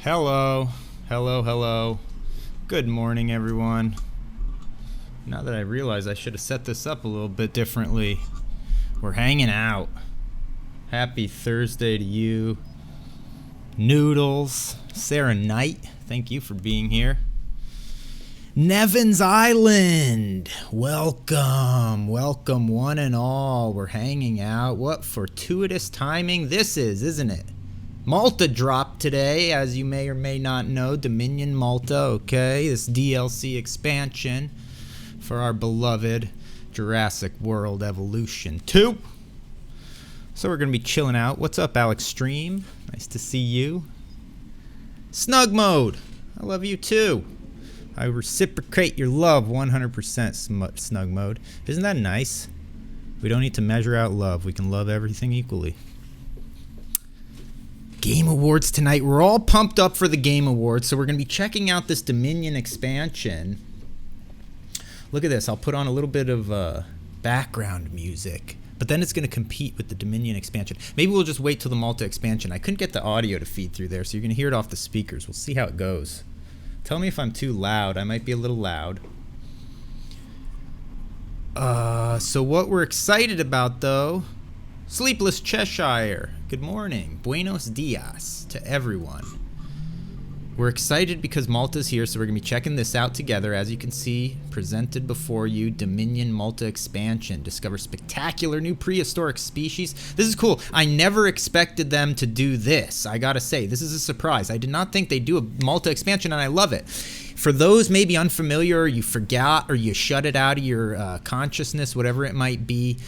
Hello, hello. Good morning, everyone. Now that I realize I should have set this up a little bit differently, we're hanging out. Happy Thursday to you. Noodles, Sarah Knight, thank you for being here. Nevins Island, welcome one and all. We're hanging out. What fortuitous timing this is, isn't it? Malta dropped today, as you may or may not know. Dominion Malta, okay? This DLC expansion for our beloved Jurassic World Evolution 2. So we're going to be chilling out. What's up, Alex Stream? Nice to see you. Snug Mode, I love you too. I reciprocate your love 100%, Snug Mode. Isn't that nice? We don't need to measure out love. We can love everything equally. Game Awards tonight. We're all pumped up for the Game Awards, so we're going to be checking out this Dominion expansion. Look at this. I'll put on a little bit of background music, but then it's going to compete with the Dominion expansion. Maybe we'll just wait till the Malta expansion. I couldn't get the audio to feed through there, so you're going to hear it off the speakers. We'll see how it goes. Tell me if I'm too loud. I might be a little loud. So what we're excited about, though, Sleepless Cheshire. Good morning. Buenos dias to everyone. We're excited because Malta's here, so we're going to be checking this out together. As you can see, presented before you, Dominion Malta expansion. Discover spectacular new prehistoric species. This is cool. I never expected them to do this. I gotta say, this is a surprise. I did not think they'd do a Malta expansion, and I love it. For those maybe unfamiliar, or you forgot, or you shut it out of your consciousness, whatever it might be,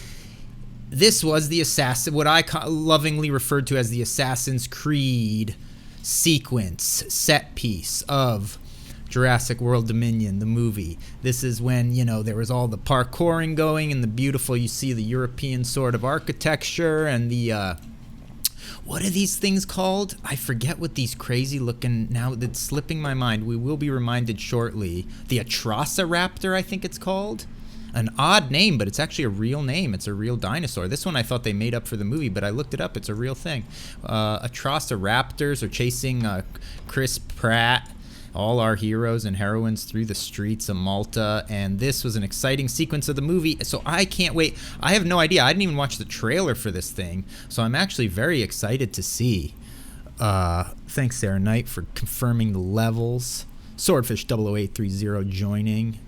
this was the assassin, what I lovingly referred to as the Assassin's Creed sequence, set piece of Jurassic World Dominion, the movie. This is when, you know, there was all the parkouring going and the beautiful, you see the European sort of architecture and the, what are these things called? I forget what these crazy looking, now that's slipping my mind. We will be reminded shortly. The Atrociraptor, I think it's called. An odd name, but it's actually a real name. It's a real dinosaur. This one I thought they made up for the movie, but I looked it up. It's a real thing. Atrociraptors are chasing Chris Pratt, all our heroes and heroines, through the streets of Malta, and this was an exciting sequence of the movie, so I can't wait. I have no idea. I didn't even watch the trailer for this thing, so I'm actually very excited to see. Thanks, Sarah Knight, for confirming the levels. Swordfish 00830 joining.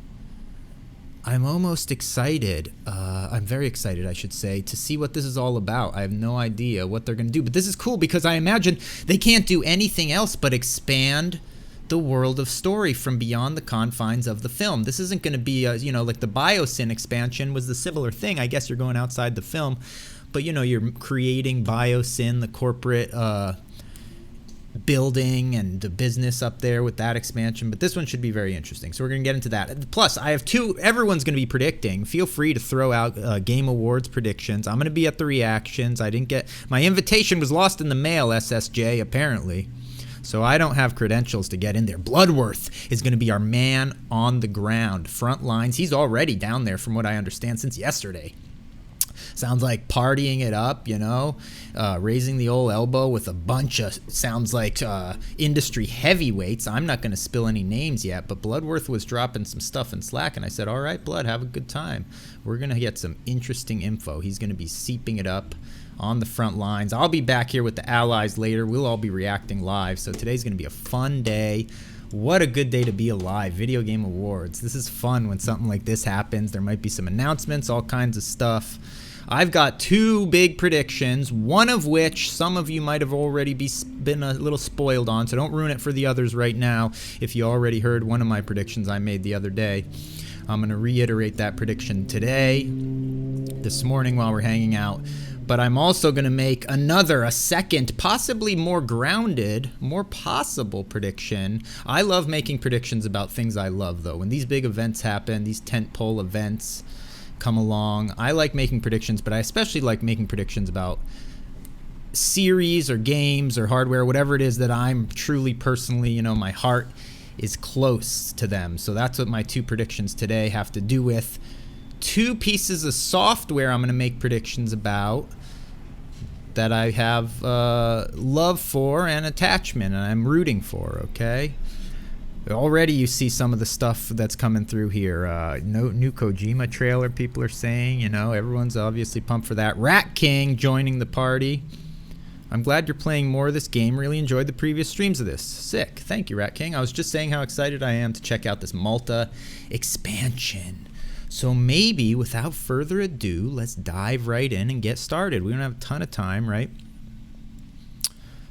I'm almost excited, I'm very excited, I should say, to see what this is all about. I have no idea what they're going to do, but this is cool because I imagine they can't do anything else but expand the world of story from beyond the confines of the film. This isn't going to be, like the Biosyn expansion was the similar thing. I guess you're going outside the film, but, you're creating Biosyn, the corporate building and the business up there with that expansion, but this one should be very interesting, so we're going to get into that. Plus, I have two, everyone's going to be predicting. Feel free to throw out Game Awards predictions. I'm going to be at the reactions. I didn't get, my invitation was lost in the mail, SSJ, apparently, so I don't have credentials to get in there. Bloodworth is going to be our man on the ground, front lines. He's already down there from what I understand since yesterday. Sounds like partying it up, raising the old elbow with a bunch of, sounds like industry heavyweights. I'm not going to spill any names yet, but Bloodworth was dropping some stuff in Slack, and I said, all right, Blood, have a good time. We're going to get some interesting info. He's going to be seeping it up on the front lines. I'll be back here with the allies later. We'll all be reacting live, so today's going to be a fun day. What a good day to be alive. Video Game Awards. This is fun when something like this happens. There might be some announcements, all kinds of stuff. I've got two big predictions, one of which some of you might have already been a little spoiled on, so don't ruin it for the others right now if you already heard one of my predictions I made the other day. I'm going to reiterate that prediction today, this morning while we're hanging out. But I'm also going to make a second, possibly more grounded, more possible prediction. I love making predictions about things I love, though. When these big events happen, these tentpole events come along, I like making predictions, but I especially like making predictions about series or games or hardware, whatever it is that I'm truly personally, my heart is close to them. So that's what my two predictions today have to do with. Two pieces of software I'm going to make predictions about. that I have love for and attachment, and I'm rooting for, okay? Already you see some of the stuff that's coming through here. No new Kojima trailer, people are saying, you know, everyone's obviously pumped for that. Rat King joining the party. I'm glad you're playing more of this game. Really enjoyed the previous streams of this. Sick. Thank you, Rat King. I was just saying how excited I am to check out this Malta expansion. So maybe, without further ado, let's dive right in and get started. We don't have a ton of time, right?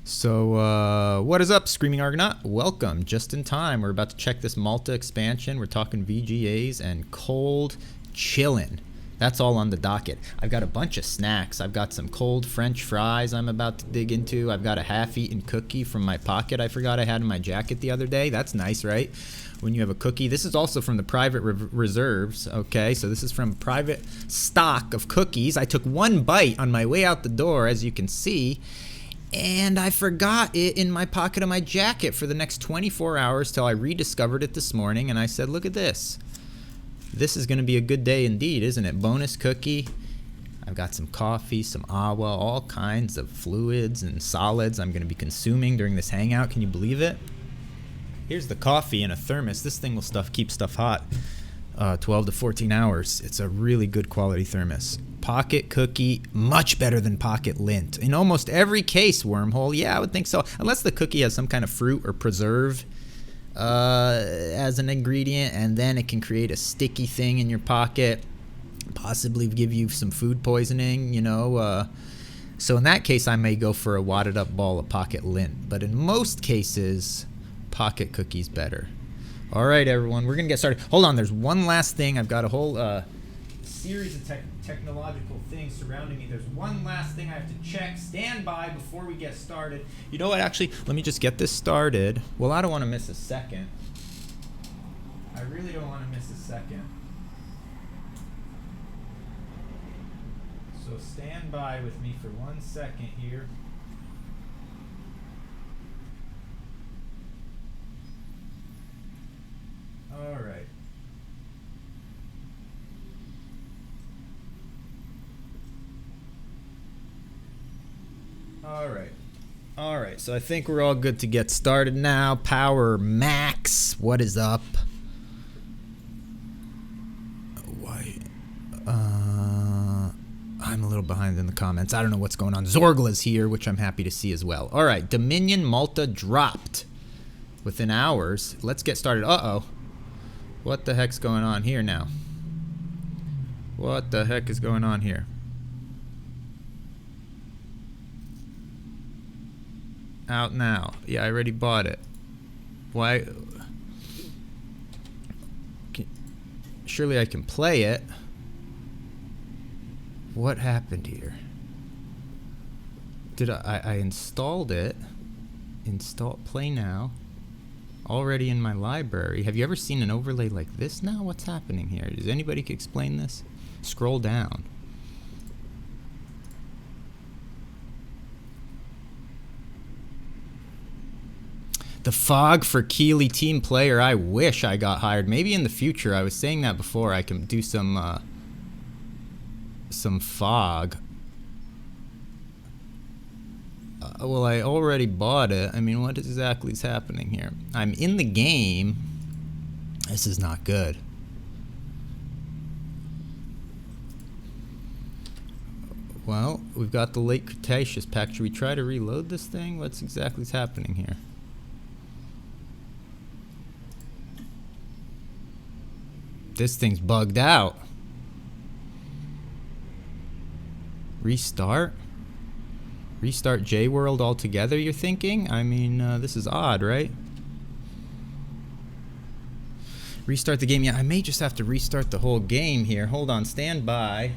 So, what is up, Screaming Argonaut? Welcome, just in time. We're about to check this Malta expansion. We're talking VGAs and cold chillin'. That's all on the docket. I've got a bunch of snacks. I've got some cold French fries I'm about to dig into. I've got a half-eaten cookie from my pocket I forgot I had in my jacket the other day. That's nice, right? When you have a cookie. This is also from the private reserves, okay? So this is from private stock of cookies. I took one bite on my way out the door, as you can see, and I forgot it in my pocket of my jacket for the next 24 hours till I rediscovered it this morning, and I said, look at this. This is going to be a good day indeed, isn't it? Bonus cookie. I've got some coffee, some agua, all kinds of fluids and solids I'm going to be consuming during this hangout. Can you believe it? Here's the coffee in a thermos. This thing will keep stuff hot 12 to 14 hours. It's a really good quality thermos. Pocket cookie, much better than pocket lint. In almost every case, Wormhole. Yeah, I would think so. Unless the cookie has some kind of fruit or preserve as an ingredient, and then it can create a sticky thing in your pocket, possibly give you some food poisoning, you know. So in that case, I may go for a wadded up ball of pocket lint. But in most cases, pocket cookies better. All right, everyone, we're gonna get started. Hold on, there's one last thing. I've got a whole series of technological things surrounding me. There's one last thing I have to check. Stand by before we get started. You know what, actually, let me just get this started. Well, I don't want to miss a second. I really don't want to miss a second. So stand by with me for 1 second here. All right. All right, so I think we're all good to get started now. Power Max, what is up? Why? I'm a little behind in the comments. I don't know what's going on. Zorgla's here, which I'm happy to see as well. All right, Dominion Malta dropped within hours. Let's get started. Uh-oh. What the heck's going on here now? What the heck is going on here? Out now. Yeah, I already bought it. Why? Surely I can play it. What happened here? Did I installed it? Install, play now. Already in my library. Have you ever seen an overlay like this now? What's happening here? Does anybody explain this? Scroll down. The fog for Keeley team player. I wish I got hired. Maybe in the future. I was saying that before. I can do some fog. Well, I already bought it. I mean, what exactly is happening here? I'm in the game. This is not good. Well, we've got the late Cretaceous pack. Should we try to reload this thing? What's exactly happening here? This thing's bugged out. Restart? Restart J-World altogether, you're thinking? I mean, this is odd, right? Restart the game. Yeah, I may just have to restart the whole game here. Hold on, stand by.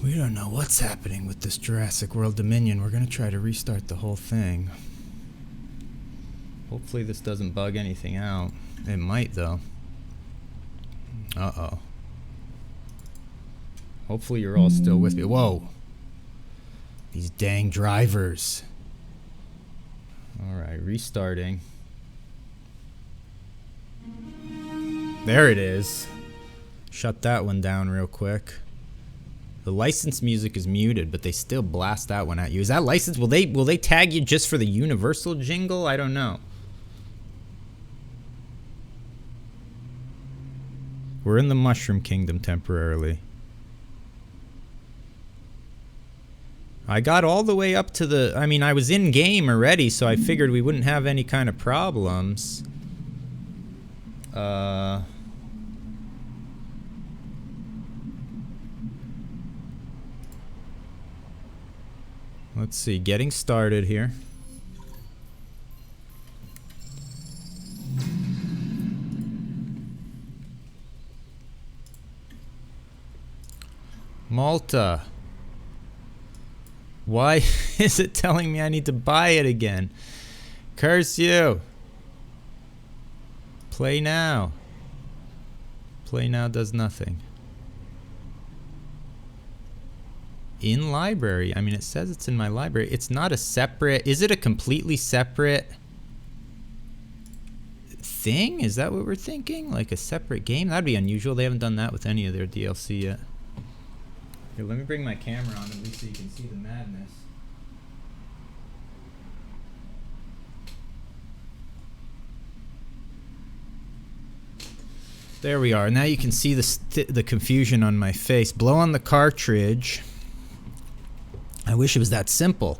We don't know what's happening with this Jurassic World Dominion. We're gonna try to restart the whole thing. Hopefully this doesn't bug anything out. It might though. Uh-oh. Hopefully you're all still with me. Whoa! These dang drivers. Alright, restarting. There it is. Shut that one down real quick. The licensed music is muted, but they still blast that one at you. Is that licensed? Will they tag you just for the universal jingle? I don't know. We're in the Mushroom Kingdom temporarily. I got all the way up to the... I mean, I was in game already, so I figured we wouldn't have any kind of problems. Let's see, getting started here. Malta. Why is it telling me I need to buy it again? Curse you. Play now. Play now does nothing. In library. I mean, it says it's in my library. It's not a separate... Is it a completely separate thing? Is that what we're thinking? Like a separate game? That'd be unusual. They haven't done that with any of their DLC yet. Here, let me bring my camera on at least so you can see the madness. There we are. Now you can see the confusion on my face. Blow on the cartridge. I wish it was that simple.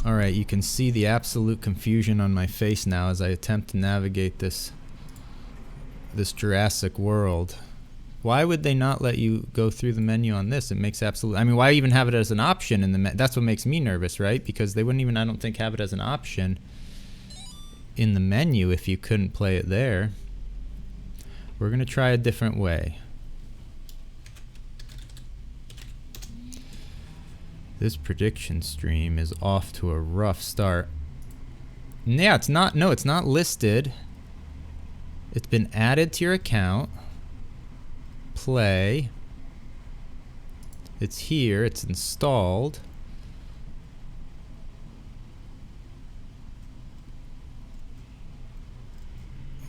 Alright, you can see the absolute confusion on my face now as I attempt to navigate this Jurassic World. Why would they not let you go through the menu on this? It makes absolute... I mean, why even have it as an option in the that's what makes me nervous, right? Because they wouldn't even, I don't think, have it as an option in the menu if you couldn't play it there. We're going to try a different way. This prediction stream is off to a rough start. Yeah, it's not... No, it's not listed. It's been added to your account. Play. It's here. It's installed.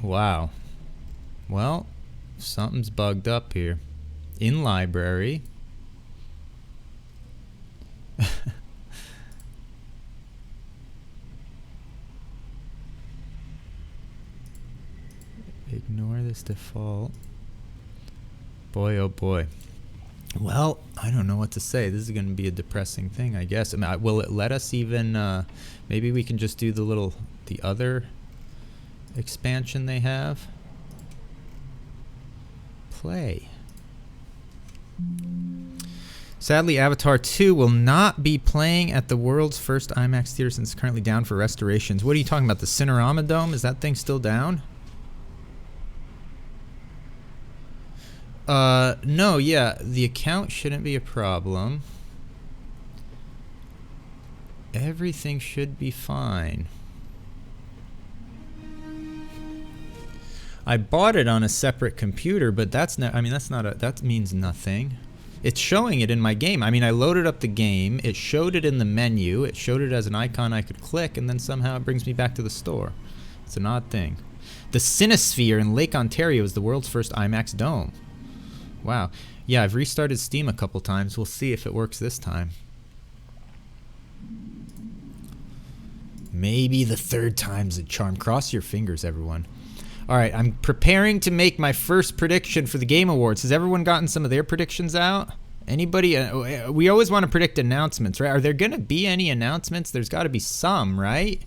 Wow. Well, something's bugged up here. In library. Ignore this default. Boy, oh boy. Well, I don't know what to say. This is going to be a depressing thing, I guess. I mean, will it let us even... maybe we can just do the other expansion they have. Play. Sadly, Avatar 2 will not be playing at the world's first IMAX theater since it's currently down for restorations. What are you talking about? The Cinerama Dome? Is that thing still down? No, yeah. The account shouldn't be a problem. Everything should be fine. I bought it on a separate computer, but that's not... I mean, that's not a... That means nothing. It's showing it in my game. I mean, I loaded up the game. It showed it in the menu. It showed it as an icon I could click, and then somehow it brings me back to the store. It's an odd thing. The Cinesphere in Lake Ontario is the world's first IMAX dome. Wow. Yeah, I've restarted Steam a couple times. We'll see if it works this time. Maybe the third time's a charm. Cross your fingers, everyone. Alright, I'm preparing to make my first prediction for the Game Awards. Has everyone gotten some of their predictions out? Anybody? We always want to predict announcements, right? Are there going to be any announcements? There's got to be some, right?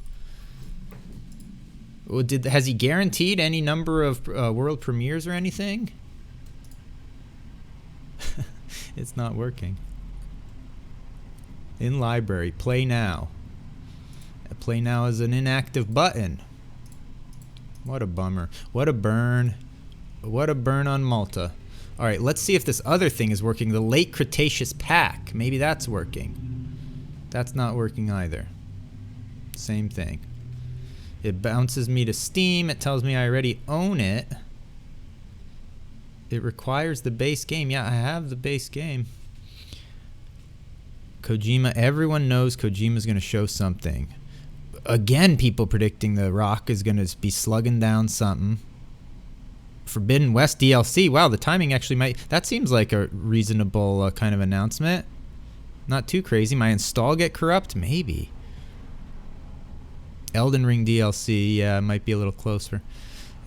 Well, has he guaranteed any number of world premieres or anything? It's not working. In library, play now. Play now is an inactive button. What a bummer. What a burn. What a burn on Malta. All right, let's see if this other thing is working. The Late Cretaceous pack. Maybe that's working. That's not working either. Same thing. It bounces me to Steam. It tells me I already own it. It requires the base game. Yeah, I have the base game. Kojima. Everyone knows Kojima's going to show something. Again, people predicting The Rock is going to be slugging down something. Forbidden West DLC. Wow, the timing actually might... That seems like a reasonable kind of announcement. Not too crazy. My install get corrupt? Maybe. Elden Ring DLC. Yeah, it might be a little closer.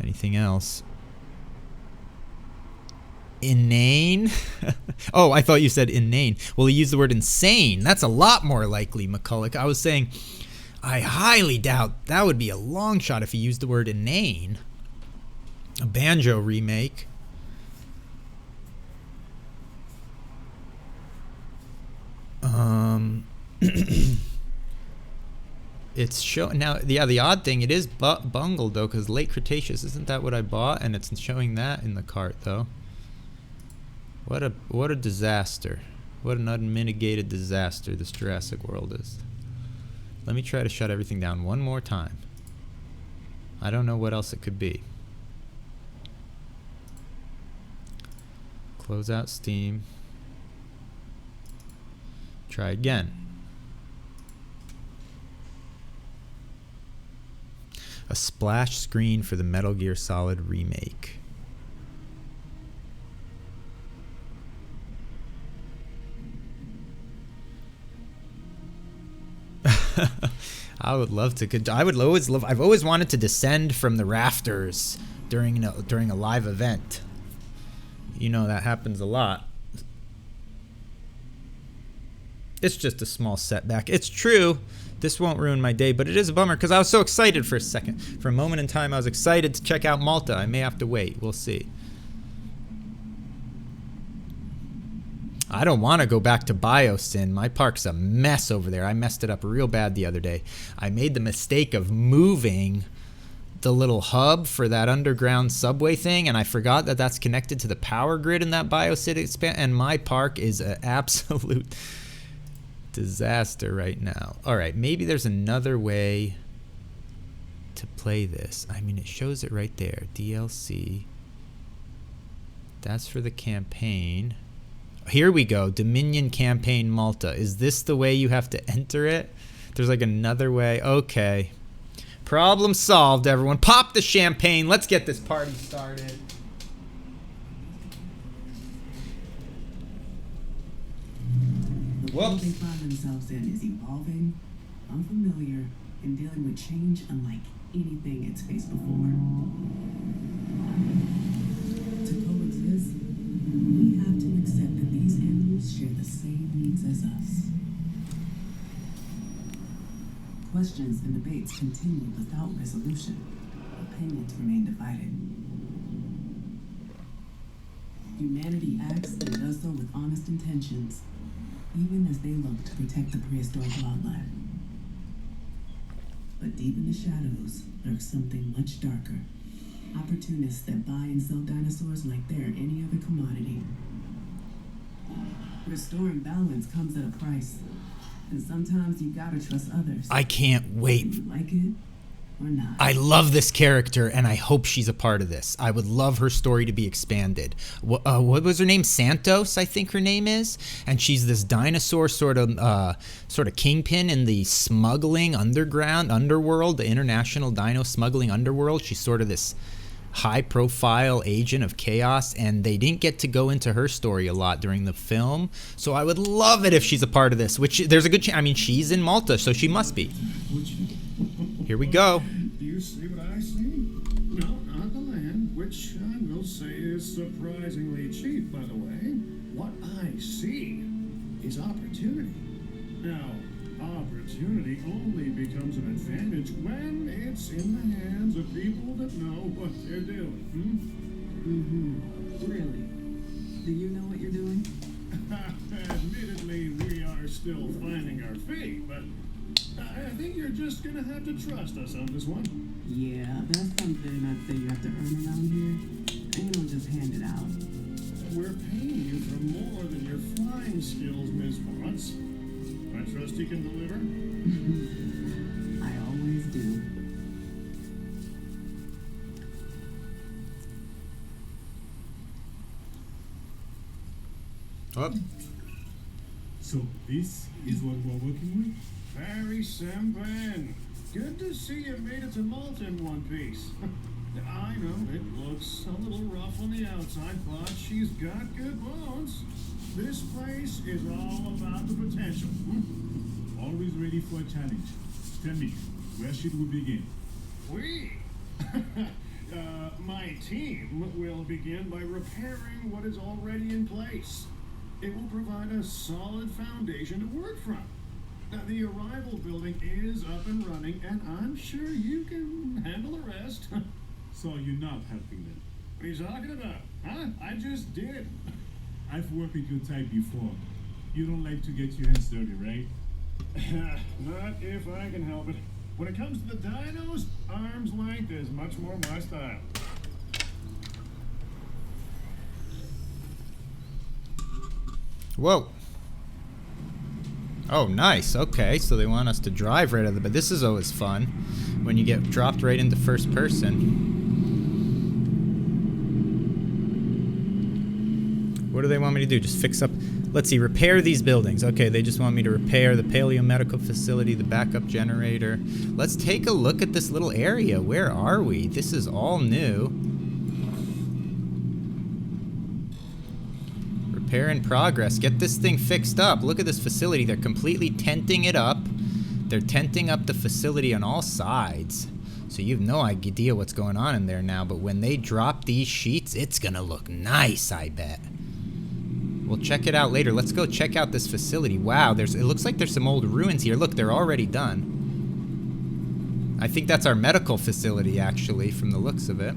Anything else? Inane? Oh, I thought you said inane. Well, he used the word insane. That's a lot more likely, McCulloch. I was saying, I highly doubt that would be a long shot if he used the word inane. A Banjo remake. It's showing now. Yeah, the odd thing, it is bungled though, because Late Cretaceous, isn't that what I bought? And it's showing that in the cart though. What a disaster. What an unmitigated disaster this Jurassic World is. Let me try to shut everything down one more time. I don't know what else it could be. Close out Steam. Try again. A splash screen for the Metal Gear Solid remake. I would love to. I would always love. I've always wanted to descend from the rafters during a live event. You know that happens a lot. It's just a small setback. It's true. This won't ruin my day, but it is a bummer because I was so excited for a second. For a moment in time, I was excited to check out Malta. I may have to wait. We'll see. I don't want to go back to Biosyn. My park's a mess over there. I messed it up real bad the other day. I made the mistake of moving the little hub for that underground subway thing, and I forgot that that's connected to the power grid in that Biosyn expansion, and my park is an absolute disaster right now. All right, maybe there's another way to play this. I mean, it shows it right there. DLC. That's for the campaign. Here we go. Dominion Campaign Malta. Is this the way you have to enter it? There's like another way. Okay. Problem solved, everyone. Pop the champagne. Let's get this party started. The world they find themselves in is evolving, unfamiliar, and dealing with change unlike anything it's faced before. To coexist, we have to accept that these animals share the same needs as us. Questions and debates continue without resolution. Opinions remain divided. Humanity acts and does so with honest intentions, even as they look to protect the prehistoric wildlife. But deep in the shadows lurks something much darker. Opportunists that buy and sell dinosaurs like they're any other commodity. Restoring balance comes at a price. And sometimes you gotta trust others. I can't wait. You like it or not. I love this character, and I hope she's a part of this. I would love her story to be expanded. What was her name? Santos, I think her name is. And she's this dinosaur sort of kingpin in the smuggling underworld, the international dino smuggling underworld. She's sort of this high-profile agent of chaos, and they didn't get to go into her story a lot during the film. So I would love it if she's a part of this, which there's a good chance. I mean, she's in Malta, so she must be. Here we go. Do you see what I see? No, not the land, which I will say is surprisingly cheap, by the way. What I see is opportunity. Now, opportunity only becomes an advantage when it's in the hands of people that know what they're doing. Really? Do you know what you're doing? Admittedly, we are still finding our feet, but I think you're just gonna have to trust us on this one. Yeah, that's something I'd say you have to earn around here. And you don't just hand it out. we're paying you for more than your flying skills, Miss Watts. I trust you can deliver? I always do. Oh, So this is what we're working with? Very Sampan. Good to see you made it to Malta in one piece. I know it looks a little rough on the outside, but she's got good bones. This place is all about the potential. Always ready for a challenge. Tell me, where should we begin? We, my team, will begin by repairing what is already in place. It will provide a solid foundation to work from. Now, the arrival building is up and running, and I'm sure you can handle the rest. So you're not helping them. What are you talking about? Huh? I just did. I've worked with your type before. You don't like to get your hands dirty, right? Not if I can help it. When it comes to the dinos, arm's length is much more my style. whoa. Oh, nice. Okay, so they want us to drive right out of the bed. This is always fun when you get dropped right into first person. What do they want me to do? Just fix up... Let's see, repair these buildings. Okay, they just want me to repair the paleomedical facility, the backup generator. Let's take a look at this little area. Where are we? This is all new. Repair in progress. Get this thing fixed up. Look at this facility. They're completely tenting it up. They're tenting up the facility on all sides. So you have no idea what's going on in there now, but when they drop these sheets, it's gonna look nice, I bet. We'll check it out later. Let's go check out this facility. Wow, it looks like there's some old ruins here. Look, they're already done. I think that's our medical facility, actually, from the looks of it.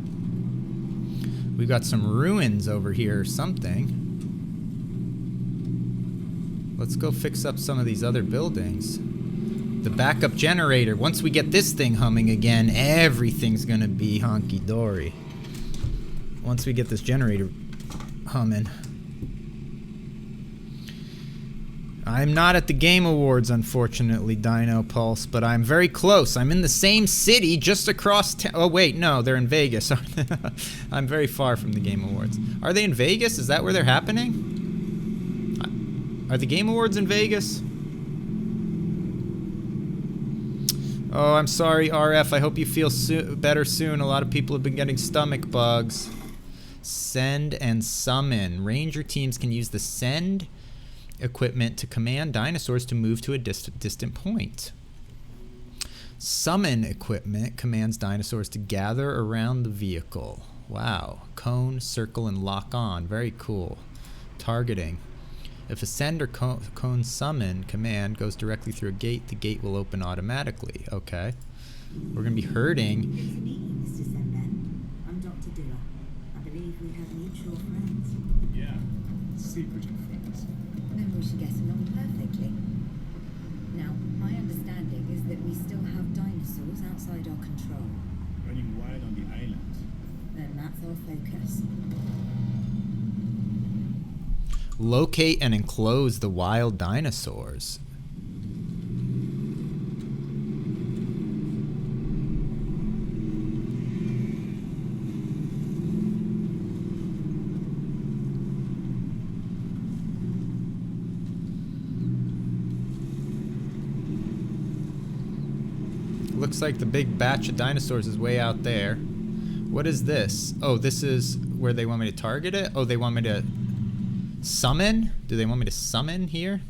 We've got some ruins over here or something. Let's go fix up some of these other buildings. The backup generator. Once we get this thing humming again, everything's gonna be honky-dory. Once we get this generator humming. I'm not at the Game Awards, unfortunately, Dino Pulse, but I'm very close. I'm in the same city, just across town. Oh, wait, no, they're in Vegas. I'm very far from the Game Awards. Are they in Vegas? Is that where they're happening? Are the Game Awards in Vegas? Oh, I'm sorry, RF. I hope you feel better soon. A lot of people have been getting stomach bugs. Send and summon. Ranger teams can use the send equipment to command dinosaurs to move to a distant point. Summon equipment commands dinosaurs to gather around the vehicle. Wow. Cone, circle, and lock on. Very cool. Targeting. If a send or cone summon command goes directly through a gate, the gate will open automatically. Okay. We're going to be herding. It's me, Mr. Senben. I'm Dr. Dilla. I believe we have mutual friends. Yeah, secret friends. Then we should get along perfectly. Now, my understanding is that we still have dinosaurs outside our control. Running wild on the island. Then that's our focus. Locate and enclose the wild dinosaurs. Looks like the big batch of dinosaurs is way out there. What is this? Oh, this is where they want me to target it? Oh, they want me to summon? Do they want me to summon here?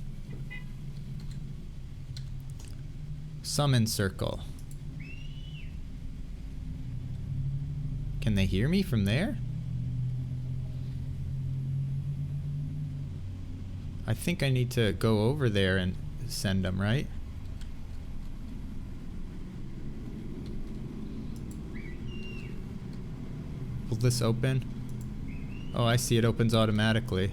Summon circle. Can they hear me from there? I think I need to go over there and send them, right? Will this open? Oh, I see, it opens automatically.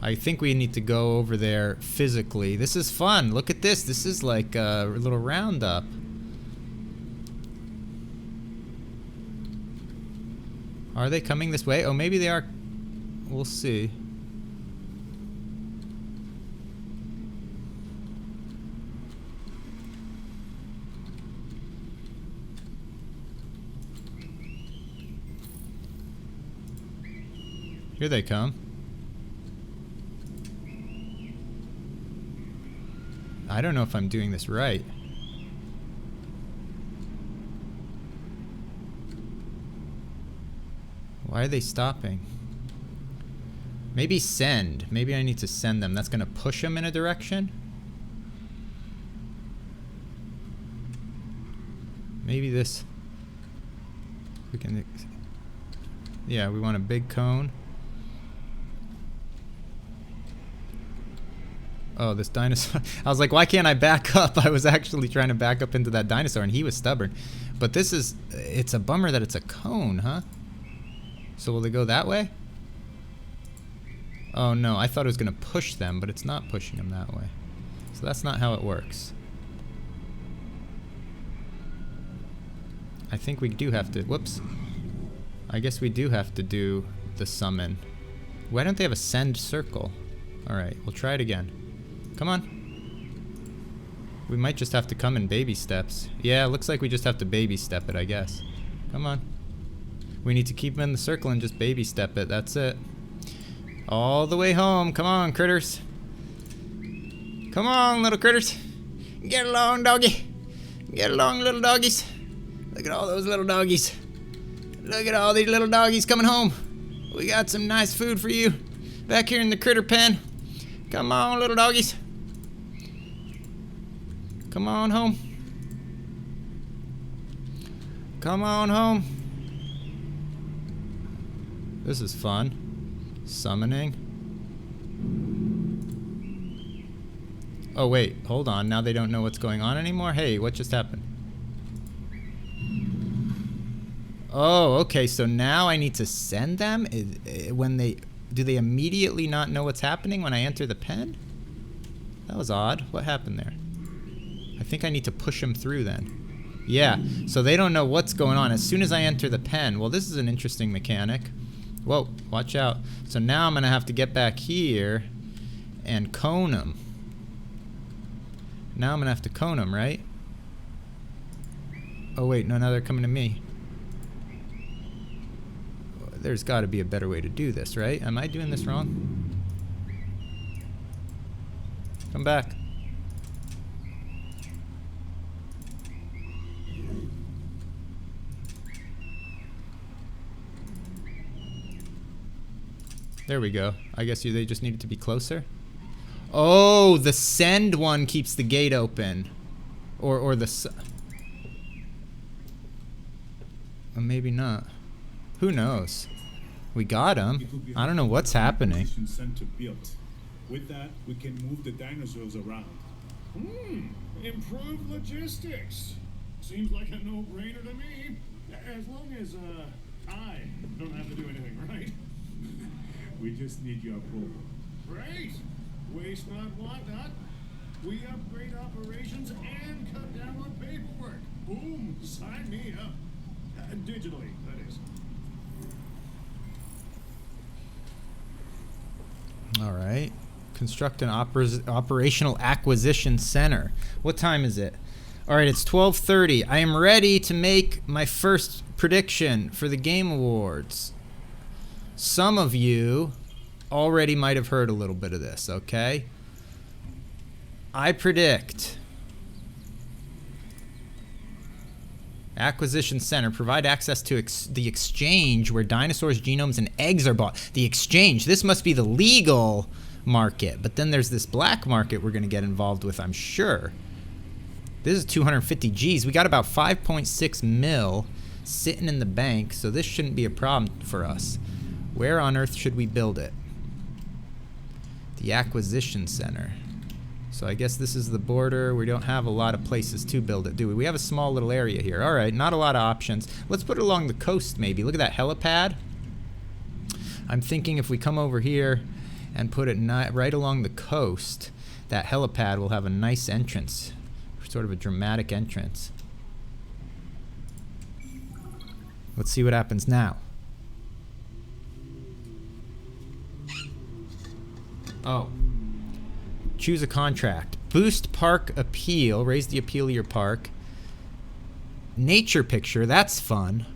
I think we need to go over there physically. This is fun. Look at this. This is like a little roundup. Are they coming this way? Oh, maybe they are. we'll see. Here they come. I don't know if I'm doing this right. Why are they stopping? Maybe send. Maybe I need to send them. That's gonna push them in a direction. Maybe this. We can. Yeah, we want a big cone. Oh, this dinosaur. I was like, why can't I back up? I was actually trying to back up into that dinosaur, and he was stubborn. But this is. It's a bummer that it's a cone, huh? So will they go that way? Oh no, I thought it was gonna push them, but it's not pushing them that way. So that's not how it works. I think we do have to, whoops. I guess we do have to do the summon. Why don't they have a send circle? Alright, we'll try it again. Come on. We might just have to come in baby steps. Yeah, it looks like we just have to baby step it, I guess. Come on. We need to keep them in the circle and just baby step it. That's it. All the way home. Come on, critters. Come on, little critters. Get along, doggy. Get along, little doggies. Look at all those little doggies. Look at all these little doggies coming home. We got some nice food for you back here in the critter pen. Come on, little doggies. Come on home. Come on home. This is fun. Summoning. Oh wait, hold on. Now they don't know what's going on anymore? Hey, what just happened? Oh, okay, so now I need to send them? Do they immediately not know what's happening when I enter the pen? That was odd. What happened there? I think I need to push them through then. Yeah, so they don't know what's going on as soon as I enter the pen. Well, this is an interesting mechanic. Whoa, watch out. So now I'm going to have to get back here and cone them. Now I'm going to have to cone them, right? Oh, wait, no, now they're coming to me. There's got to be a better way to do this, right? Am I doing this wrong? Come back. There we go. I guess they just needed to be closer. Oh, the send one keeps the gate open. Or the... Or maybe not. Who knows? We got him. I don't know what's happening. Center built. With that, we can move the dinosaurs around. Improved logistics. Seems like a no-brainer to me. As long as, I don't have to do anything, right? We just need your approval. Great. Waste not, want not. We upgrade operations and cut down on paperwork. Boom. Sign me up. Digitally, that is. All right. Construct an operational acquisition center. What time is it? All right, it's 12:30. I am ready to make my first prediction for the Game Awards. Some of you already might have heard a little bit of this, okay? I predict Acquisition Center, provide access to the exchange where dinosaurs, genomes, and eggs are bought. The exchange, this must be the legal market, but then there's this black market we're going to get involved with, I'm sure. This is 250 G's. We got about 5.6 mil sitting in the bank, so this shouldn't be a problem for us. Where on earth should we build it? The Acquisition Center. So I guess this is the border. We don't have a lot of places to build it, do we? We have a small little area here. All right, not a lot of options. Let's put it along the coast maybe. Look at that helipad. I'm thinking if we come over here and put it right along the coast, that helipad will have a nice entrance, sort of a dramatic entrance. Let's see what happens now. Oh. Choose a contract. Boost park appeal. Raise the appeal of your park. Nature picture. That's fun.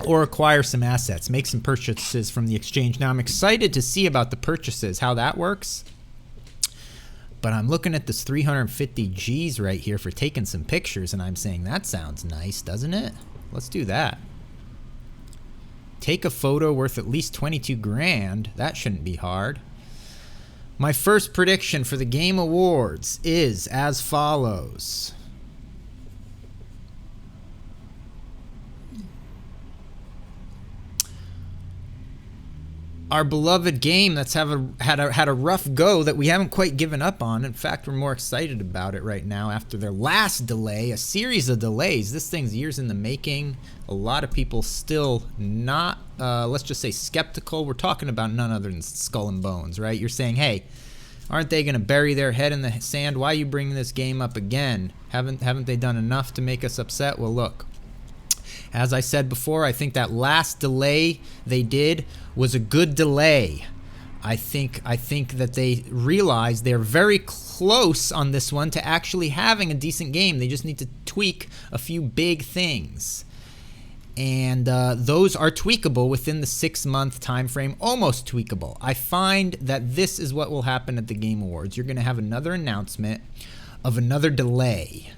Or acquire some assets. Make some purchases from the exchange. Now, I'm excited to see about the purchases, how that works. But I'm looking at this 350 G's right here for taking some pictures, and I'm saying that sounds nice, doesn't it? Let's do that. Take a photo worth at least 22 grand. That shouldn't be hard. My first prediction for the Game Awards is as follows. Our beloved game that's had a rough go that we haven't quite given up on. In fact, we're more excited about it right now after their last delay, a series of delays. This thing's years in the making. A lot of people still not, let's just say, skeptical. We're talking about none other than Skull and Bones, right? You're saying, hey, aren't they going to bury their head in the sand? Why are you bringing this game up again? Haven't they done enough to make us upset? Well, look. As I said before, I think that last delay they did was a good delay. I think that they realized they're very close on this one to actually having a decent game. They just need to tweak a few big things. And those are tweakable within the 6-month time frame, almost tweakable. I find that this is what will happen at the Game Awards. You're going to have another announcement of another delay.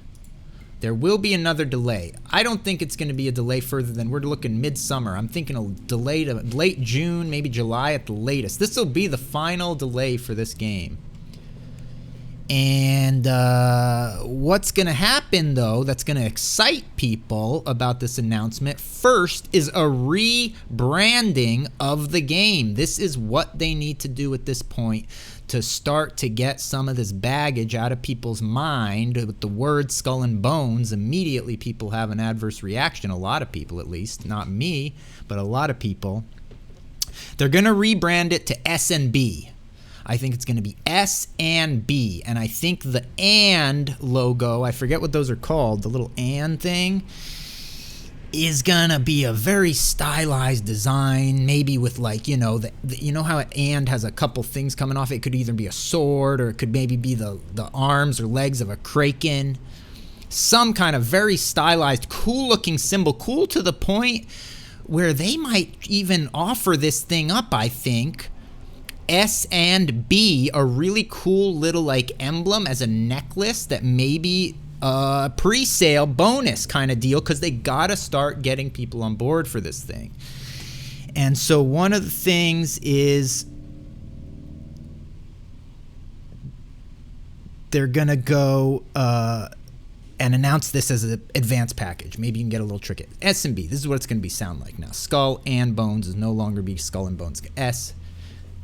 There will be another delay. I don't think it's going to be a delay further than we're looking midsummer. I'm thinking a delay to late June, maybe July at the latest. This will be the final delay for this game. And what's going to happen, though, that's going to excite people about this announcement first is a rebranding of the game. This is what they need to do at this point to start to get some of this baggage out of people's mind. With the word Skull and Bones, immediately people have an adverse reaction. A lot of people, at least. Not me, but a lot of people. They're going to rebrand it to S and B. I think it's going to be S and B. And I think the and logo, I forget what those are called, the little and thing, is going to be a very stylized design, maybe with like, you know, you know how an and has a couple things coming off? It could either be a sword or it could maybe be the arms or legs of a kraken. Some kind of very stylized, cool-looking symbol, cool to the point where they might even offer this thing up, I think, S and B, a really cool little like emblem as a necklace that maybe a pre-sale bonus kind of deal, because they gotta start getting people on board for this thing. And so one of the things is they're gonna go and announce this as an advanced package. Maybe you can get a little trick. S and B, this is what it's gonna be sound like now. Skull and Bones is no longer be Skull and Bones. S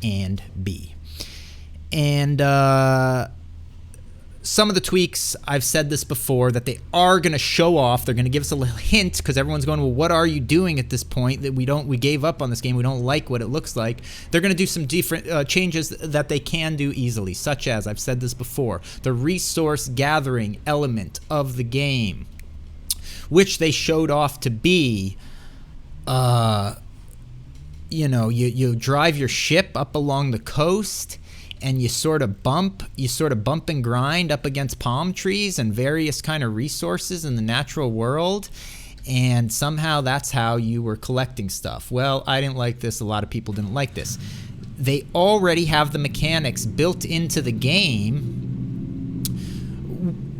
and B. And some of the tweaks, I've said this before, that they are going to show off. They're going to give us a little hint, because everyone's going, well, what are you doing at this point that we gave up on this game? We don't like what it looks like. They're going to do some different changes that they can do easily, such as, I've said this before, the resource gathering element of the game, which they showed off to be you know, you drive your ship up along the coast and you sort of bump and grind up against palm trees and various kind of resources in the natural world, and somehow that's how you were collecting stuff. Well, I didn't like this. A lot of people didn't like this. They already have the mechanics built into the game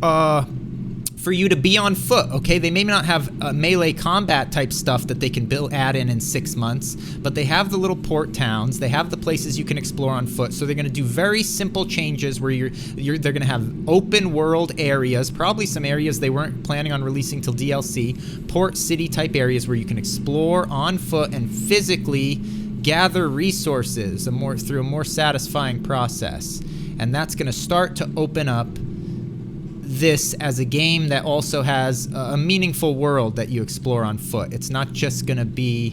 for you to be on foot, okay? They may not have melee combat type stuff that they can add in 6 months, but they have the little port towns, they have the places you can explore on foot, so they're going to do very simple changes where they're going to have open world areas, probably some areas they weren't planning on releasing till DLC, port city type areas where you can explore on foot and physically gather resources through a more satisfying process. And that's going to start to open up this as a game that also has a meaningful world that you explore on foot. It's not just going to be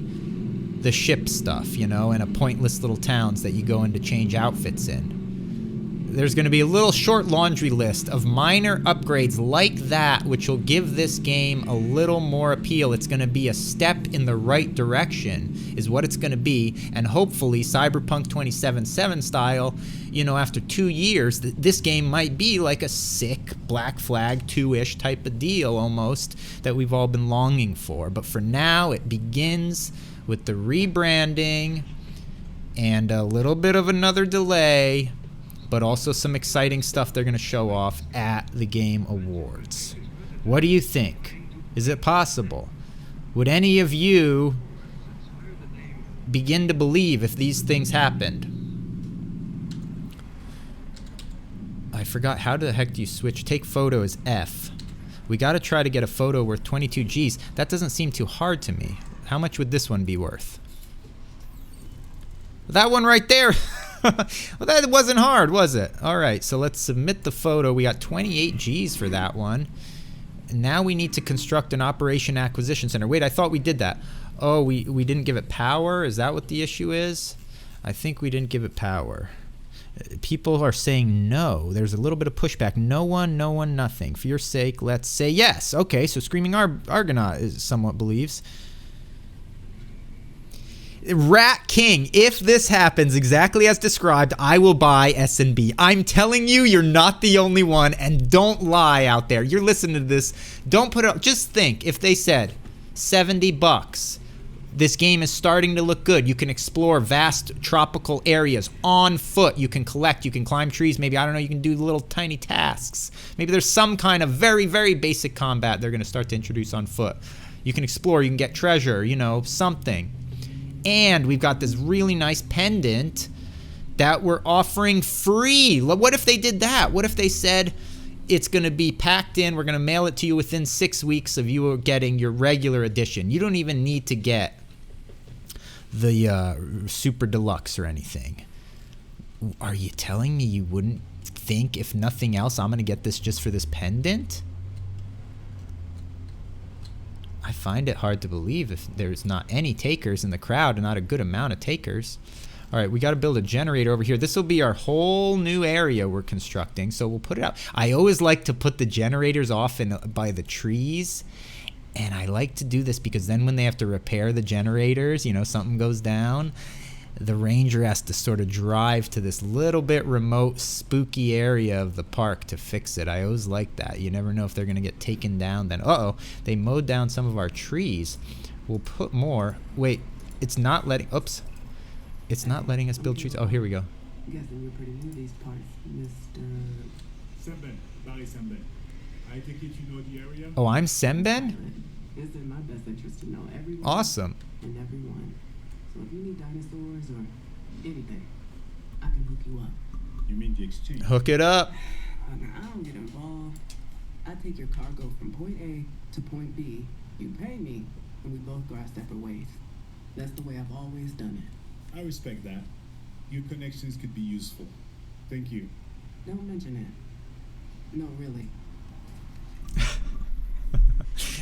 the ship stuff, you know, and a pointless little towns that you go in to change outfits in. there's going to be a little short laundry list of minor upgrades like that, which will give this game a little more appeal. It's going to be a step in the right direction, is what it's going to be. And hopefully, Cyberpunk 2077 style, you know, after 2 years, this game might be like a sick Black Flag 2-ish type of deal almost that we've all been longing for. But for now, it begins with the rebranding and a little bit of another delay, but also some exciting stuff they're going to show off at the Game Awards. What do you think? Is it possible? Would any of you begin to believe if these things happened? I forgot, how the heck do you switch? Take photo is F. We got to try to get a photo worth 22 G's. That doesn't seem too hard to me. How much would this one be worth? That one right there. Well, that wasn't hard, was it? All right, so let's submit the photo. We got 28 G's for that one. And now we need to construct an operation acquisition center. Wait, I thought we did that. Oh, we didn't give it power? Is that what the issue is? I think we didn't give it power. People are saying no. There's a little bit of pushback. No one, nothing. For your sake, let's say yes. Okay, so Screaming Argonaut is somewhat believes. Rat King, if this happens exactly as described, I will buy S&B. I'm telling you, you're not the only one, and don't lie out there. You're listening to this. Don't put it up. Just think, if they said $70, this game is starting to look good. You can explore vast tropical areas on foot. You can collect, you can climb trees. Maybe, I don't know, you can do little tiny tasks. Maybe there's some kind of very, very basic combat they're going to start to introduce on foot. You can explore, you can get treasure, you know, something. And we've got this really nice pendant that we're offering free. What if they did that? What if they said it's going to be packed in, we're going to mail it to you within 6 weeks of you getting your regular edition. You don't even need to get the super deluxe or anything. Are you telling me you wouldn't think, if nothing else, I'm going to get this just for this pendant? I find it hard to believe if there's not any takers in the crowd and not a good amount of takers. All right, we got to build a generator over here. This will be our whole new area we're constructing, so we'll put it out. I always like to put the generators off by the trees, and I like to do this because then when they have to repair the generators, you know, something goes down, the ranger has to sort of drive to this little bit remote, spooky area of the park to fix it. I always like that. You never know if they're going to get taken down then. Uh-oh, they mowed down some of our trees. We'll put more. Wait, it's not letting... Oops. It's not letting us build trees. Oh, here we go. Guessing you're pretty new to these parts, Mr. Semben, Barry Semben. I take it you know the area? Oh, I'm Semben? It's in my best interest to know everyone. Awesome. And everyone. So if you need dinosaurs or anything, I can hook you up. You mean the exchange? Hook it up. I don't get involved. I take your cargo from point A to point B. You pay me, and we both go our separate ways. That's the way I've always done it. I respect that. Your connections could be useful. Thank you. Don't mention it. No, really.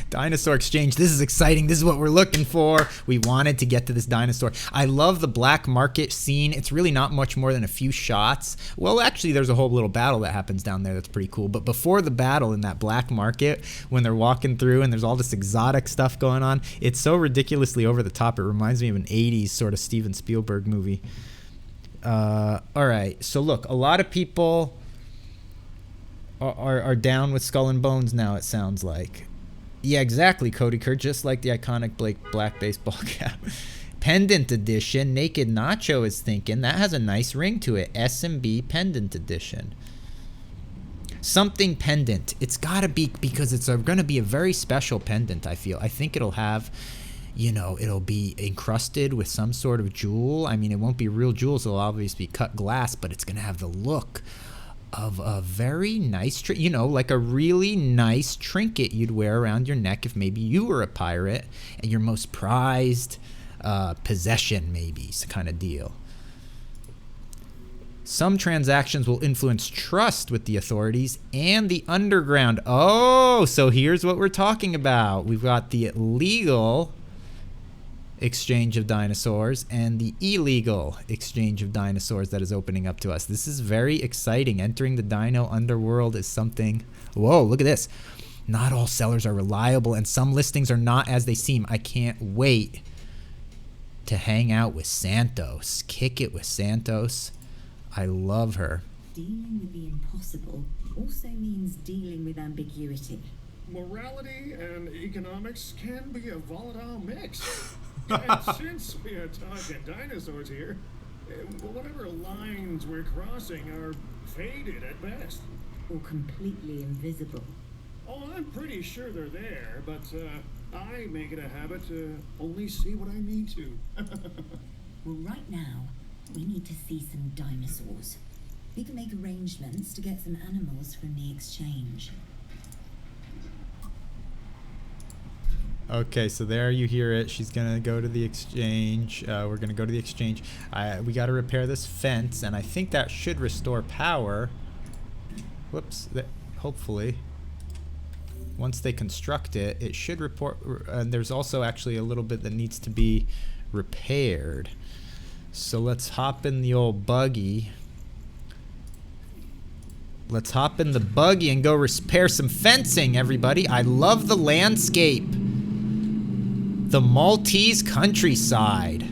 Dinosaur exchange. This is exciting. This is what we're looking for. We wanted to get to this dinosaur. I love the black market scene. It's really not much more than a few shots. Well, actually, there's a whole little battle that happens down there that's pretty cool. But before the battle in that black market, when they're walking through and there's all this exotic stuff going on, it's so ridiculously over the top. It reminds me of an 80s sort of Steven Spielberg movie. All right. So look, a lot of people are down with Skull and Bones now, it sounds like. Yeah, exactly, Cody Kurt, just like the iconic black baseball cap. Pendant edition, Naked Nacho is thinking. That has a nice ring to it. S&B pendant edition. Something pendant. It's got to be, because it's going to be a very special pendant, I feel. I think it'll have, you know, it'll be encrusted with some sort of jewel. I mean, it won't be real jewels. It'll obviously be cut glass, but it's going to have the look of a very nice, you know, like a really nice trinket you'd wear around your neck if maybe you were a pirate and your most prized possession, maybe, kind of deal. Some transactions will influence trust with the authorities and the underground. Oh, so here's what we're talking about. We've got the legal exchange of dinosaurs and the illegal exchange of dinosaurs that is opening up to us. This is very exciting. Entering the dino underworld is something. Whoa, look at this. Not all sellers are reliable and some listings are not as they seem. I can't wait to hang out with Santos. Kick it with Santos. I love her. Dealing with the impossible also means dealing with ambiguity. Morality and economics can be a volatile mix. And since we are talking dinosaurs here, whatever lines we're crossing are faded at best. Or completely invisible. Oh, I'm pretty sure they're there, but I make it a habit to only see what I need to. Well, right now, we need to see some dinosaurs. We can make arrangements to get some animals from the exchange. Okay, so there you hear it. She's gonna go to the exchange. We're gonna go to the exchange. We gotta repair this fence, and I think that should restore power. Whoops. Hopefully. Once they construct it, it should report. And there's also actually a little bit that needs to be repaired. So let's hop in the old buggy. Let's hop in the buggy and go repair some fencing, everybody. I love the landscape. The Maltese countryside.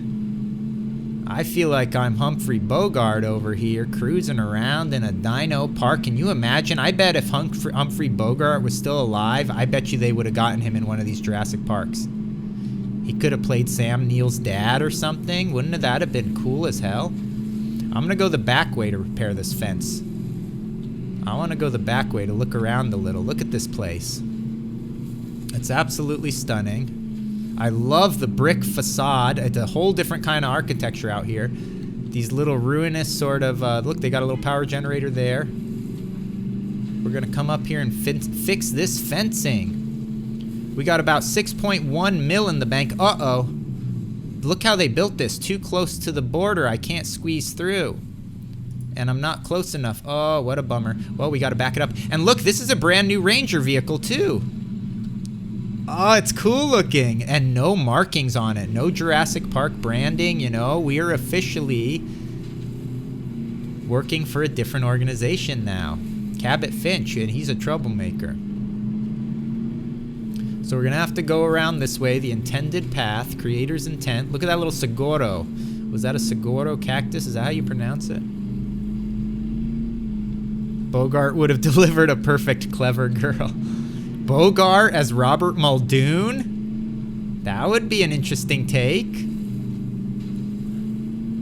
I feel like I'm Humphrey Bogart over here cruising around in a dino park. Can you imagine? I bet if Humphrey Bogart was still alive, I bet you they would have gotten him in one of these Jurassic Parks. He could have played Sam Neill's dad or something. Wouldn't that have been cool as hell? I'm going to go the back way to repair this fence. I want to go the back way to look around a little. Look at this place. It's absolutely stunning. I love the brick facade. It's a whole different kind of architecture out here. These little ruinous sort of, look, they got a little power generator there. We're going to come up here and fix this fencing. We got about 6.1 mil in the bank. Uh-oh. Look how they built this. Too close to the border. I can't squeeze through. And I'm not close enough. Oh, what a bummer. Well, we got to back it up. And look, this is a brand new Ranger vehicle, too. Oh, it's cool looking. And no markings on it. No Jurassic Park branding, you know. We are officially working for a different organization now. Cabot Finch, and he's a troublemaker. So we're going to have to go around this way, the intended path, creator's intent. Look at that little saguaro. Was that a saguaro cactus? Is that how you pronounce it? Bogart would have delivered a perfect clever girl. Bogart as Robert Muldoon? That would be an interesting take.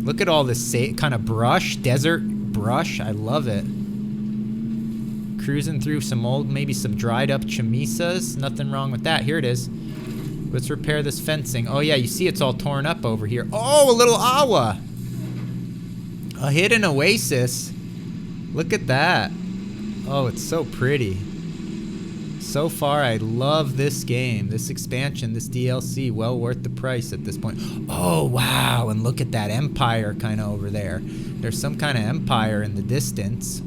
Look at all this kind of brush, desert brush. I love it. Cruising through some old, maybe some dried up chamisas. Nothing wrong with that. Here it is. Let's repair this fencing. Oh yeah, you see it's all torn up over here. Oh, a little awa. A hidden oasis. Look at that. Oh, it's so pretty. So far, I love this game, this expansion, this DLC. Well worth the price at this point. Oh, wow. And look at that empire kind of over there. There's some kind of empire in the distance.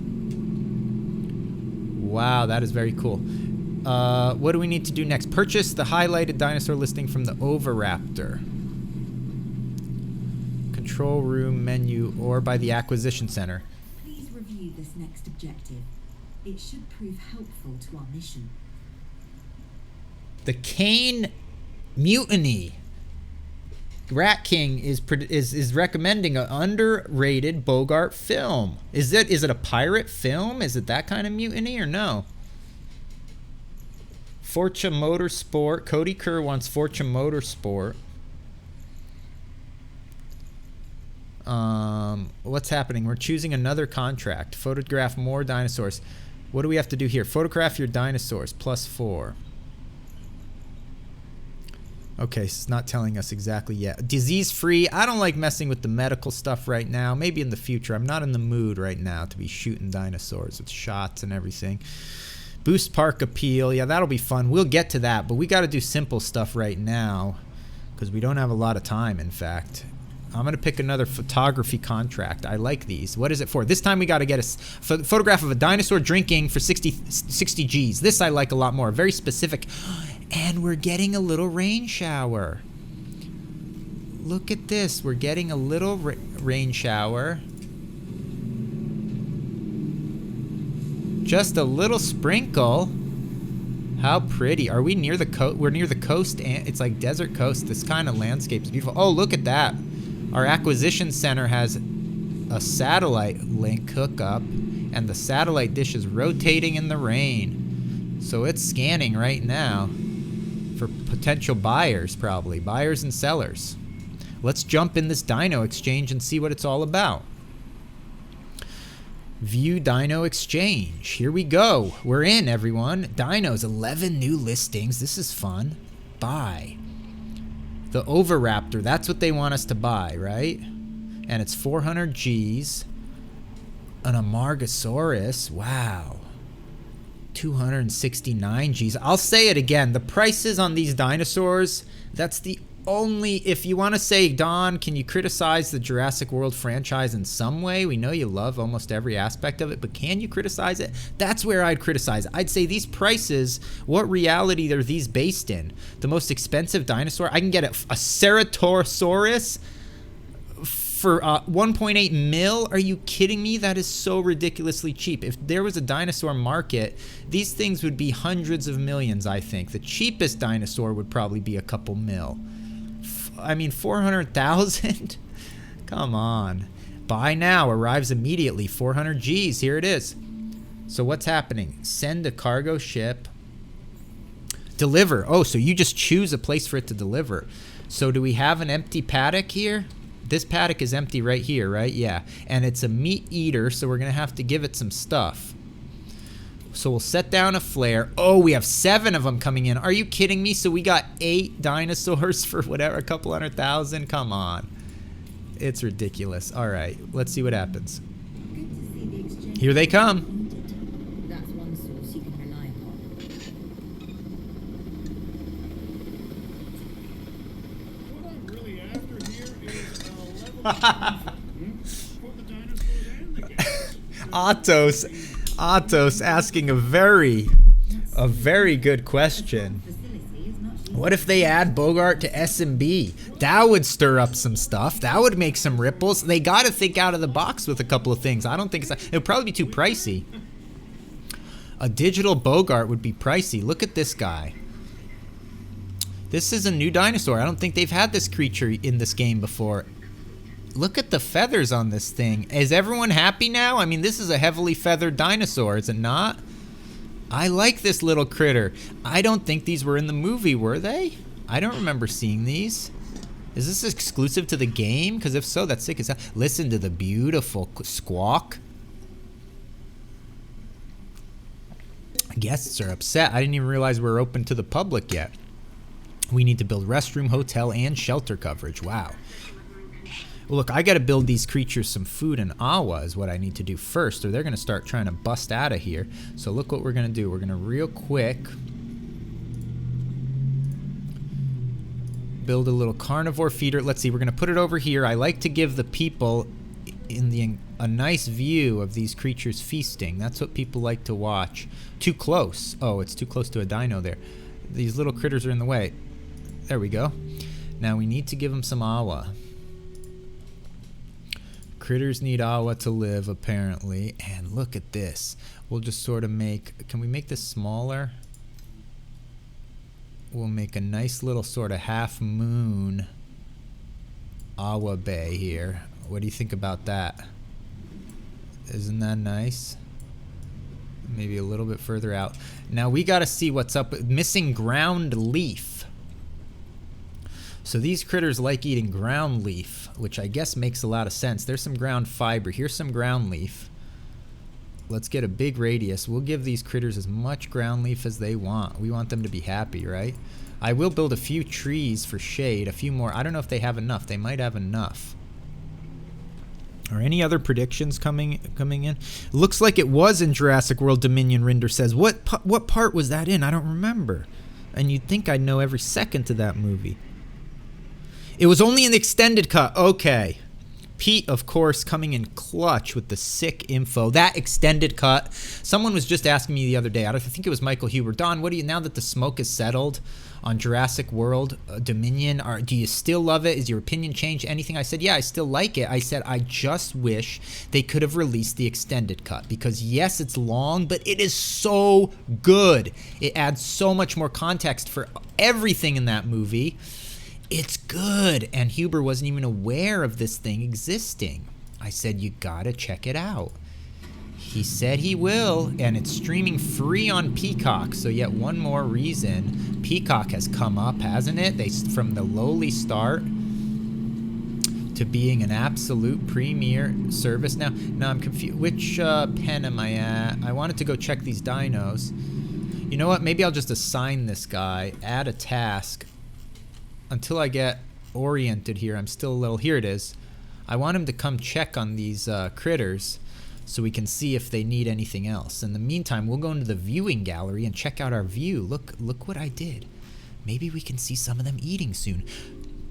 Wow, that is very cool. What do we need to do next? Purchase the highlighted dinosaur listing from the Oviraptor. Control room menu or by the acquisition center. Please review this next objective. It should prove helpful to our mission. The Kane Mutiny. Rat King is recommending an underrated Bogart film. Is it a pirate film? Is it that kind of mutiny or no? Fortune Motorsport. Cody Kerr wants Fortune Motorsport. What's happening? We're choosing another contract. Photograph more dinosaurs. What do we have to do here? Photograph your dinosaurs. +4. Okay, so it's not telling us exactly yet. Disease-free. I don't like messing with the medical stuff right now. Maybe in the future. I'm not in the mood right now to be shooting dinosaurs with shots and everything. Boost park appeal. Yeah, that'll be fun. We'll get to that, but we got to do simple stuff right now because we don't have a lot of time, in fact. I'm going to pick another photography contract. I like these. What is it for? This time we got to get a photograph of a dinosaur drinking for 60 G's. This I like a lot more. Very specific. And we're getting a little rain shower. Look at this. We're getting a little rain shower. Just a little sprinkle. How pretty. Are we near the coast? We're near the coast, and it's like desert coast. This kind of landscape is beautiful. Oh, look at that. Our acquisition center has a satellite link hookup, and the satellite dish is rotating in the rain. So it's scanning right now for potential buyers, probably. Buyers and sellers. Let's jump in this Dino exchange and see what it's all about. View Dino exchange. Here we go. We're in, everyone. Dinos, 11 new listings. This is fun. Buy. The Oviraptor. That's what they want us to buy, right? And it's 400 Gs. An Amargasaurus. Wow. 269 Gs. I'll say it again. The prices on these dinosaurs, that's the only, if you want to say, Don, can you criticize the Jurassic World franchise in some way? We know you love almost every aspect of it, but can you criticize it? That's where I'd criticize it. I'd say these prices, what reality are these based in? The most expensive dinosaur? I can get a Ceratosaurus for 1.8 mil? Are you kidding me? That is so ridiculously cheap. If there was a dinosaur market, these things would be hundreds of millions, I think. The cheapest dinosaur would probably be a couple mil. I mean, 400,000? Come on. Buy now, arrives immediately. 400 Gs, here it is. So what's happening? Send a cargo ship. Deliver. Oh, so you just choose a place for it to deliver. So do we have an empty paddock here? This paddock is empty right here, right? Yeah. And it's a meat eater, so we're going to have to give it some stuff. So we'll set down a flare. Oh, we have 7 of them coming in. Are you kidding me? So we got 8 dinosaurs for whatever, a couple 100,000? Come on. It's ridiculous. All right, let's see what happens. Here they come. That's one source you can rely upon. What I'm really after here is a level for the dinosaurs and the gas. Atos asking a very good question. What if they add Bogart to S&B? That would stir up some stuff. That would make some ripples. They got to think out of the box with a couple of things. I don't think it would probably be too pricey. A digital Bogart would be pricey. Look at this guy. This is a new dinosaur. I don't think they've had this creature in this game before. Look at the feathers on this thing. Is everyone happy now? I mean, this is a heavily feathered dinosaur, is it not? I like this little critter. I don't think these were in the movie, were they? I don't remember seeing these. Is this exclusive to the game? Because if so, that's sick as hell. Listen to the beautiful squawk. Guests are upset. I didn't even realize we were open to the public yet. We need to build restroom, hotel, and shelter coverage. Wow. Well, look, I got to build these creatures some food and awa is what I need to do first, or they're going to start trying to bust out of here. So look what we're going to do. We're going to real quick build a little carnivore feeder. Let's see, we're going to put it over here. I like to give the people a nice view of these creatures feasting. That's what people like to watch. Too close. Oh, it's too close to a dino there. These little critters are in the way. There we go. Now we need to give them some awa. Critters need awa to live, apparently. And look at this. We'll just sort of make... Can we make this smaller? We'll make a nice little sort of half-moon awa bay here. What do you think about that? Isn't that nice? Maybe a little bit further out. Now we got to see what's up. Missing ground leaf. So these critters like eating ground leaf, which I guess makes a lot of sense. There's some ground fiber. Here's some ground leaf. Let's get a big radius. We'll give these critters as much ground leaf as they want. We want them to be happy, right? I will build a few trees for shade, a few more. I don't know if they have enough. They might have enough. Are any other predictions coming in? Looks like it was in Jurassic World Dominion, Rinder says. What part was that in? I don't remember. And you'd think I'd know every second to that movie. It was only an extended cut. Okay. Pete, of course, coming in clutch with the sick info. That extended cut. Someone was just asking me the other day, I think it was Michael Huber, Don, what do you, now that the smoke is settled on Jurassic World Dominion, do you still love it? Is your opinion changed? Anything? I said, yeah, I still like it. I said, I just wish they could have released the extended cut because, yes, it's long, but it is so good. It adds so much more context for everything in that movie. It's good. And Huber wasn't even aware of this thing existing. I said, you gotta check it out. He said he will, and it's streaming free on Peacock. So yet one more reason Peacock has come up, hasn't it? They, from the lowly start to being an absolute premier service. Now I'm confused. Which pen am I at? I wanted to go check these dinos. You know what? Maybe I'll just assign this guy, add a task. Until I get oriented here, I'm still a little... Here it is. I want him to come check on these critters so we can see if they need anything else. In the meantime, we'll go into the viewing gallery and check out our view. Look what I did. Maybe we can see some of them eating soon.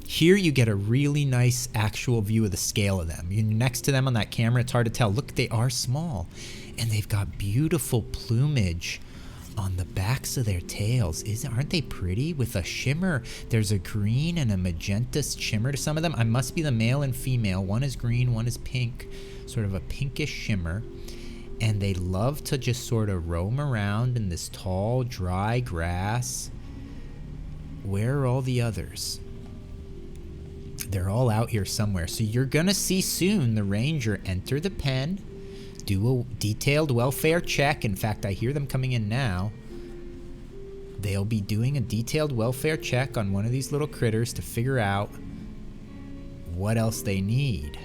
Here you get a really nice actual view of the scale of them. You're next to them on that camera, it's hard to tell. Look, they are small. And they've got beautiful plumage on the backs of their tails. Aren't they pretty? With a shimmer. There's a green and a magenta shimmer to some of them. I must be the male and female. One is green, one is pink. Sort of a pinkish shimmer. And they love to just sort of roam around in this tall, dry grass. Where are all the others? They're all out here somewhere. So you're gonna see soon the ranger enter the pen, do a detailed welfare check. In fact, I hear them coming in now. They'll be doing a detailed welfare check on one of these little critters to figure out what else they need.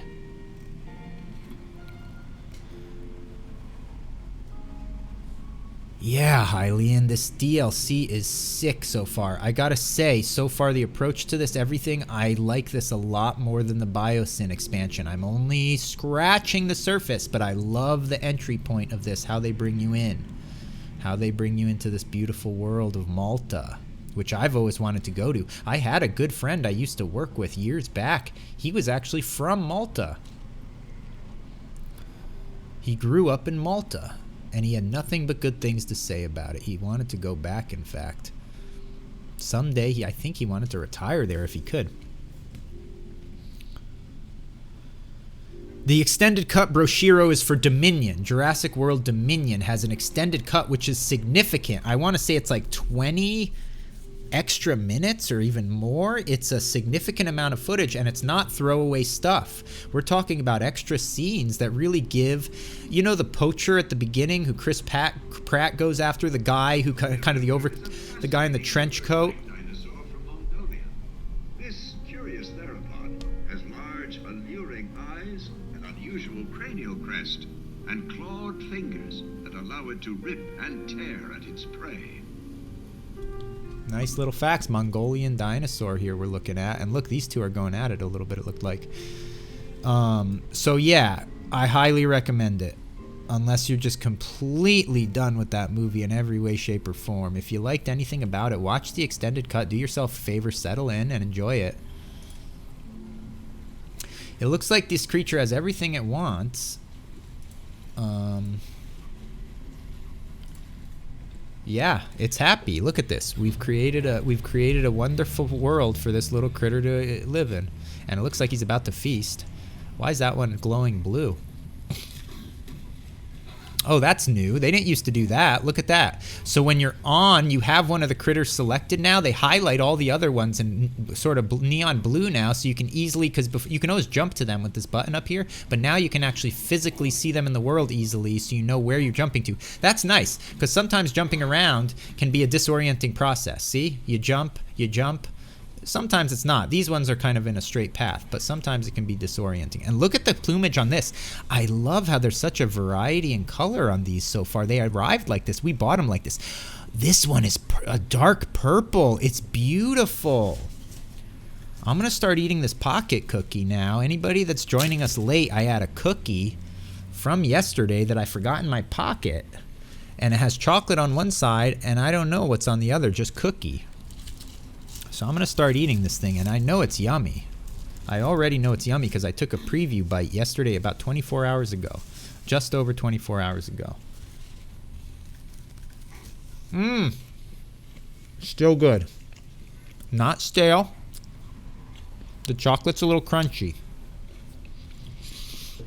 Yeah, Hylian, this DLC is sick so far. I gotta say, so far the approach to this, everything, I like this a lot more than the Biosyn expansion. I'm only scratching the surface, but I love the entry point of this, how they bring you in. How they bring you into this beautiful world of Malta, which I've always wanted to go to. I had a good friend I used to work with years back. He was actually from Malta. He grew up in Malta. And he had nothing but good things to say about it. He wanted to go back, in fact. Someday, I think he wanted to retire there if he could. The extended cut Broshiro is for Dominion. Jurassic World Dominion has an extended cut, which is significant. I want to say it's like 20 extra minutes or even more. It's a significant amount of footage, and it's not throwaway stuff. We're talking about extra scenes that really give, you know, the poacher at the beginning who Chris Pratt goes after, the guy who kind of the guy in the trench coat. Dinosaur from Mongolia. This curious theropod has large, alluring eyes, an unusual cranial crest, and clawed fingers that allow it to rip and tear at its prey. Nice little facts. Mongolian dinosaur here we're looking at. And look, these two are going at it a little bit, it looked like. So yeah, I highly recommend it. Unless you're just completely done with that movie in every way, shape, or form. If you liked anything about it, watch the extended cut. Do yourself a favor, settle in, and enjoy it. It looks like this creature has everything it wants. Yeah, it's happy. Look at this. We've created a wonderful world for this little critter to live in, and it looks like he's about to feast. Why is that one glowing blue? Oh, that's new. They didn't used to do that. Look at that. So when you're on, you have one of the critters selected now. They highlight all the other ones in sort of neon blue now, so you can easily, because you can always jump to them with this button up here, but now you can actually physically see them in the world easily, so you know where you're jumping to. That's nice, because sometimes jumping around can be a disorienting process. See? You jump, you jump. Sometimes it's not. These ones are kind of in a straight path, but sometimes it can be disorienting. And look at the plumage on this. I love how there's such a variety in color on these so far. They arrived like this. We bought them like this. This one is a dark purple. It's beautiful. I'm going to start eating this pocket cookie now. Anybody that's joining us late, I had a cookie from yesterday that I forgot in my pocket. And it has chocolate on one side, and I don't know what's on the other, just cookie. So I'm going to start eating this thing, and I know it's yummy. I already know it's yummy because I took a preview bite yesterday about 24 hours ago. Just over 24 hours ago. Mmm. Still good. Not stale. The chocolate's a little crunchy.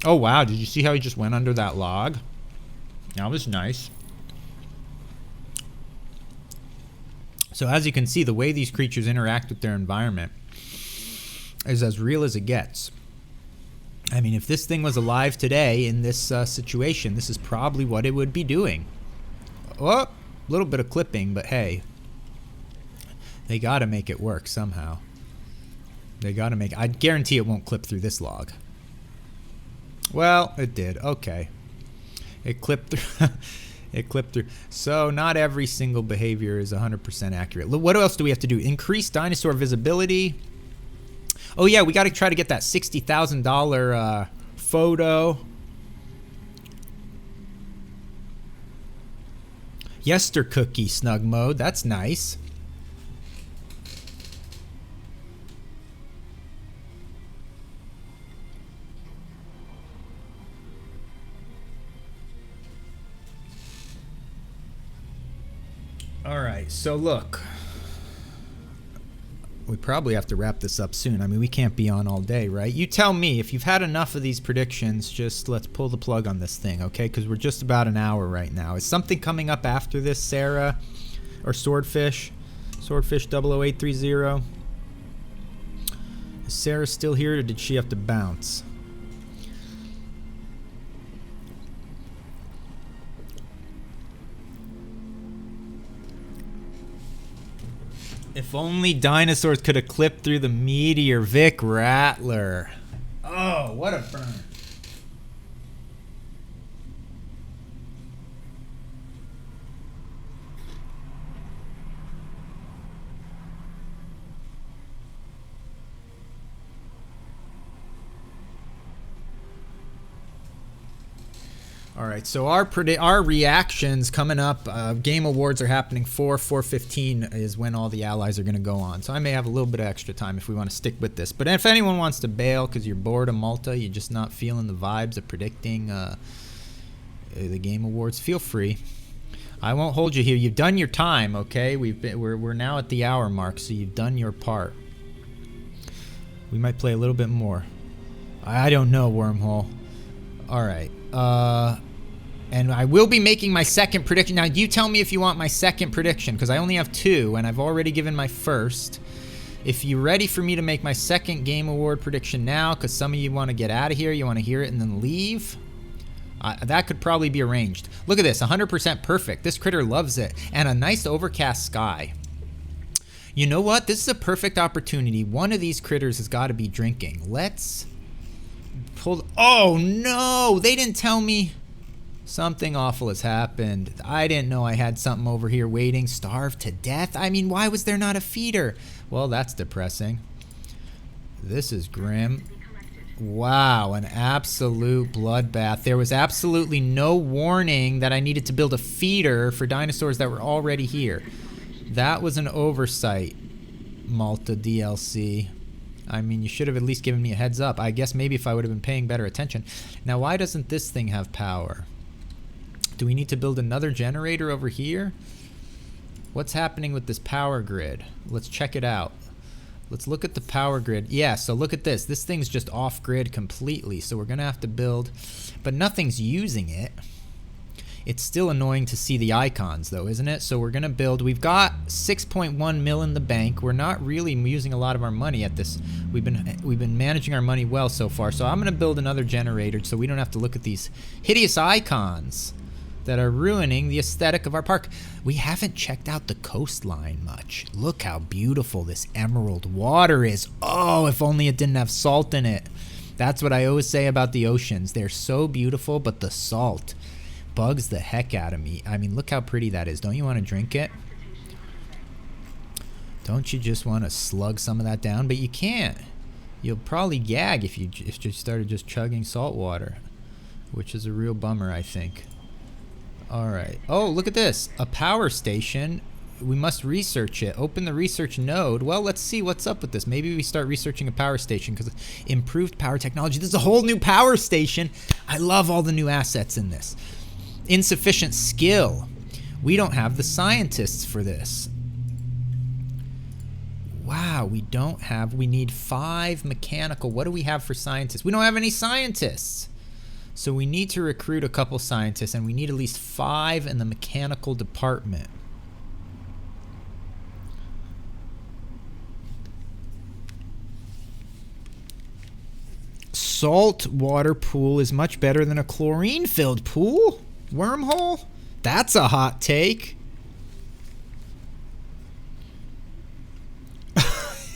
Oh wow, did you see how he just went under that log? That was nice. So as you can see, the way these creatures interact with their environment is as real as it gets. I mean, if this thing was alive today in this situation, this is probably what it would be doing. Oh, a little bit of clipping, but hey, they gotta make it work somehow. They gotta make it. I guarantee it won't clip through this log. Well, it did. Okay. It clipped through. It clipped through. So not every single behavior is 100% accurate. What else do we have to do? Increase dinosaur visibility. Oh yeah, we got to try to get that $60,000 photo. Yester cookie snug mode. That's nice. All right, so look, we probably have to wrap this up soon. I mean, we can't be on all day, right? You tell me if you've had enough of these predictions. Just let's pull the plug on this thing, okay? Because we're just about an hour right now. Is something coming up after this, Sarah, or Swordfish 00830? Is Sarah still here, or did she have to bounce? If only dinosaurs could have clipped through the meteor. Vic Rattler. Oh, what a burn. All right, so our reactions coming up. Game awards are happening 4/15 is when all the allies are going to go on. So I may have a little bit of extra time if we want to stick with this. But if anyone wants to bail because you're bored of Malta, you're just not feeling the vibes of predicting the game awards, feel free. I won't hold you here. You've done your time, okay? We're now at the hour mark, so you've done your part. We might play a little bit more. I don't know, Wormhole. All right. And I will be making my second prediction. Now, you tell me if you want my second prediction, because I only have two, and I've already given my first. If you're ready for me to make my second Game Award prediction now, because some of you want to get out of here, you want to hear it and then leave, that could probably be arranged. Look at this, 100% perfect. This critter loves it. And a nice overcast sky. You know what? This is a perfect opportunity. One of these critters has got to be drinking. Let's pull. Oh, no! They didn't tell me. Something awful has happened. I didn't know I had something over here waiting. Starved to death? I mean, why was there not a feeder? Well, that's depressing. This is grim. Wow, an absolute bloodbath. There was absolutely no warning that I needed to build a feeder for dinosaurs that were already here. That was an oversight, Malta DLC. I mean, you should have at least given me a heads up. I guess maybe if I would have been paying better attention. Now, why doesn't this thing have power? Do we need to build another generator over here? What's happening with this power grid? Let's check it out. Let's look at the power grid. Yeah, so look at this. This thing's just off-grid completely, so we're going to have to build, but nothing's using it. It's still annoying to see the icons, though, isn't it? So we're going to build. We've got 6.1 mil in the bank. We're not really using a lot of our money at this. We've been managing our money well so far, so I'm going to build another generator so we don't have to look at these hideous icons that are ruining the aesthetic of our park. We haven't checked out the coastline much. Look how beautiful this emerald water is. Oh, if only it didn't have salt in it. That's what I always say about the oceans. They're so beautiful, but the salt bugs the heck out of me. I mean, look how pretty that is. Don't you want to drink it? Don't you just want to slug some of that down? But you can't. You'll probably gag if you started just chugging salt water, which is a real bummer, I think. All right. Oh, look at this. A power station We must research it. Open the research node. Well, let's see what's up with this. Maybe we start researching a power station because improved power technology. This is a whole new power station. I love all the new assets in this. Insufficient skill. We don't have the scientists for this. Wow, we don't have. We need 5 mechanical. What do we have for scientists? We don't have any scientists. So we need to recruit a couple scientists, and we need at least 5 in the mechanical department. Salt water pool is much better than a chlorine-filled pool? Wormhole? That's a hot take.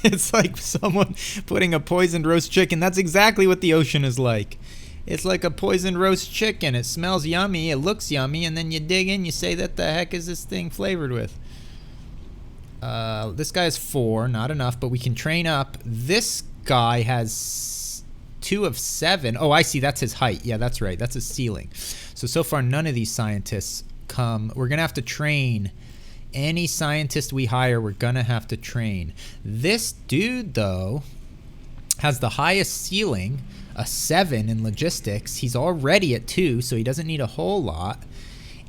It's like someone putting a poisoned roast chicken. That's exactly what the ocean is like. It's like a poisoned roast chicken. It smells yummy, it looks yummy, and then you dig in, you say, that the heck is this thing flavored with? This guy has 4, not enough, but we can train up. This guy has 2 of 7. Oh, I see, that's his height. Yeah, that's right, that's his ceiling. So far, none of these scientists come. We're gonna have to train. Any scientist we hire, we're gonna have to train. This dude, though, has the highest ceiling, a 7 in logistics. He's already at 2, so he doesn't need a whole lot.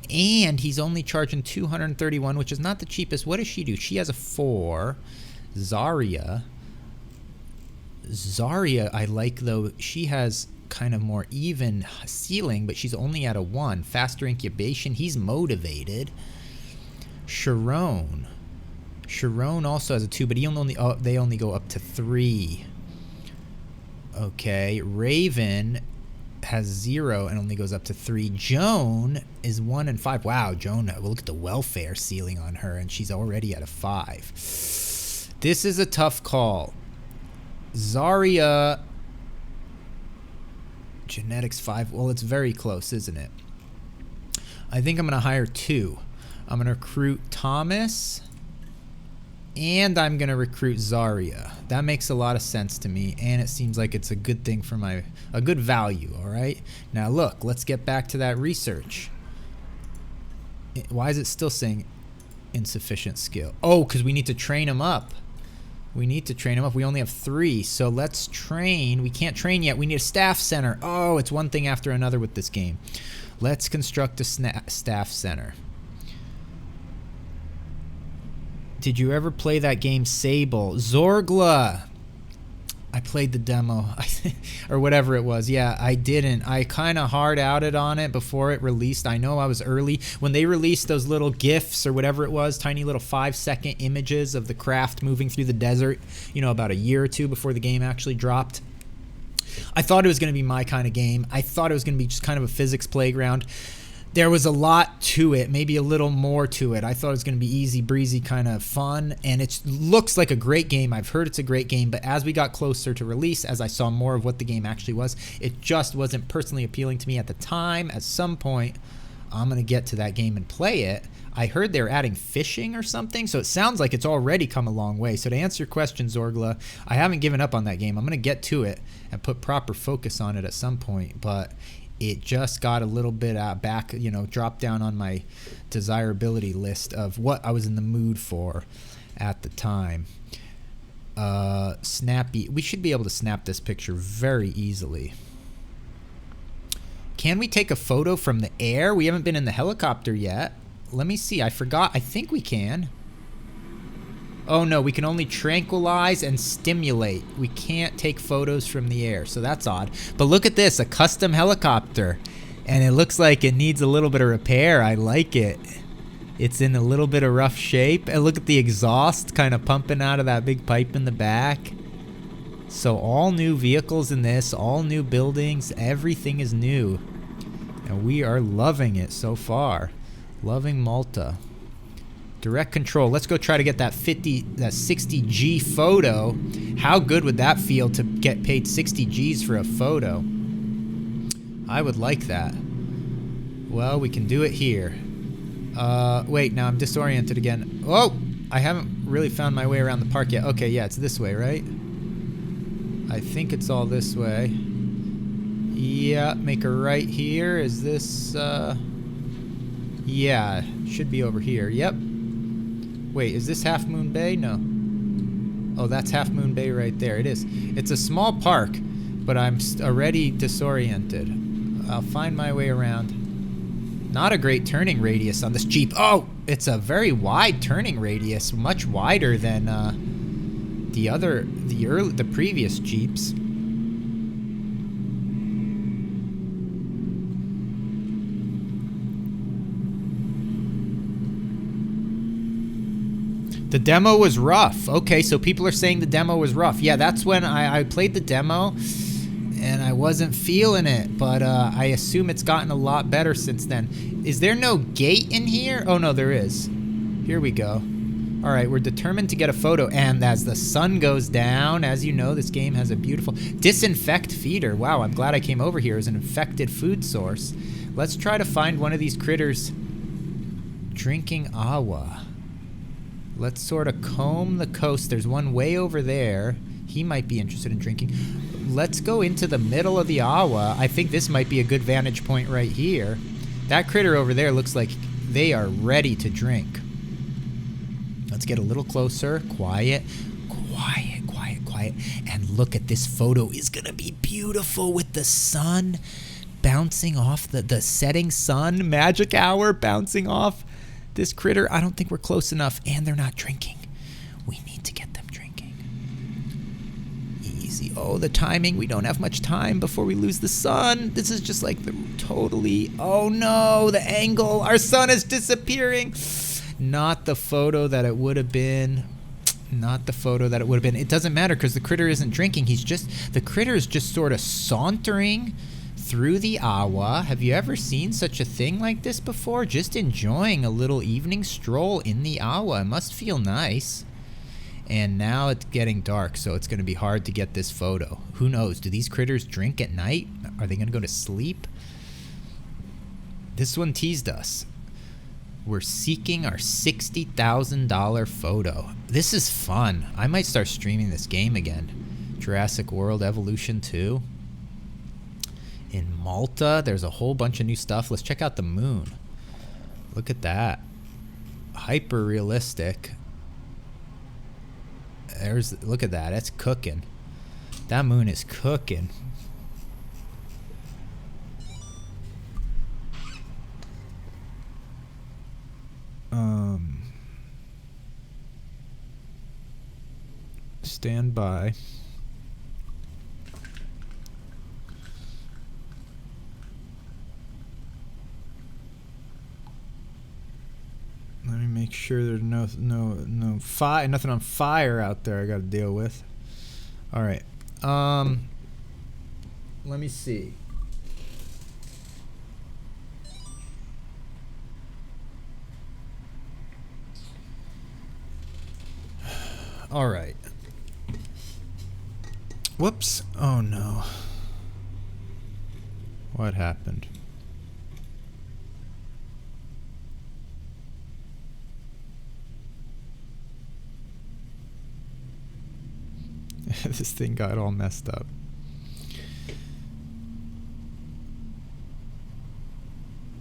And he's only charging 231, which is not the cheapest. What does she do? She has a 4. Zarya, I like, though. She has kind of more even ceiling, but she's only at a 1. Faster incubation. He's motivated. Sharon also has a 2, but he only they only go up to 3. Okay, Raven has 0 and only goes up to 3. Joan is 1 and 5. Wow, Joan, look at the welfare ceiling on her, and she's already at a 5. This is a tough call. Zarya, genetics 5. Well, it's very close, isn't it? I think I'm going to hire 2. I'm going to recruit Thomas, and I'm going to recruit Zarya. That makes a lot of sense to me, and it seems like it's a good thing for a good value, all right? Now, look, let's get back to that research. Why is it still saying insufficient skill? Oh, because we need to train him up. We need to train him up. We only have 3, so let's train. We can't train yet. We need a staff center. Oh, it's one thing after another with this game. Let's construct a staff center. Did you ever play that game Sable? Zorgla. I played the demo, or whatever it was. Yeah, I didn't. I kind of hard-outed on it before it released. I know I was early. When they released those little GIFs or whatever it was, tiny little 5-second images of the craft moving through the desert, you know, about a year or 2 before the game actually dropped, I thought it was going to be my kind of game. I thought it was going to be just kind of a physics playground. There was a lot to it, maybe a little more to it. I thought it was going to be easy breezy, kind of fun, and it looks like a great game. I've heard it's a great game, but as we got closer to release, as I saw more of what the game actually was, it just wasn't personally appealing to me at the time. At some point, I'm going to get to that game and play it. I heard they were adding fishing or something, so it sounds like it's already come a long way. So to answer your question, Zorgla, I haven't given up on that game. I'm going to get to it and put proper focus on it at some point, but it just got a little bit back, you know, dropped down on my desirability list of what I was in the mood for at the time. Snappy. We should be able to snap this picture very easily. Can we take a photo from the air? We haven't been in the helicopter yet. Let me see. I forgot. I think we can. Oh no, we can only tranquilize and stimulate. We can't take photos from the air, so that's odd. But look at this, a custom helicopter. And it looks like it needs a little bit of repair. I like it. It's in a little bit of rough shape. And look at the exhaust kind of pumping out of that big pipe in the back. So all new vehicles in this, all new buildings, everything is new. And we are loving it so far. Loving Malta. Direct control. Let's go try to get that 60G photo. How good would that feel to get paid 60 Gs for a photo? I would like that. Well, we can do it here. Wait, now I'm disoriented again. Oh, I haven't really found my way around the park yet. Okay, yeah, it's this way, right? I think it's all this way. Yeah, make a right here. Is this, yeah, should be over here. Yep. Wait, is this Half Moon Bay? No. Oh, that's Half Moon Bay right there. It is. It's a small park, but I'm already disoriented. I'll find my way around. Not a great turning radius on this Jeep. Oh, it's a very wide turning radius, much wider than the previous Jeeps. The demo was rough. Okay, so people are saying the demo was rough. Yeah, that's when I played the demo, and I wasn't feeling it, but I assume it's gotten a lot better since then. Is there no gate in here? Oh, no, there is. Here we go. All right, we're determined to get a photo, and as the sun goes down, as you know, this game has a beautiful disinfect feeder. Wow, I'm glad I came over here as an infected food source. Let's try to find one of these critters drinking awa. Let's sort of comb the coast. There's one way over there. He might be interested in drinking. Let's go into the middle of the awa. I think this might be a good vantage point right here. That critter over there looks like they are ready to drink. Let's get a little closer. Quiet. Quiet, quiet, quiet. And look at this photo. Is going to be beautiful with the sun bouncing off the setting sun. Magic hour bouncing off this critter. I don't think we're close enough, and they're not drinking. We need to get them drinking. Easy. Oh, the timing. We don't have much time before we lose the sun. This is just like the totally... Oh, no, the angle. Our sun is disappearing. Not the photo that it would have been. Not the photo that it would have been. It doesn't matter because the critter isn't drinking. The critter is just sort of sauntering through the awa. Have you ever seen such a thing like this before? Just enjoying a little evening stroll in the awa. It must feel nice. And now it's getting dark, so it's going to be hard to get this photo. Who knows? Do these critters drink at night? Are they going to go to sleep? This one teased us. We're seeking our $60,000 photo. This is fun. I might start streaming this game again. Jurassic World Evolution 2. In Malta, there's a whole bunch of new stuff. Let's check out the moon. Look at that. Hyper realistic. Look at that. It's cooking. That moon is cooking. Stand by. Let me make sure there's no fire, nothing on fire out there I got to deal with. All right. Let me see. All right. Whoops. Oh no. What happened? This thing got all messed up.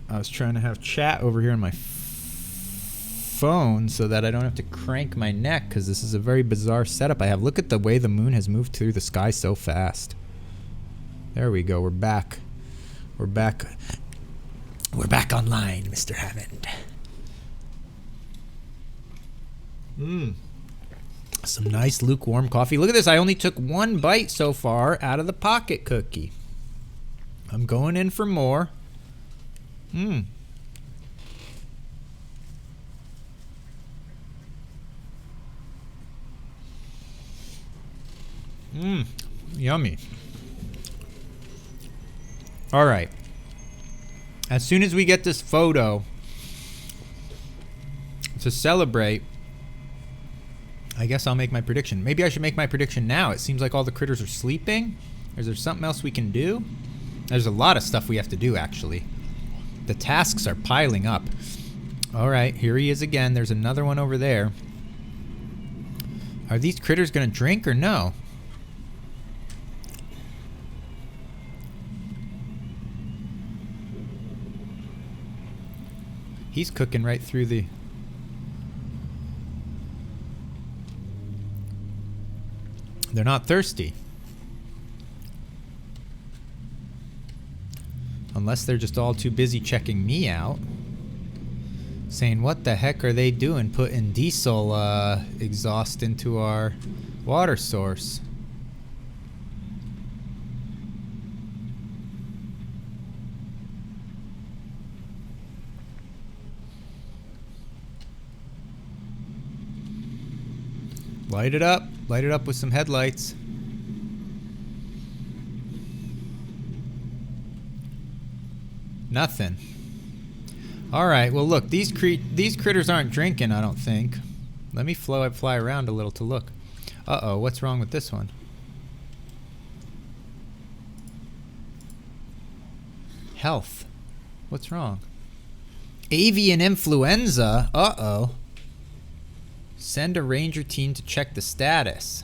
I was trying to have chat over here on my phone so that I don't have to crank my neck because this is a very bizarre setup I have. Look at the way the moon has moved through the sky so fast. There we go. We're back. We're back. We're back online, Mr. Hammond. Some nice lukewarm coffee. Look at this. I only took one bite so far out of the pocket cookie. I'm going in for more. Yummy. All right. As soon as we get this photo to celebrate, I guess I'll make my prediction. Maybe I should make my prediction now. It seems like all the critters are sleeping. Is there something else we can do? There's a lot of stuff we have to do, actually. The tasks are piling up. All right, here he is again. There's another one over there. Are these critters going to drink or no? He's cooking right through the... They're not thirsty. Unless they're just all too busy checking me out. Saying, what the heck are they doing putting diesel exhaust into our water source? Light it up. Light it up with some headlights. Nothing. Alright, well look, these critters aren't drinking, I don't think. Let me fly around a little to look. Uh-oh, what's wrong with this one? Health. What's wrong? Avian influenza? Uh-oh. Send a ranger team to check the status.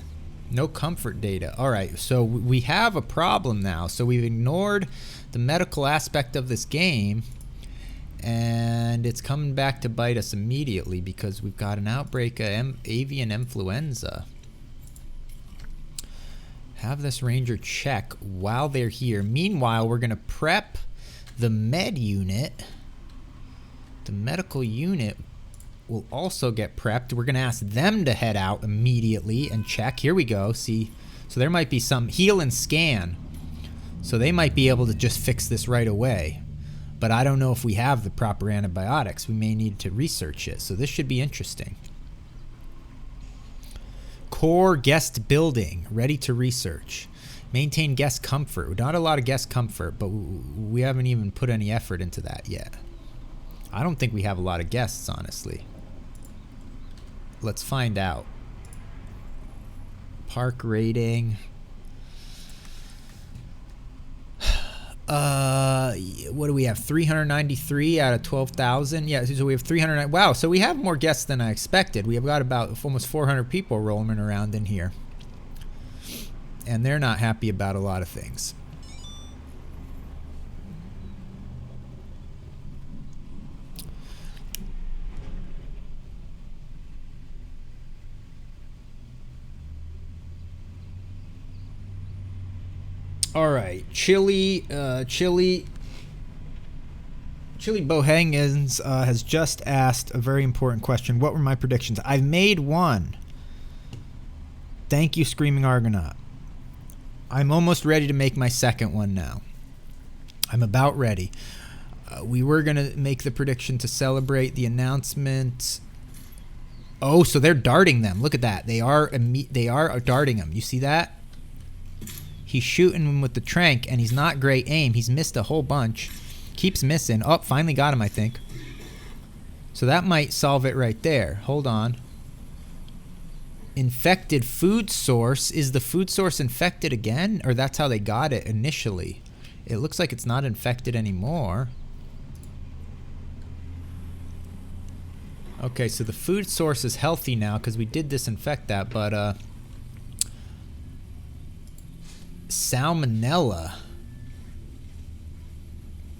No comfort data. Alright, so we have a problem now. So we've ignored the medical aspect of this game, and it's coming back to bite us immediately because we've got an outbreak of avian influenza. Have this ranger check while they're here. Meanwhile, we're going to prep the med unit. The medical unit will also get prepped. We're going to ask them to head out immediately and check. Here we go. See, so there might be some heal and scan. So they might be able to just fix this right away. But I don't know if we have the proper antibiotics. We may need to research it. So this should be interesting. Core guest building, ready to research. Maintain guest comfort. Not a lot of guest comfort, but we haven't even put any effort into that yet. I don't think we have a lot of guests, honestly. Let's find out. Park rating. What do we have? 393 out of 12,000. Yeah, so we have 309. Wow, so we have more guests than I expected. We have got about almost 400 people roaming around in here. And they're not happy about a lot of things. All right, Chili Bohangens has just asked a very important question. What were my predictions? I've made one. Thank you, Screaming Argonaut. I'm almost ready to make my second one now. I'm about ready. We were going to make the prediction to celebrate the announcement. Oh, so they're darting them. Look at that. They are darting them. You see that? He's shooting him with the trank, and he's not great aim. He's missed a whole bunch. Keeps missing. Oh, finally got him, I think. So that might solve it right there. Hold on. Infected food source. Is the food source infected again? Or that's how they got it initially. It looks like it's not infected anymore. Okay, so the food source is healthy now because we did disinfect that, but salmonella.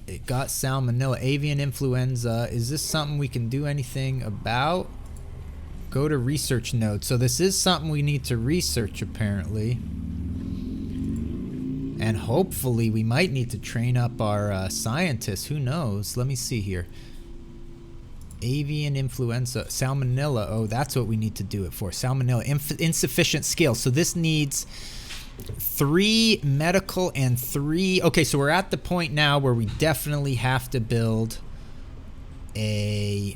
It got salmonella. Avian influenza. Is this something we can do anything about? Go to research node. So this is something we need to research apparently. And hopefully we might need to train up our scientists. Who knows? Let me see here. Avian influenza. Salmonella. Oh, that's what we need to do it for. Salmonella. Insufficient skills. So this needs 3 medical and 3. Okay, so we're at the point now where we definitely have to build a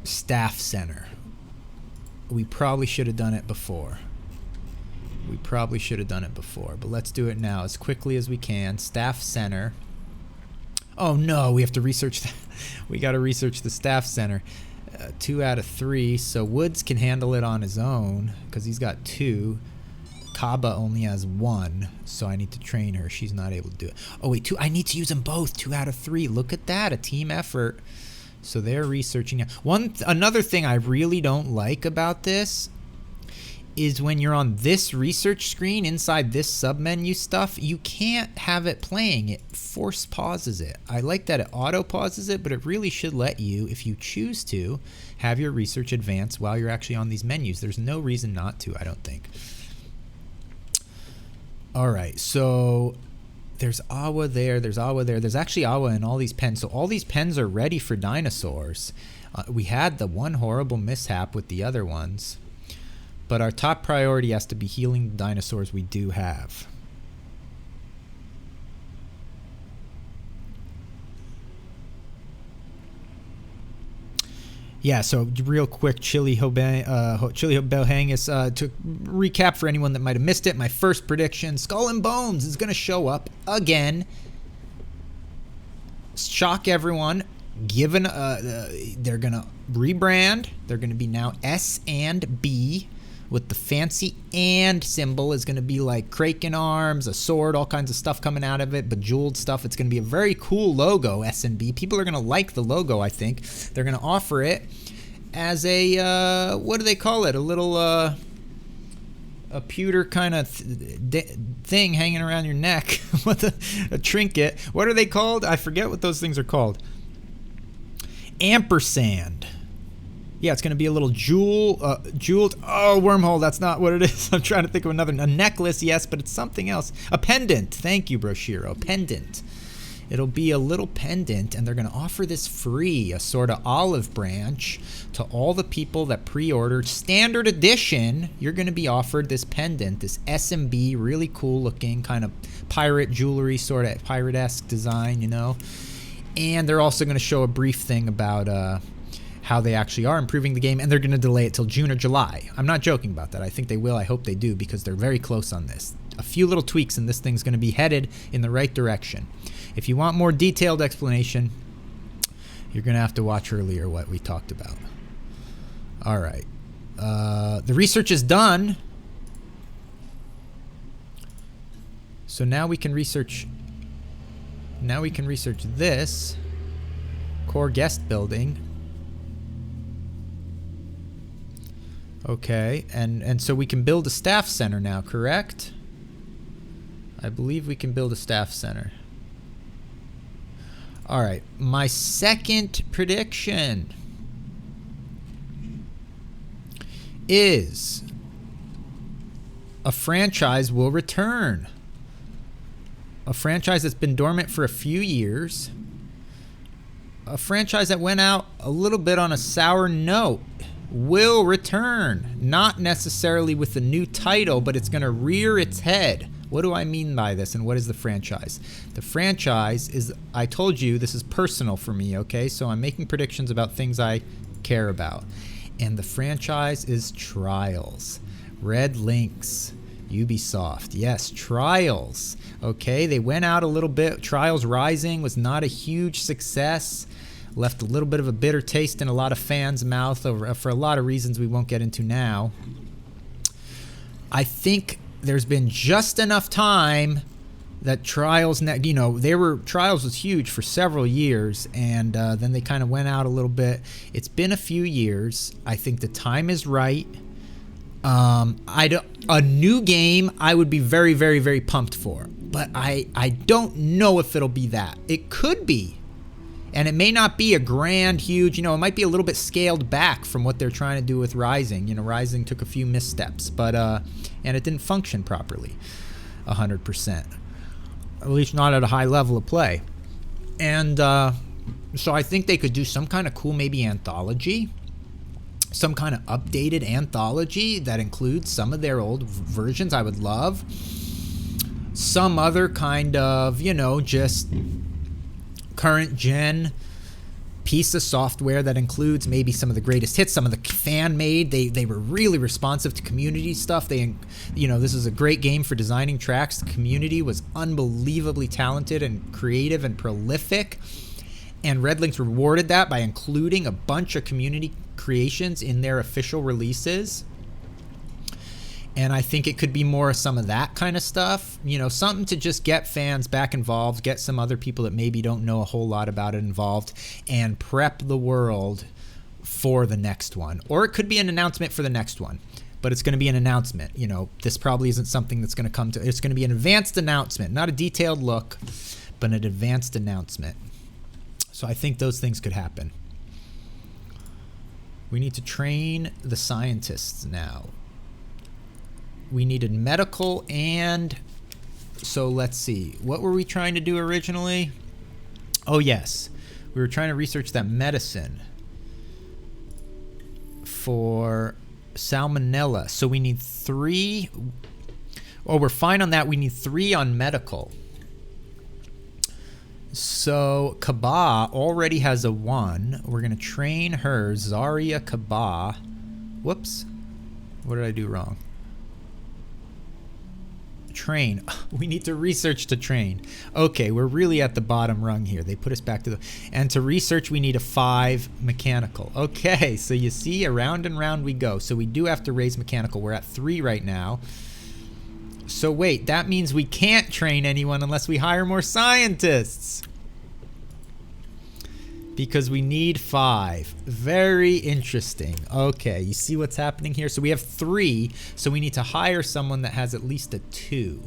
staff center. We probably should have done it before. But let's do it now as quickly as we can. Staff center. Oh no, we have to research that. We got to research the staff center. 2 out of 3. So Woods can handle it on his own because he's got 2. Kaba only has 1, so I need to train her. She's not able to do it. Oh wait, 2. I need to use them both. 2 out of 3. Look at that, a team effort. So they're researching now. Another thing I really don't like about this is when you're on this research screen inside this submenu stuff, you can't have it playing. It force pauses it. I like that it auto pauses it, but it really should let you, if you choose to, have your research advance while you're actually on these menus. There's no reason not to, I don't think. All right, so there's Awa there, there's Awa there. There's actually Awa in all these pens. So all these pens are ready for dinosaurs. We had the one horrible mishap with the other ones. But our top priority has to be healing the dinosaurs we do have. Yeah, so real quick, Chili Hobelhangus, to recap for anyone that might have missed it, my first prediction, Skull and Bones is going to show up again. Shock everyone. Given they're going to rebrand. They're going to be now S and B with the fancy and symbol is going to be like Kraken arms, a sword, all kinds of stuff coming out of it, bejeweled stuff. It's going to be a very cool logo, S&B. People are going to like the logo, I think. They're going to offer it as a, what do they call it? A little, a pewter kind of thing hanging around your neck with a trinket. What are they called? I forget what those things are called. Ampersand. Yeah, it's going to be a little jeweled, wormhole. That's not what it is. I'm trying to think of another. A necklace, yes, but it's something else. A pendant. Thank you, Broshiro. Pendant. It'll be a little pendant, and they're going to offer this free, a sort of olive branch, to all the people that pre-ordered. Standard edition, you're going to be offered this pendant, this SMB, really cool looking, kind of pirate jewelry, sort of pirate-esque design, you know. And they're also going to show a brief thing about how they actually are improving the game, and they're going to delay it till June or July. I'm not joking about that. I think they will. I hope they do, because they're very close on this. A few little tweaks, and this thing's going to be headed in the right direction. If you want more detailed explanation, you're going to have to watch earlier what we talked about. All right. The research is done. So now we can research... Now we can research this. Core guest building. Okay, and so we can build a staff center now, correct? I believe we can build a staff center. All right, my second prediction is a franchise will return. A franchise that's been dormant for a few years. A franchise that went out a little bit on a sour note will return. Not necessarily with a new title, but it's going to rear its head. What do I mean by this, and what is the franchise? The franchise is, I told you, this is personal for me, okay? So I'm making predictions about things I care about. And the franchise is Trials. Red Lynx. Ubisoft. Yes, Trials. Okay, they went out a little bit. Trials Rising was not a huge success. Left a little bit of a bitter taste in a lot of fans' mouth for a lot of reasons we won't get into now. I think there's been just enough time that Trials, you know, Trials was huge for several years, and then they kind of went out a little bit. It's been a few years. I think the time is right. A new game I would be very, very, very pumped for, but I don't know if it'll be that. It could be. And it may not be a grand, huge, you know, it might be a little bit scaled back from what they're trying to do with Rising. You know, Rising took a few missteps, but, and it didn't function properly 100%. At least not at a high level of play. And, so I think they could do some kind of cool, maybe anthology. Some kind of updated anthology that includes some of their old versions. I would love. Some other kind of, you know, just current gen piece of software that includes maybe some of the greatest hits, some of the fan made. They were really responsive to community stuff. They, you know, this is a great game for designing tracks. The community was unbelievably talented and creative and prolific, and Red Lynx rewarded that by including a bunch of community creations in their official releases. And I think it could be more of some of that kind of stuff, you know, something to just get fans back involved, get some other people that maybe don't know a whole lot about it involved, and prep the world for the next one. Or it could be an announcement for the next one, but it's going to be an announcement. You know, this probably isn't something that's going to come to, it's going to be an advanced announcement, not a detailed look, but an advanced announcement. So I think those things could happen. We need to train the scientists now. We needed medical and So let's see. What were we trying to do originally? Oh, yes. We were trying to research that medicine for salmonella. So we need 3. Oh, we're fine on that. We need 3 on medical. So Kaba already has a 1. We're going to train her, Zarya Kaba. Whoops. What did I do wrong? Train. We need to research to train. Okay, we're really at the bottom rung here. They put us back to the... And to research, we need a 5 mechanical. Okay, so you see, around and round we go. So we do have to raise mechanical. We're at 3 right now. So wait, that means we can't train anyone unless we hire more scientists. Because we need 5. Very interesting. Okay, you see what's happening here? So we have 3, so we need to hire someone that has at least a 2.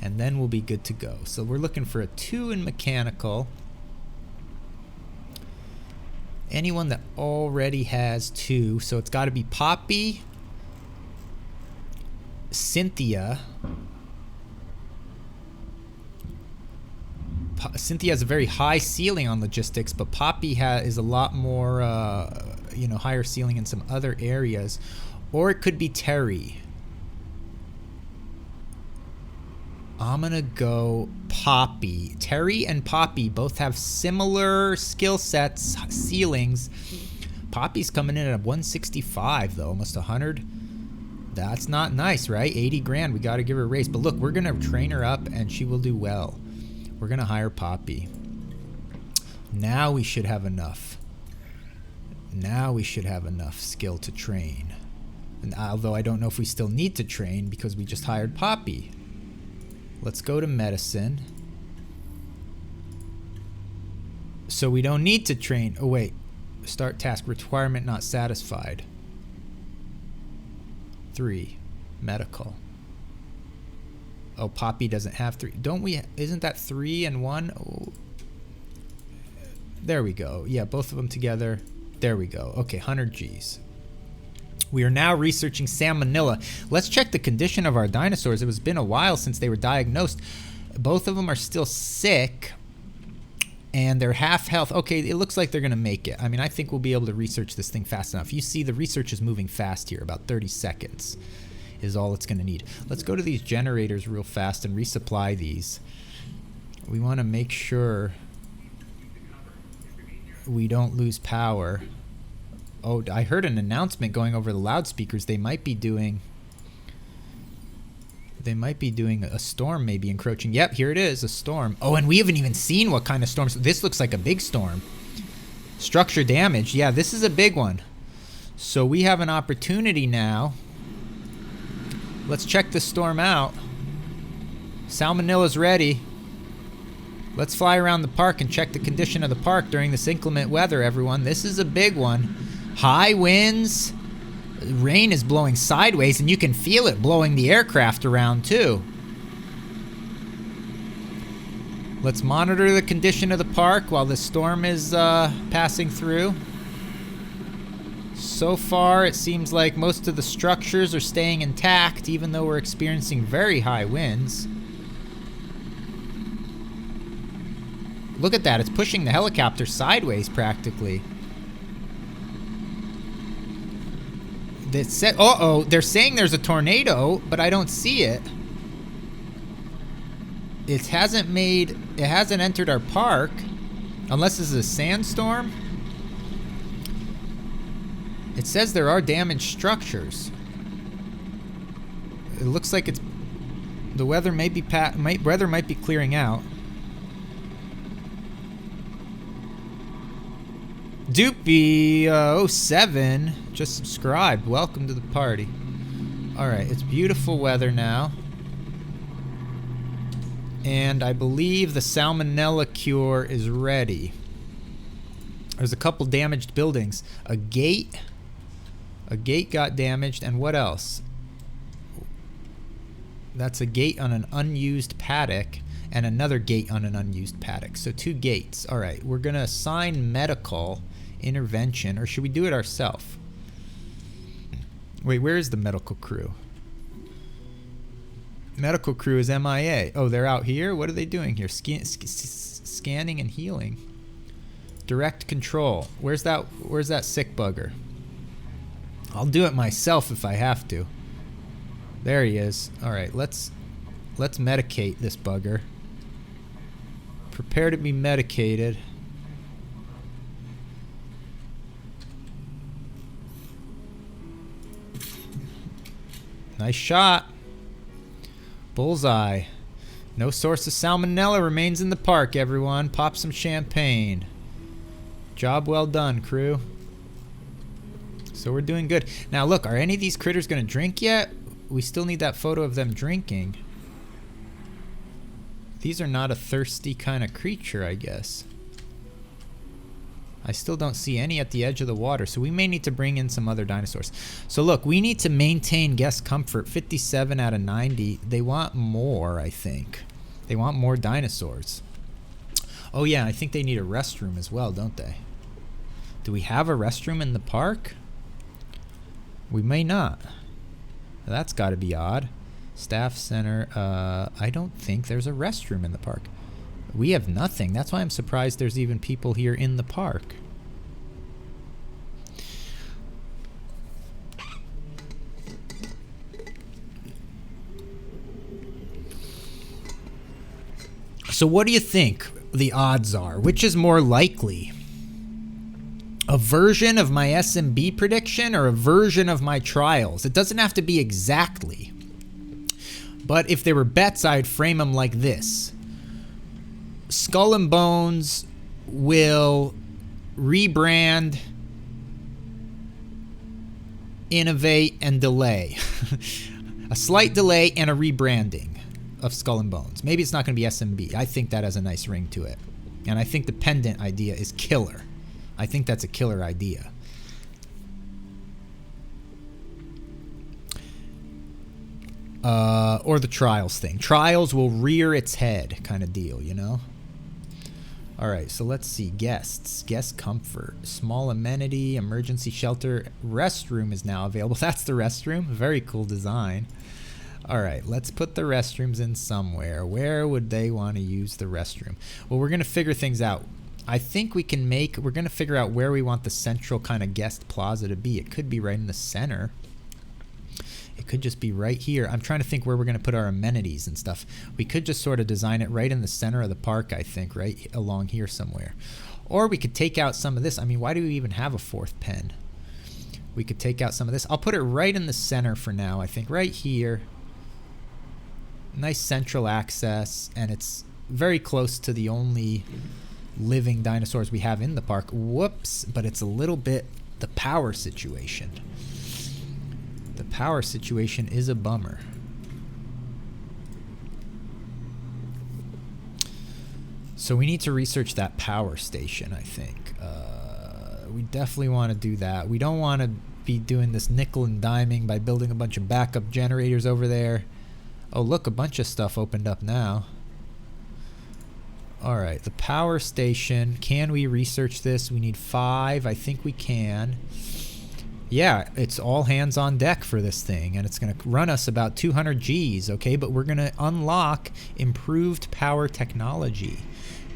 And then we'll be good to go. So we're looking for a 2 in mechanical. Anyone that already has 2. So it's got to be Poppy, Cynthia. Cynthia has a very high ceiling on logistics, but Poppy is a lot more, higher ceiling in some other areas. Or it could be Terry. I'm going to go Poppy. Terry and Poppy both have similar skill sets, ceilings. Poppy's coming in at 165, though, almost 100. That's not nice, right? 80 grand. We got to give her a raise. But look, we're going to train her up, and she will do well. We're going to hire Poppy. Now we should have enough. Now we should have enough skill to train. And although I don't know if we still need to train because we just hired Poppy. Let's go to medicine. So we don't need to train. Oh, wait. Start task. Requirement not satisfied. 3. Medical. Oh, Poppy doesn't have 3. Don't we? Isn't that 3 and 1? Oh. There we go. Yeah, both of them together. There we go. Okay, 100 Gs. We are now researching salmonella. Let's check the condition of our dinosaurs. It has been a while since they were diagnosed. Both of them are still sick. And they're half health. Okay, it looks like they're going to make it. I mean, I think we'll be able to research this thing fast enough. You see, the research is moving fast here. About 30 seconds is all it's going to need. Let's go to these generators real fast and resupply these. We want to make sure we don't lose power. Oh, I heard an announcement going over the loudspeakers. They might be doing a storm maybe encroaching. Yep, here it is, a storm. Oh, and we haven't even seen what kind of storm. This looks like a big storm. Structure damage. Yeah, this is a big one. So we have an opportunity now. Let's check this storm out. Salmonella's ready. Let's fly around the park and check the condition of the park during this inclement weather, everyone. This is a big one. High winds. Rain is blowing sideways, and you can feel it blowing the aircraft around, too. Let's monitor the condition of the park while the storm is passing through. So far, it seems like most of the structures are staying intact, even though we're experiencing very high winds. Look at that. It's pushing the helicopter sideways, practically. Uh-oh, they're saying there's a tornado, but I don't see it. It hasn't entered our park. Unless this is a sandstorm. It says there are damaged structures. It looks like the weather might be clearing out. Doopy07 just subscribed. Welcome to the party. Alright, it's beautiful weather now. And I believe the salmonella cure is ready. There's a couple damaged buildings. A gate got damaged, and what else? That's a gate on an unused paddock, and another gate on an unused paddock. So 2 gates. Alright, we're going to assign medical intervention, or should we do it ourselves? Wait, where is the medical crew? Medical crew is MIA. Oh, they're out here? What are they doing here? Scanning and healing. Direct control. Where's that sick bugger? I'll do it myself if I have to. There he is. Alright, let's medicate this bugger. Prepare to be medicated. Nice shot. Bullseye. No source of salmonella remains in the park, everyone. Pop some champagne. Job well done, crew. So we're doing good. Now look, are any of these critters going to drink yet? We still need that photo of them drinking. These are not a thirsty kind of creature, I guess. I still don't see any at the edge of the water, so we may need to bring in some other dinosaurs. So look, we need to maintain guest comfort. 57 out of 90. They want more, I think. They want more dinosaurs. Oh yeah, I think they need a restroom as well, don't they? Do we have a restroom in the park? We may not. That's got to be odd. Staff center. I don't think there's a restroom in the park. We have nothing. That's why I'm surprised there's even people here in the park. So what do you think the odds are? Which is more likely? A version of my SMB prediction or a version of my trials? It doesn't have to be exactly. But if there were bets, I'd frame them like this. Skull and Bones will rebrand, innovate, and delay. A slight delay and a rebranding of Skull and Bones. Maybe it's not going to be SMB. I think that has a nice ring to it. And I think the pendant idea is killer. I think that's a killer idea. Or the trials thing. Trials will rear its head kind of deal, you know? Alright, so let's see. Guests. Guest comfort. Small amenity. Emergency shelter. Restroom is now available. That's the restroom. Very cool design. Alright, let's put the restrooms in somewhere. Where would they want to use the restroom? Well, we're going to figure things out. I think we're going to figure out where we want the central kind of guest plaza to be. It could be right in the center. It could just be right here. I'm trying to think where we're going to put our amenities and stuff. We could just sort of design it right in the center of the park, I think, right along here somewhere. Or we could take out some of this. I mean, why do we even have a fourth pen? We could take out some of this. I'll put it right in the center for now, I think, right here. Nice central access, and it's very close to the only living dinosaurs we have in the park. Whoops, but it's a little bit the power situation. The power situation is a bummer. So we need to research that power station, I think. We definitely want to do that. We don't want to be doing this nickel and diming by building a bunch of backup generators over there. Oh, look, a bunch of stuff opened up now. Alright, the power station. Can we research this? We need 5. I think we can. Yeah, it's all hands on deck for this thing, and it's going to run us about 200 Gs, okay? But we're going to unlock improved power technology,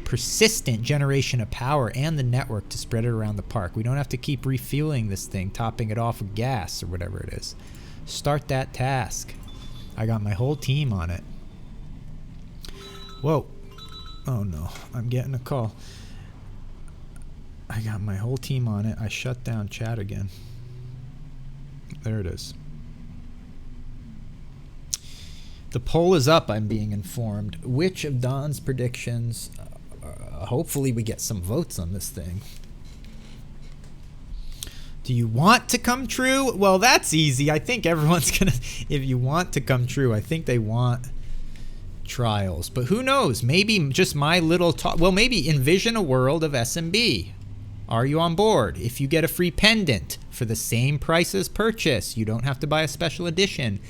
persistent generation of power, and the network to spread it around the park. We don't have to keep refueling this thing, topping it off with gas or whatever it is. Start that task. I got my whole team on it. Whoa. Oh no, I'm getting a call. I got my whole team on it. I shut down chat again. There it is. The poll is up, I'm being informed. Which of Don's predictions, hopefully we get some votes on this thing. Do you want to come true? Well, that's easy. I think everyone's gonna, if you want to come true, I think they want trials. But who knows? Maybe just my little talk. Well, maybe envision a world of SMB. Are you on board? If you get a free pendant for the same price as purchase, you don't have to buy a special edition.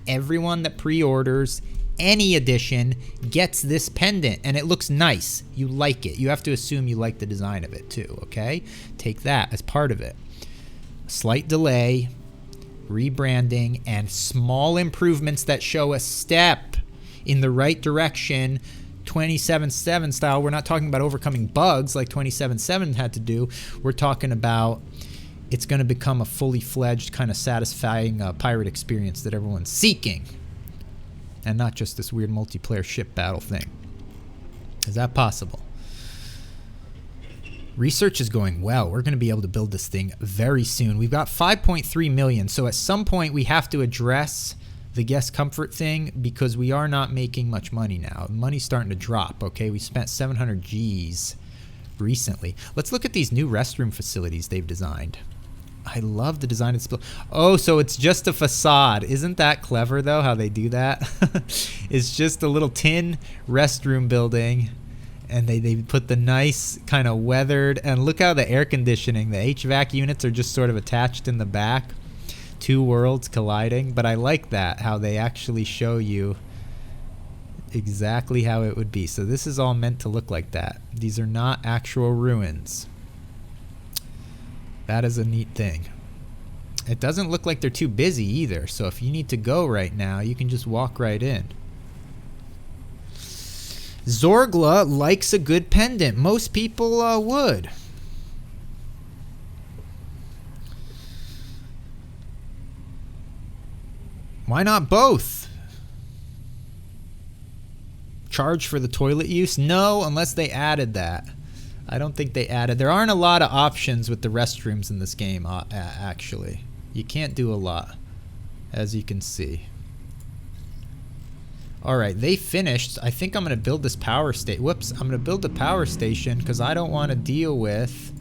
Everyone that pre-orders any edition gets this pendant, and it looks nice. You like it. You have to assume you like the design of it too, okay? Take that as part of it. Slight delay, rebranding, and small improvements that show a step in the right direction, 27/7 style. We're not talking about overcoming bugs like 27/7 had to do. We're talking about it's going to become a fully fledged kind of satisfying pirate experience that everyone's seeking, and not just this weird multiplayer ship battle thing. Is that possible? Research is going well. We're going to be able to build this thing very soon. We've got 5.3 million, so at some point we have to address the guest comfort thing because we are not making much money now. Money's starting to drop, okay? We spent 700 G's recently. Let's look at these new restroom facilities they've designed. I love the design. Oh, so it's just a facade. Isn't that clever, though, how they do that? It's just a little tin restroom building, and they put the nice kind of weathered, and look how the air conditioning, the HVAC units are just sort of attached in the back. Two worlds colliding. But I like that, how they actually show you exactly how it would be. So this is all meant to look like that. These are not actual ruins. That is a neat thing. It doesn't look like they're too busy either. So if you need to go right now, you can just walk right in. Zorgla likes a good pendant. Most people would. Why not both? Charge for the toilet use? No, unless they added that. I don't think they added. There aren't a lot of options with the restrooms in this game, actually. You can't do a lot, as you can see. Alright, they finished. I think I'm going to build this power station. Whoops, I'm going to build the power station because I don't want to deal with...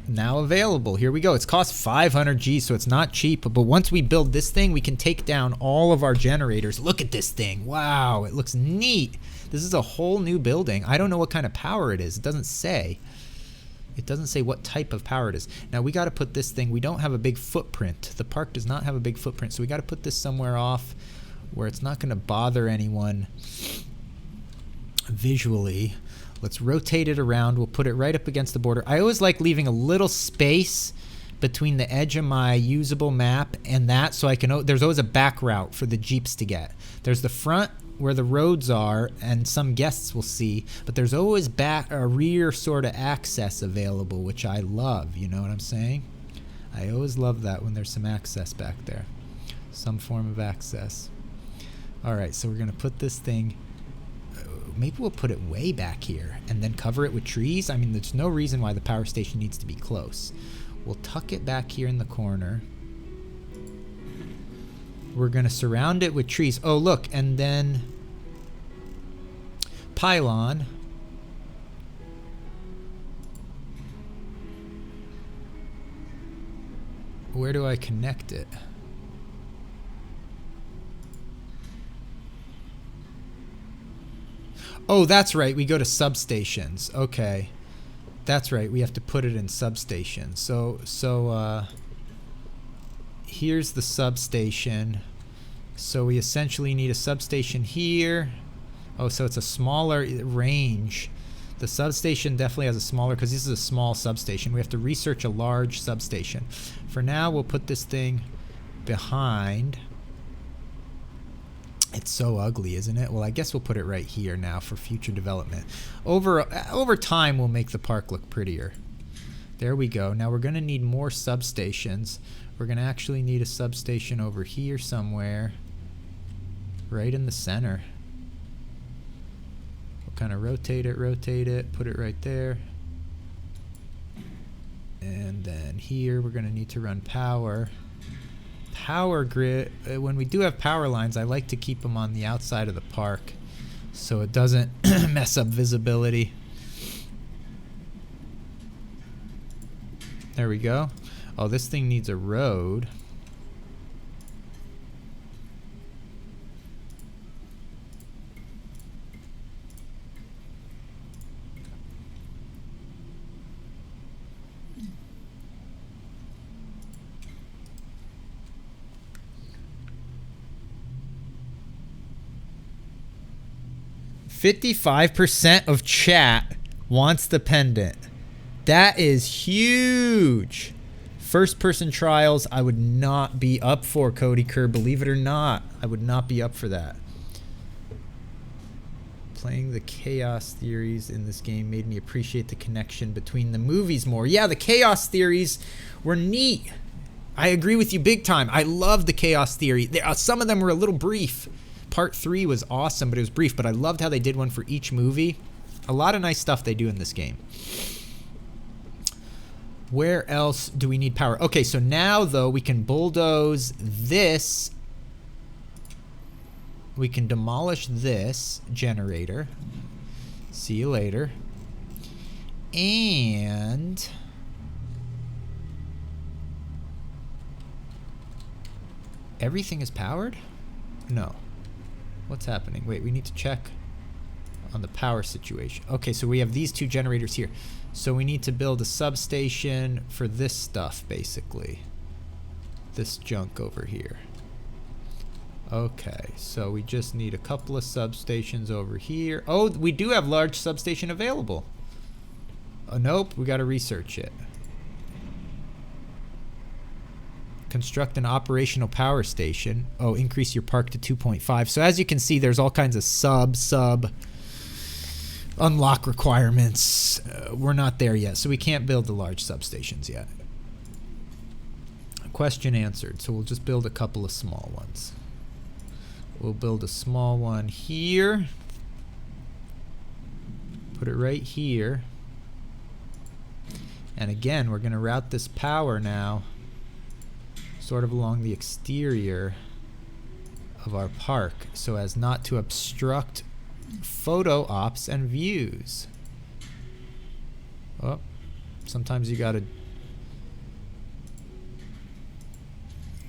Now available. Here we go. It's cost 500 G, so it's not cheap. But once we build this thing, we can take down all of our generators. Look at this thing. Wow, it looks neat. This is a whole new building. I don't know what kind of power it is. It doesn't say. It doesn't say what type of power it is. Now, we got to put this thing. We don't have a big footprint. The park does not have a big footprint, so we got to put this somewhere off where it's not going to bother anyone visually. Let's rotate it around. We'll put it right up against the border. I always like leaving a little space between the edge of my usable map and that, so I can... There's always a back route for the Jeeps to get. There's the front where the roads are, and some guests will see, but there's always a rear sort of access available, which I love. You know what I'm saying? I always love that when there's some access back there. Some form of access. All right, so we're going to put this thing... Maybe we'll put it way back here and then cover it with trees. I mean, there's no reason why the power station needs to be close. We'll tuck it back here in the corner. We're going to surround it with trees. Oh, look, and then pylon. Where do I connect it? Oh, that's right. We go to substations. Okay. That's right. We have to put it in substations. So here's the substation. So we essentially need a substation here. Oh, so it's a smaller range. The substation definitely has a smaller, because this is a small substation. We have to research a large substation. For now, we'll put this thing behind. It's so ugly, isn't it? Well, I guess we'll put it right here now for future development. Over time, we'll make the park look prettier. There we go. Now we're going to need more substations. We're going to actually need a substation over here somewhere. Right in the center. We'll kind of rotate it, put it right there. And then here, we're going to need to run power. Power grid, when we do have power lines, I like to keep them on the outside of the park so it doesn't mess up visibility. There we go. Oh, this thing needs a road. %55% of chat wants the pendant. That is huge. First-person trials, I would not be up for, Cody Kerr. Believe it or not, I would not be up for that. Playing the chaos theories in this game made me appreciate the connection between the movies more. Yeah, the chaos theories were neat. I agree with you big time. I love the chaos theory. Some of them were a little brief. Part 3 was awesome, but it was brief. But I loved how they did one for each movie. A lot of nice stuff they do in this game. Where else do we need power? Okay, so now, though, we can bulldoze this. We can demolish this generator. See you later. And everything is powered? No. What's happening? Wait, we need to check on the power situation. Okay, so we have these 2 generators here. So we need to build a substation for this stuff, basically. This junk over here. Okay, so we just need a couple of substations over here. Oh, we do have large substation available. Oh, nope, we got to research it. Construct an operational power station. Oh, increase your park to 2.5. So as you can see, there's all kinds of sub unlock requirements. We're not there yet, so we can't build the large substations yet. Question answered. So we'll just build a couple of small ones. We'll build a small one here. Put it right here. And again, we're going to route this power now sort of along the exterior of our park so as not to obstruct photo ops and views. Oh, sometimes you gotta.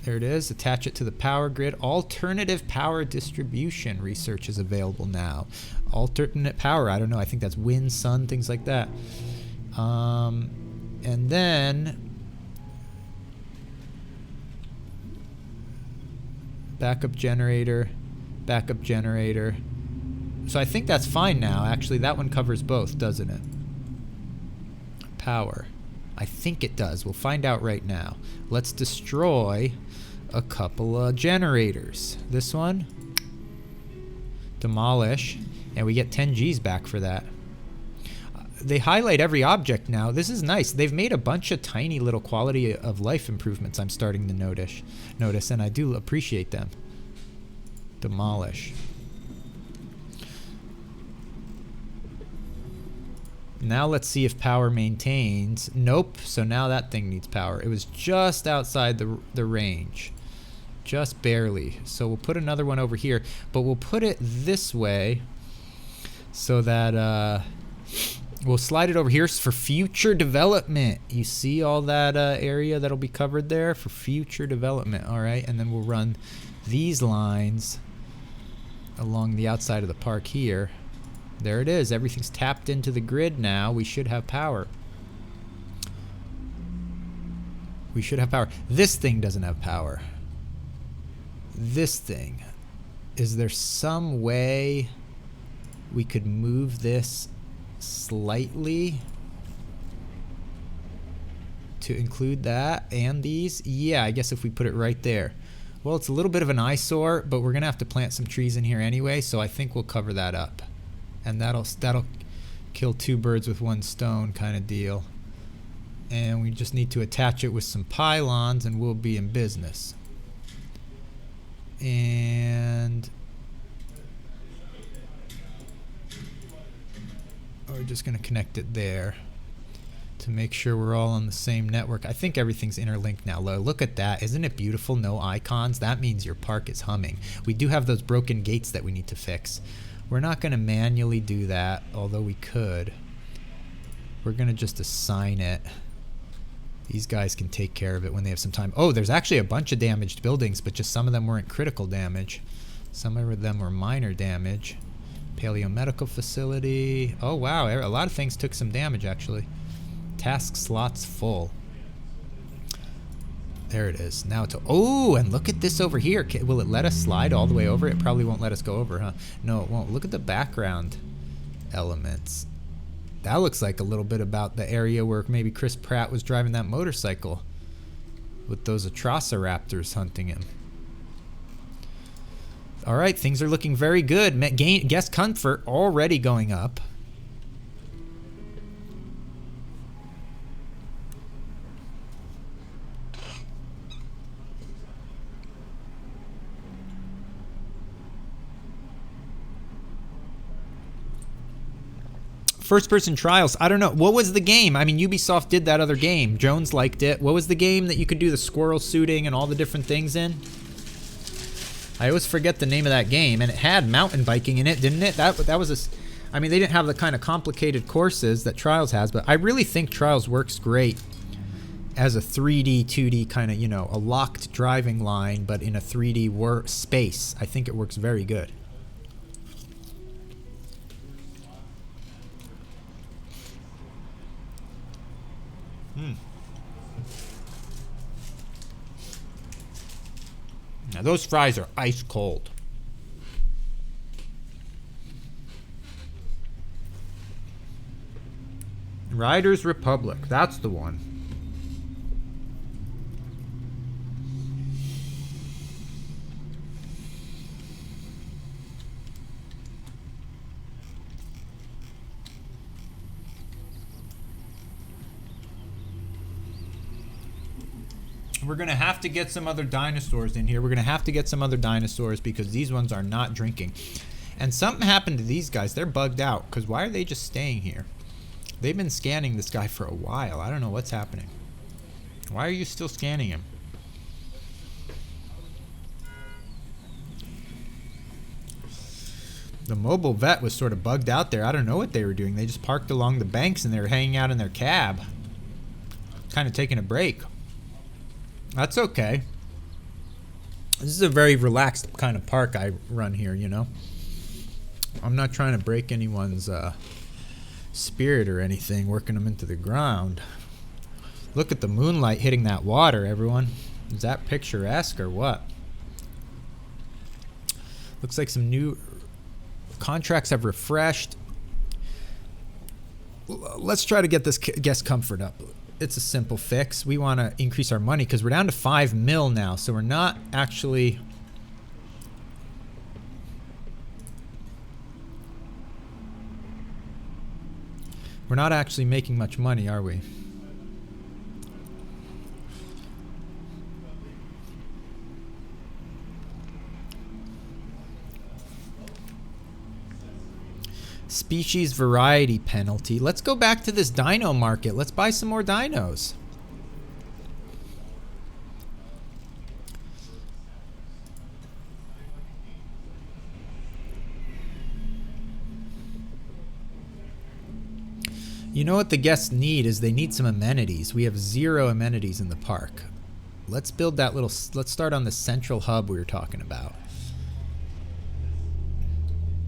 There it is. Attach it to the power grid. Alternative power distribution research is available now. Alternate power. I don't know. I think that's wind, sun, things like that. And then backup generator, backup generator. So I think that's fine now. Actually, that one covers both, doesn't it? Power. I think it does. We'll find out right now. Let's destroy a couple of generators. This one. Demolish. And we get 10 Gs back for that. They highlight every object now. This is nice. They've made a bunch of tiny little quality of life improvements I'm starting to notice, and I do appreciate them. Demolish. Now let's see if power maintains. Nope. So now that thing needs power. It was just outside the range. Just barely. So we'll put another one over here. But we'll put it this way so that we'll slide it over here for future development. You see all that area that'll be covered there for future development. All right. And then we'll run these lines along the outside of the park here. There it is. Everything's tapped into the grid now. We should have power. We should have power. This thing doesn't have power. This thing. Is there some way we could move this slightly to include that and these? Yeah, I guess if we put it right there. Well, it's a little bit of an eyesore, but we're going to have to plant some trees in here anyway, so I think we'll cover that up. And that'll kill 2 birds with 1 stone kind of deal. And we just need to attach it with some pylons and we'll be in business. And we're just going to connect it there to make sure we're all on the same network. I think everything's interlinked now. Look at that. Isn't it beautiful? No icons. That means your park is humming. We do have those broken gates that we need to fix. We're not going to manually do that, although we could. We're going to just assign it. These guys can take care of it when they have some time. Oh, there's actually a bunch of damaged buildings, but just some of them weren't critical damage. Some of them were minor damage. Paleomedical facility. Oh, wow. A lot of things took some damage, actually. Task slots full. There it is. Now it's... Oh, and look at this over here. Will it let us slide all the way over? It probably won't let us go over, huh? No, it won't. Look at the background elements. That looks like a little bit about the area where maybe Chris Pratt was driving that motorcycle. with those Atrociraptors hunting him. All right, things are looking very good. Guest comfort already going up. First person trials. I don't know. What was the game? I mean, Ubisoft did that other game. Jones liked it. What was the game that you could do the squirrel suiting and all the different things in? I always forget the name of that game, and it had mountain biking in it, didn't it? That was a... I mean, they didn't have the kind of complicated courses that Trials has, but I really think Trials works great as a 3D, 2D kind of, you know, a locked driving line, but in a 3D space. I think it works very good. Now those fries are ice cold. Riders Republic, that's the one. We're going to have to get some other dinosaurs in here. We're going to have to get some other dinosaurs because these ones are not drinking. And something happened to these guys. They're bugged out because why are they just staying here? They've been scanning this guy for a while. I don't know what's happening. Why are you still scanning him? The mobile vet was sort of bugged out there. I don't know what they were doing. They just parked along the banks and they were hanging out in their cab. Kind of taking a break. That's okay. This is a very relaxed kind of park I run here, you know. I'm not trying to break anyone's spirit or anything, working them into the ground. Look at the moonlight hitting that water, everyone. Is that picturesque or what? Looks like some new contracts have refreshed. Let's try to get this guest comfort up. It's a simple fix. We want to increase our money because we're down to 5 mil now, so we're not actually... We're not actually making much money, are we? Species variety penalty. Let's go back to this dino market. Let's buy some more dinos. You know what the guests need is they need some amenities. We have 0 amenities in the park. Let's build that little... Let's start on the central hub we were talking about.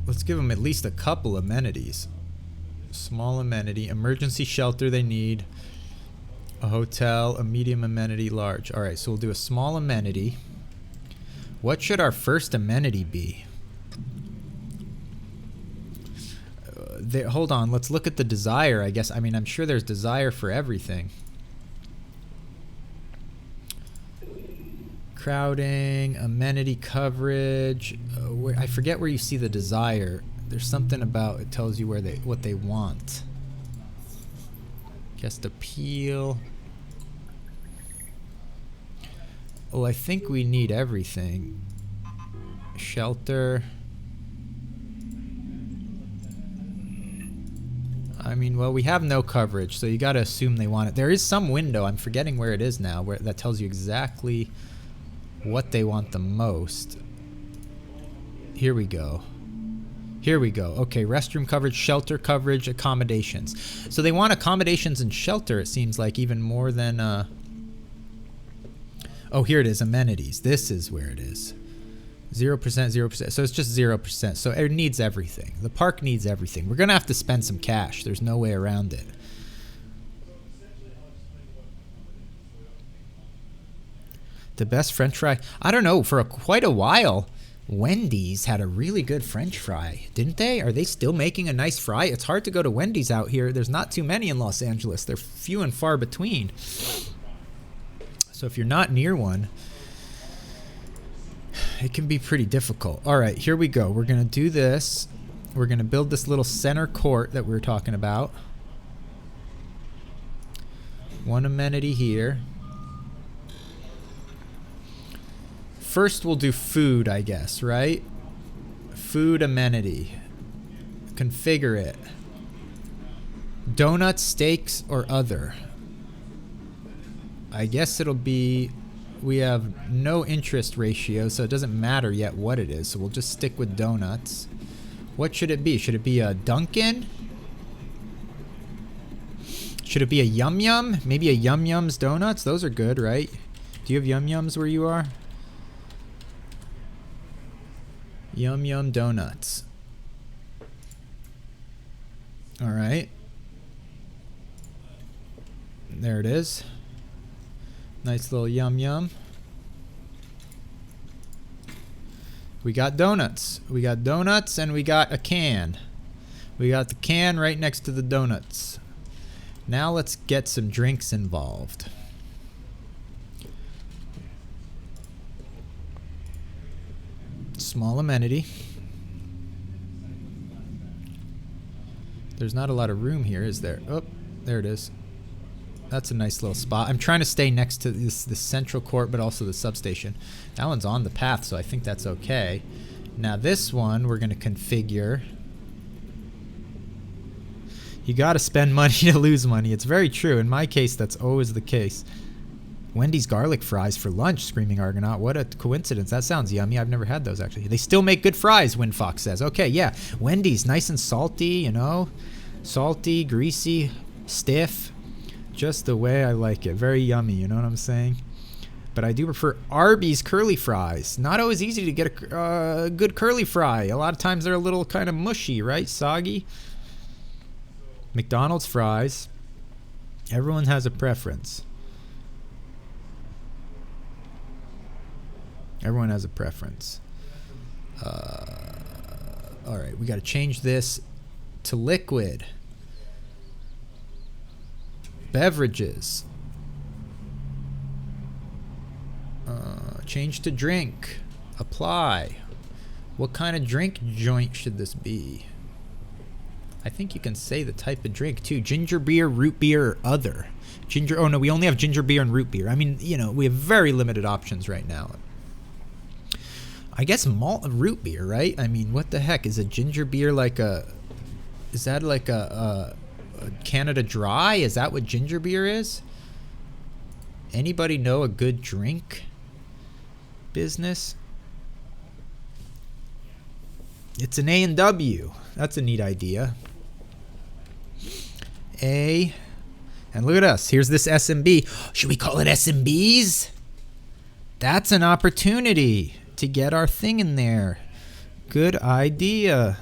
Let's give them at least a couple amenities. Small amenity, emergency shelter they need, a hotel, a medium amenity, large. All right, so we'll do a small amenity. What should our first amenity be? Hold on, let's look at the desire, I guess. I mean, I'm sure there's desire for everything. Crowding, amenity coverage. I forget where you see the desire. There's something about it tells you where what they want. Guest appeal. Well, I think we need everything. Shelter. I mean, well, we have no coverage, so you got to assume they want it. There is some window. I'm forgetting where it is now, where that tells you exactly what they want the most. Here we go. Here we go. Okay, restroom coverage, shelter coverage, accommodations. So they want accommodations and shelter, it seems like, even more than... Oh, here it is, amenities. This is where it is. 0%, 0%. So it's just 0%. So it needs everything. The park needs everything. We're going to have to spend some cash. There's no way around it. The best French fry? I don't know. For quite a while, Wendy's had a really good French fry, didn't they? Are they still making a nice fry? It's hard to go to Wendy's out here. There's not too many in Los Angeles. They're few and far between. So if you're not near one, it can be pretty difficult. All right, here we go. We're going to do this. We're going to build this little center court that we were talking about. One amenity here. First, we'll do food, I guess, right? Food amenity. Configure it. Donuts, steaks, or other. I guess it'll be... We have no interest ratio, so it doesn't matter yet what it is. So we'll just stick with donuts. What should it be? Should it be a Dunkin'? Should it be a Yum Yum? Maybe a Yum Yum's Donuts? Those are good, right? Do you have Yum Yums where you are? Yum Yum Donuts. All right. There it is. Nice little Yum Yum. We got donuts. We got donuts and we got a can. We got the can right next to the donuts. Now let's get some drinks involved. Small amenity. There's not a lot of room here, is there? Oh, there it is. That's a nice little spot. I'm trying to stay next to this central court, but also the substation. That one's on the path, so I think that's okay. Now this one, we're going to configure. You got to spend money to lose money. It's very true. In my case, that's always the case. Wendy's garlic fries for lunch, Screaming Argonaut. What a coincidence. That sounds yummy. I've never had those, actually. They still make good fries, Windfox says. Okay, yeah. Wendy's, nice and salty, you know. Salty, greasy, stiff. Just the way I like it. Very yummy, you know what I'm saying? But I do prefer Arby's curly fries. Not always easy to get a good curly fry. A lot of times they're a little kind of mushy, right? Soggy. McDonald's fries. Everyone has a preference. Everyone has a preference. All right, we got to change this to liquid. Beverages. Change to drink. Apply. What kind of drink joint should this be? I think you can say the type of drink too. Ginger beer, root beer, or other. Ginger. Oh no, we only have ginger beer and root beer. I mean, you know, we have very limited options right now. I guess malt root beer, right? I mean, what the heck is a ginger beer like a? Is that like a Canada Dry? Is that what ginger beer is? Anybody know a good drink business? It's an A&W. That's a neat idea. A, and look at us. Here's this SMB. Should we call it SMBs? That's an opportunity to get our thing in there. Good idea.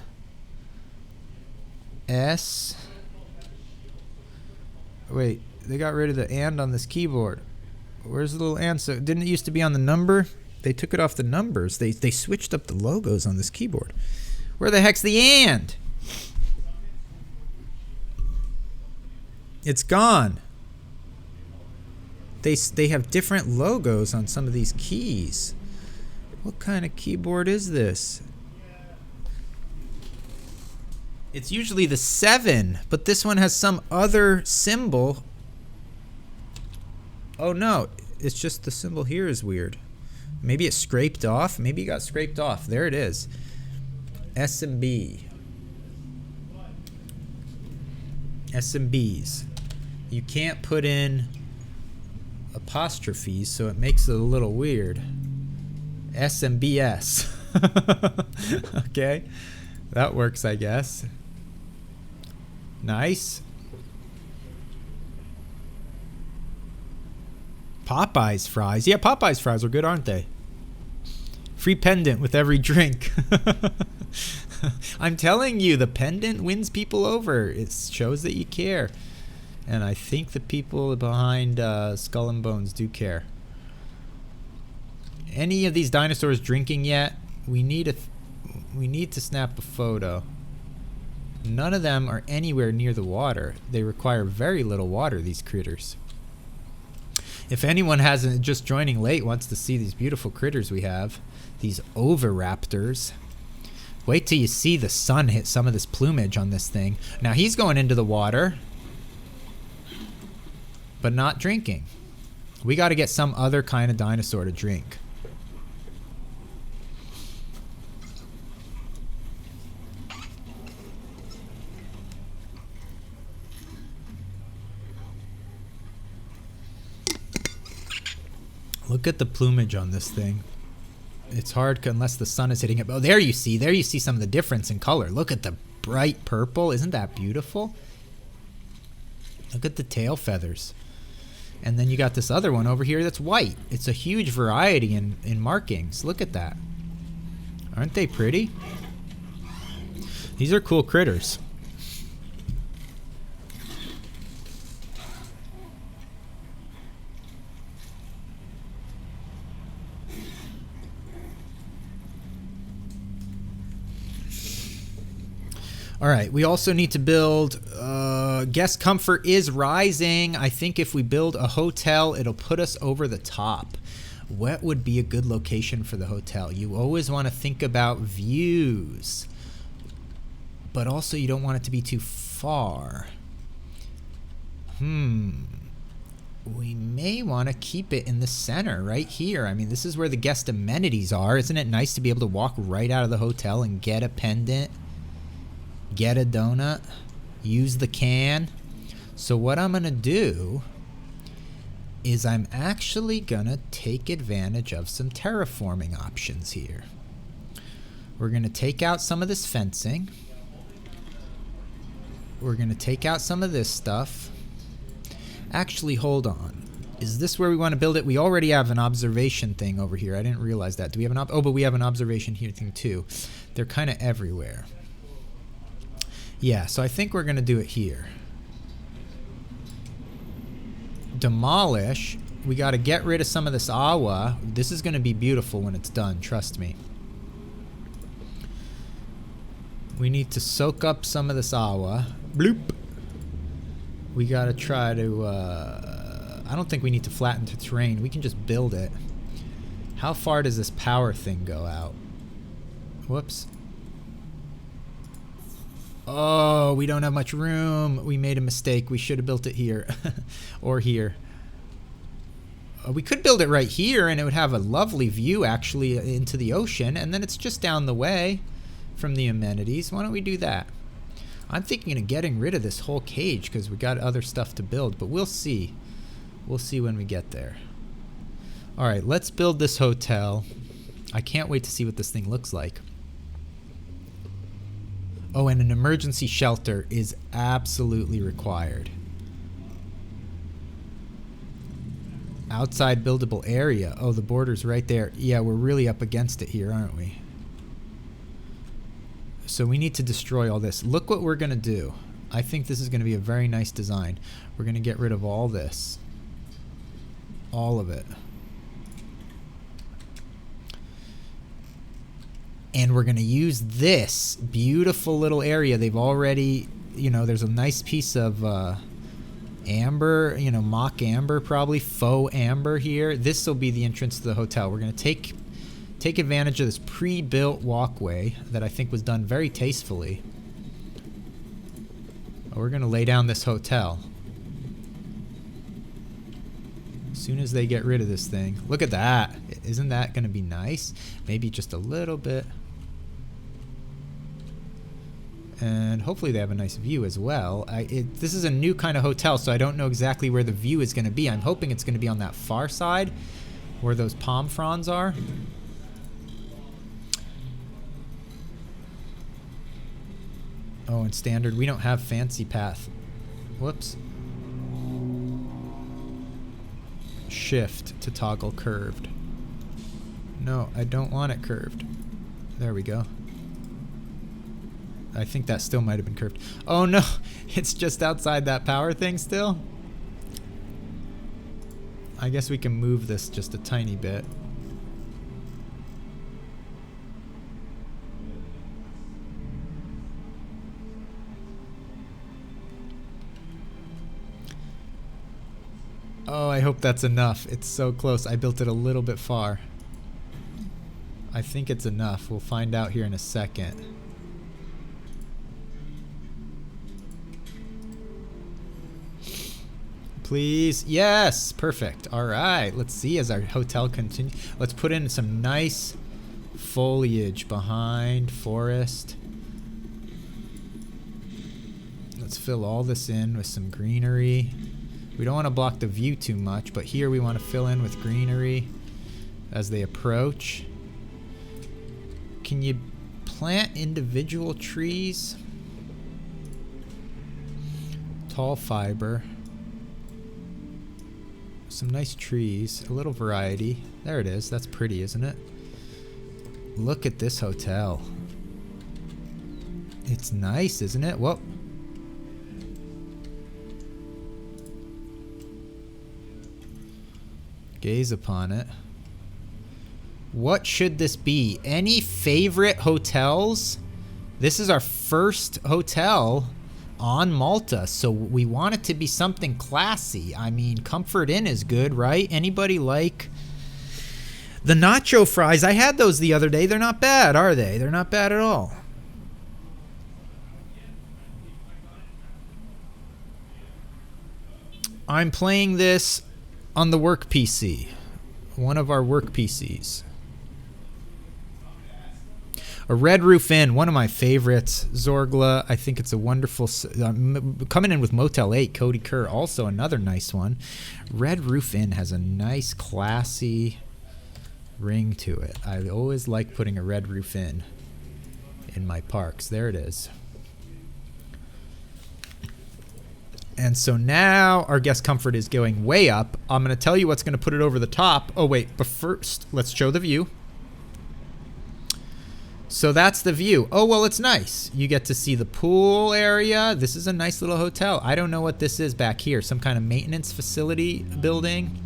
S. Wait, they got rid of the and on this keyboard. Where's the little and? So didn't it used to be on the number? They took it off the numbers. They switched up the logos on this keyboard. Where the heck's the and? It's gone. They have different logos on some of these keys. What kind of keyboard is this? It's usually the 7, but this one has some other symbol. Oh no, it's just the symbol here is weird. Maybe it scraped off. Maybe it got scraped off. There it is. SMB. SMBs. You can't put in apostrophes, so it makes it a little weird. SMBS. Okay. That works, I guess. Nice. Popeye's fries. Yeah, Popeye's fries are good, aren't they? Free pendant with every drink. I'm telling you, the pendant wins people over. It shows that you care. And I think the people behind Skull and Bones do care. Any of these dinosaurs drinking yet? We need to snap a photo. None of them are anywhere near the water. They require very little water, these critters. If anyone hasn't just joining late wants to see these beautiful critters we have, these oviraptors, wait till you see the sun hit some of this plumage on this thing. Now he's going into the water, but not drinking. We got to get some other kind of dinosaur to drink. Look at the plumage on this thing. It's hard unless the sun is hitting it. Oh, there you see some of the difference in color. Look at the bright purple. Isn't that beautiful? Look at the tail feathers. And then you got this other one over here that's white. It's a huge variety in markings. Look at that. Aren't they pretty? These are cool critters. All right, we also need to build, guest comfort is rising. I think if we build a hotel, it'll put us over the top. What would be a good location for the hotel? You always want to think about views, but also you don't want it to be too far. We may want to keep it in the center right here. I mean, this is where the guest amenities are. Isn't it nice to be able to walk right out of the hotel and get a pendant? Get a donut, use the can. So what I'm gonna do is I'm actually gonna take advantage of some terraforming options here. We're gonna take out some of this fencing. We're gonna take out some of this stuff. Actually, hold on. Is this where we want to build it? We already have an observation thing over here. I didn't realize that. Do we have an oh, but we have an observation here thing too. They're kind of everywhere. Yeah, so I think we're going to do it here. Demolish. We got to get rid of some of this awa. This is going to be beautiful when it's done, trust me. We need to soak up some of this awa. Bloop. We got to try to... I don't think we need to flatten the terrain. We can just build it. How far does this power thing go out? Whoops. Oh, we don't have much room. We made a mistake. We should have built it here. Or here. We could build it right here and it would have a lovely view actually into the ocean, and then it's just down the way from the amenities. Why don't we do that? I'm thinking of getting rid of this whole cage because we got other stuff to build, but we'll see. We'll see when we get there. Alright, let's build this hotel. I can't wait to see what this thing looks like. Oh, and an emergency shelter is absolutely required. Outside buildable area. Oh, the border's right there. Yeah, we're really up against it here, aren't we? So we need to destroy all this. Look what we're going to do. I think this is going to be a very nice design. We're going to get rid of all this. All of it. And we're going to use this beautiful little area. They've already, you know, there's a nice piece of amber, you know, mock amber, probably faux amber here. This will be the entrance to the hotel. We're going to take advantage of this pre-built walkway that I think was done very tastefully. We're going to lay down this hotel. As soon as they get rid of this thing. Look at that. Isn't that going to be nice? Maybe just a little bit. And hopefully they have a nice view as well. This is a new kind of hotel, so I don't know exactly where the view is going to be. I'm hoping it's going to be on that far side where those palm fronds are. Oh, and standard. We don't have fancy path. Whoops. Shift to toggle curved. No, I don't want it curved. There we go. I think that still might have been curved. Oh no, it's just outside that power thing still. I guess we can move this just a tiny bit. Oh, I hope that's enough. It's so close. I built it a little bit far. I think it's enough. We'll find out here in a second. Please. Yes. Perfect. All right. Let's see as our hotel continues. Let's put in some nice foliage behind forest. Let's fill all this in with some greenery. We don't want to block the view too much, but here we want to fill in with greenery as they approach. Can you plant individual trees? Tall fiber. Some nice trees, a little variety. There it is. That's pretty, isn't it? Look at this hotel. It's nice, isn't it? Whoa. Gaze upon it. What should this be? Any favorite hotels? This is our first hotel on Malta, so we want it to be something classy. I mean, Comfort Inn is good, right? Anybody like the nacho fries? I had those the other day. They're not bad, are they? They're not bad at all. I'm playing this on the work PC, one of our work PCs. A Red Roof Inn, one of my favorites. Zorgla, I think it's a wonderful... coming in with Motel 8, Cody Kerr, also another nice one. Red Roof Inn has a nice, classy ring to it. I always like putting a Red Roof Inn in my parks. There it is. And so now our guest comfort is going way up. I'm going to tell you what's going to put it over the top. Oh, wait. But first, let's show the view. So that's the view. Oh, well, it's nice. You get to see the pool area. This is a nice little hotel. I don't know what this is back here. Some kind of maintenance facility building.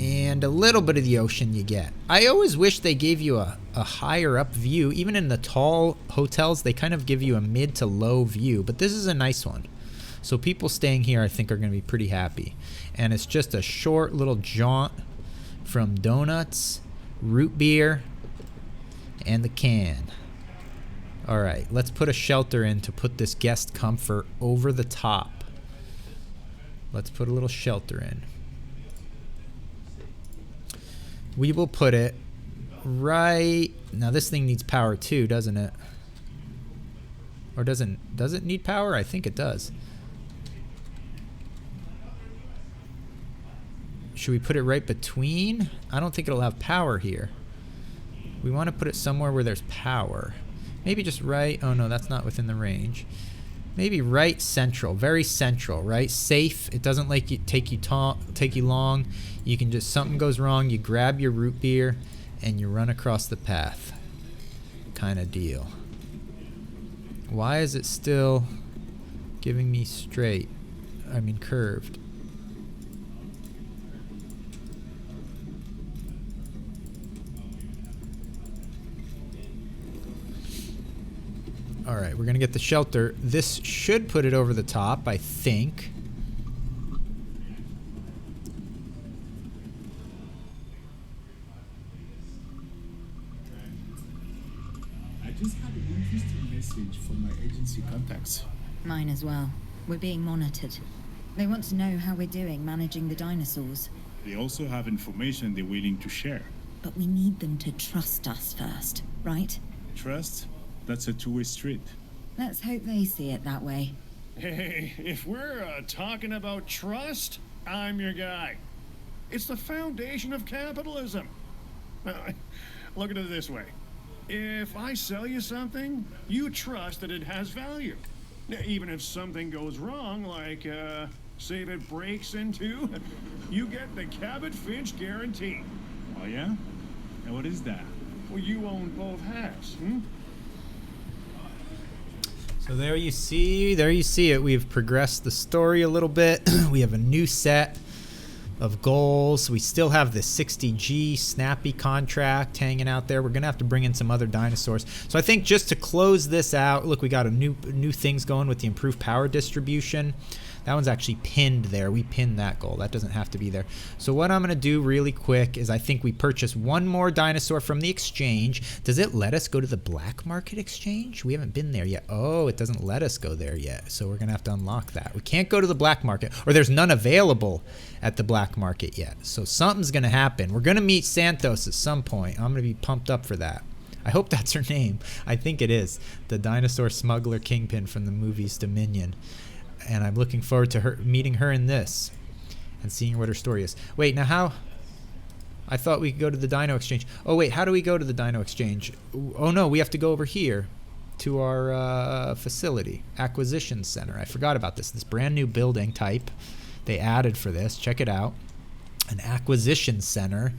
And a little bit of the ocean you get. I always wish they gave you a higher up view. Even in the tall hotels, they kind of give you a mid to low view. But this is a nice one. So people staying here, I think, are going to be pretty happy. And it's just a short little jaunt from donuts, root beer, and the can. All right, let's put a shelter in to put this guest comfort over the top. Let's put a little shelter in. We will put it right... Now this thing needs power too, doesn't it? Or does it need power? I think it does. Should we put it right between? I don't think it'll have power here. We want to put it somewhere where there's power. Maybe just right... Oh no, that's not within the range. Maybe right central, very central, right? Safe. It doesn't like you take you long. You can just, something goes wrong, you grab your root beer and you run across the path. Kind of deal. Why is it still giving me straight? I mean curved. All right, we're gonna get the shelter. This should put it over the top, I think. I just had an interesting message from my agency contacts. Mine as well. We're being monitored. They want to know how we're doing managing the dinosaurs. They also have information they're willing to share. But we need them to trust us first, right? Trust? That's a two-way street. Let's hope they see it that way. Hey, if we're talking about trust, I'm your guy. It's the foundation of capitalism. Look at it this way. If I sell you something, you trust that it has value. Even if something goes wrong, like, say if it breaks into, you get the Cabot Finch guarantee. Oh yeah? And what is that? Well, you own both halves, So there you see it. We've progressed the story a little bit. We have a new set of goals. We still have the 60G snappy contract hanging out there. We're gonna have to bring in some other dinosaurs. So I think just to close this out, look, we got a new things going with the improved power distribution. That one's actually pinned there. We pinned that goal. That doesn't have to be there. So what I'm going to do really quick is I think we purchase one more dinosaur from the exchange. Does it let us go to the black market exchange? We haven't been there yet. Oh, it doesn't let us go there yet. So we're going to have to unlock that. We can't go to the black market, or there's none available at the black market yet. So something's going to happen. We're going to meet Santos at some point. I'm going to be pumped up for that. I hope that's her name. I think it is. The dinosaur smuggler kingpin from the movies Dominion. And I'm looking forward to her meeting her in this and seeing what her story is. Wait, now how? I thought we could go to the Dino Exchange. Oh, wait, how do we go to the Dino Exchange? Oh, no, we have to go over here to our facility, Acquisition Center. I forgot about this brand new building type they added for this. Check it out. An Acquisition Center.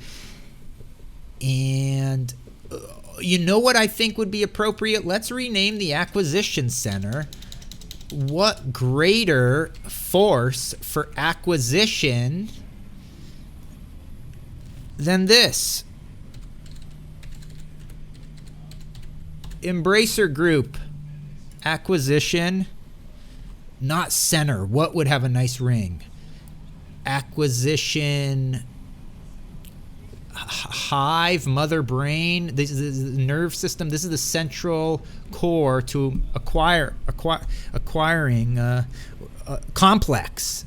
And you know what I think would be appropriate? Let's rename the Acquisition Center. What greater force for acquisition than this? Embracer Group. Acquisition. Not center. What would have a nice ring? Acquisition. Hive, mother brain. This is the nerve system. This is the central core to acquiring complex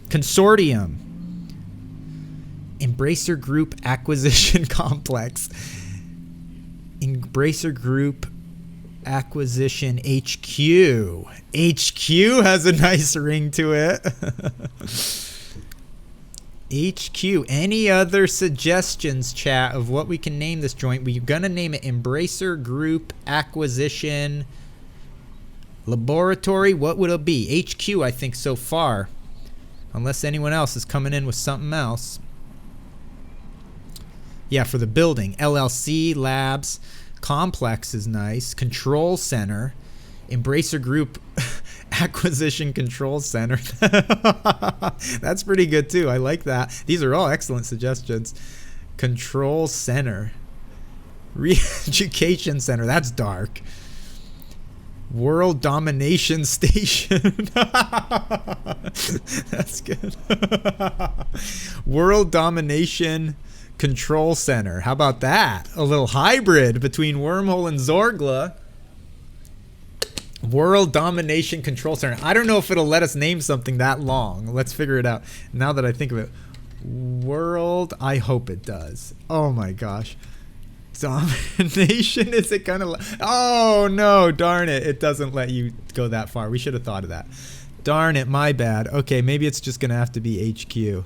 consortium. Embracer Group Acquisition Complex. Embracer Group Acquisition HQ. HQ has a nice ring to it. HQ. Any other suggestions, chat, of what we can name this joint? We're going to name it Embracer Group Acquisition Laboratory. What would it be? HQ, I think, so far. Unless anyone else is coming in with something else. Yeah, for the building. LLC, Labs, Complex is nice. Control Center. Embracer Group Acquisition Control Center. That's pretty good too. I like that. These are all excellent suggestions. Control Center. Re-Education Center. That's dark. World Domination Station. That's good. World Domination Control Center. How about that? A little hybrid between Wormhole and Zorgla. World Domination Control Center. I don't know if it'll let us name something that long. Let's figure it out. Now that I think of it. World. I hope it does. Oh my gosh. Domination. Is it kind of... Oh no, darn it. It doesn't let you go that far. We should have thought of that. Darn it, my bad. Okay, maybe it's just going to have to be HQ.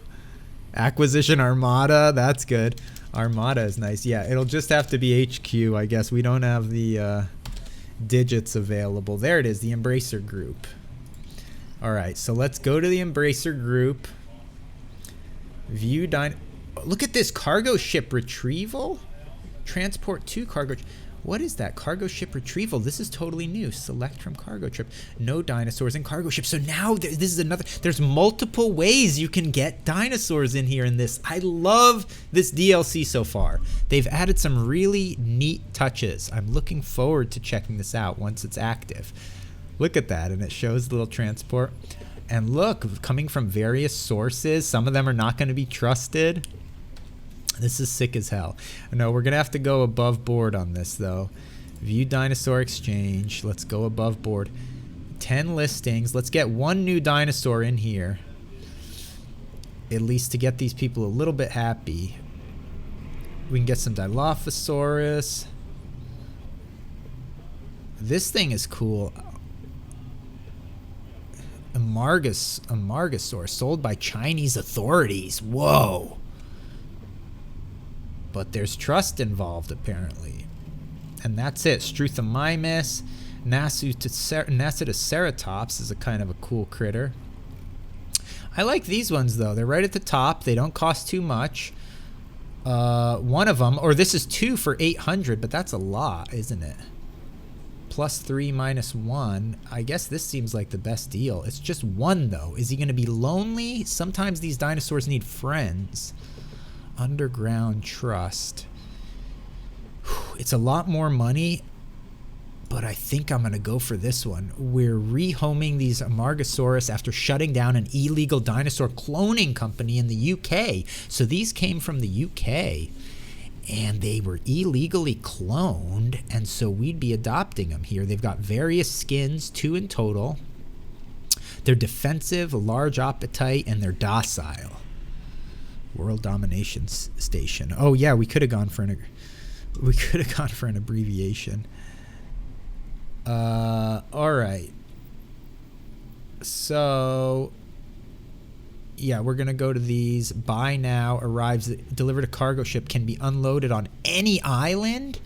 Acquisition Armada. That's good. Armada is nice. Yeah, it'll just have to be HQ, I guess. We don't have the... digits available. There it is, the Embracer Group. Alright, so let's go to the Embracer Group. View Look at this, cargo ship retrieval? Transport to cargo. What is that? Cargo ship retrieval. This is totally new. Select from cargo trip. No dinosaurs in cargo ship. So now this is another. There's multiple ways you can get dinosaurs in here in this. I love this DLC so far. They've added some really neat touches. I'm looking forward to checking this out once it's active. Look at that, and it shows the little transport. And look, coming from various sources. Some of them are not going to be trusted. This is sick as hell. No, we're going to have to go above board on this, though. View Dinosaur Exchange. Let's go above board. 10 listings. Let's get one new dinosaur in here. At least to get these people a little bit happy. We can get some Dilophosaurus. This thing is cool. Amargasaur. Sold by Chinese authorities. Whoa. But there's trust involved, apparently. And that's it. Struthamimus. Nacitoceratops is a kind of a cool critter. I like these ones, though. They're right at the top. They don't cost too much. One of them, or this is 2 for 800, but that's a lot, isn't it? +3 -1. I guess this seems like the best deal. It's just one, though. Is he going to be lonely? Sometimes these dinosaurs need friends. Underground Trust. It's a lot more money, but I think I'm going to go for this one. We're rehoming these Amargasaurus after shutting down an illegal dinosaur cloning company in the UK. So these came from the UK, and they were illegally cloned, and so we'd be adopting them here. They've got various skins, 2 in total. They're defensive, large appetite, and they're docile. World Domination Station. Oh yeah, we could have gone for an abbreviation. All right. So yeah, we're gonna go to these. Buy now, arrives, delivered a cargo ship, can be unloaded on any island.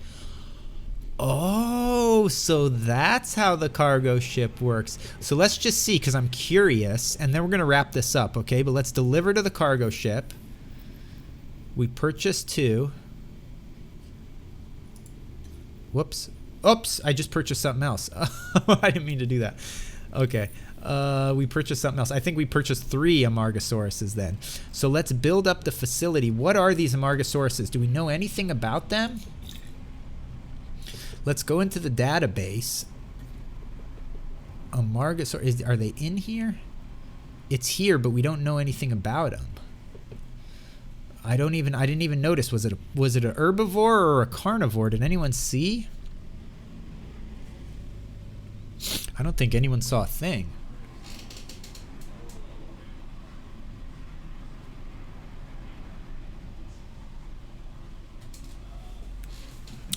Oh, so that's how the cargo ship works. So let's just see, because I'm curious, and then we're gonna wrap this up, okay? But let's deliver to the cargo ship. We purchased 2. Whoops. Oops, I just purchased something else. I didn't mean to do that. Okay. We purchased something else. I think we purchased 3 Amargasauruses then. So let's build up the facility. What are these Amargasauruses? Do we know anything about them? Let's go into the database. Amargasaurus, are they in here? It's here, but we don't know anything about them. I didn't even notice. Was it an herbivore or a carnivore? Did anyone see? I don't think anyone saw a thing.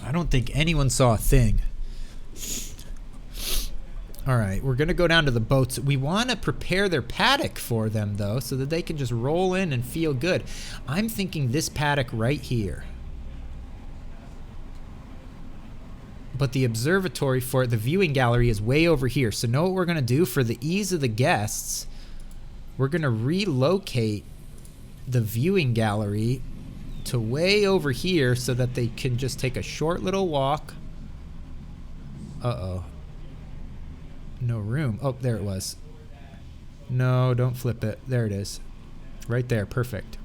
I don't think anyone saw a thing. All right, we're going to go down to the boats. We want to prepare their paddock for them, though, so that they can just roll in and feel good. I'm thinking this paddock right here. But the observatory for the viewing gallery is way over here. So know what we're going to do for the ease of the guests? We're going to relocate the viewing gallery to way over here so that they can just take a short little walk. Uh-oh. No room. Oh, there it was. No, don't flip it. There it is. Right there. Perfect.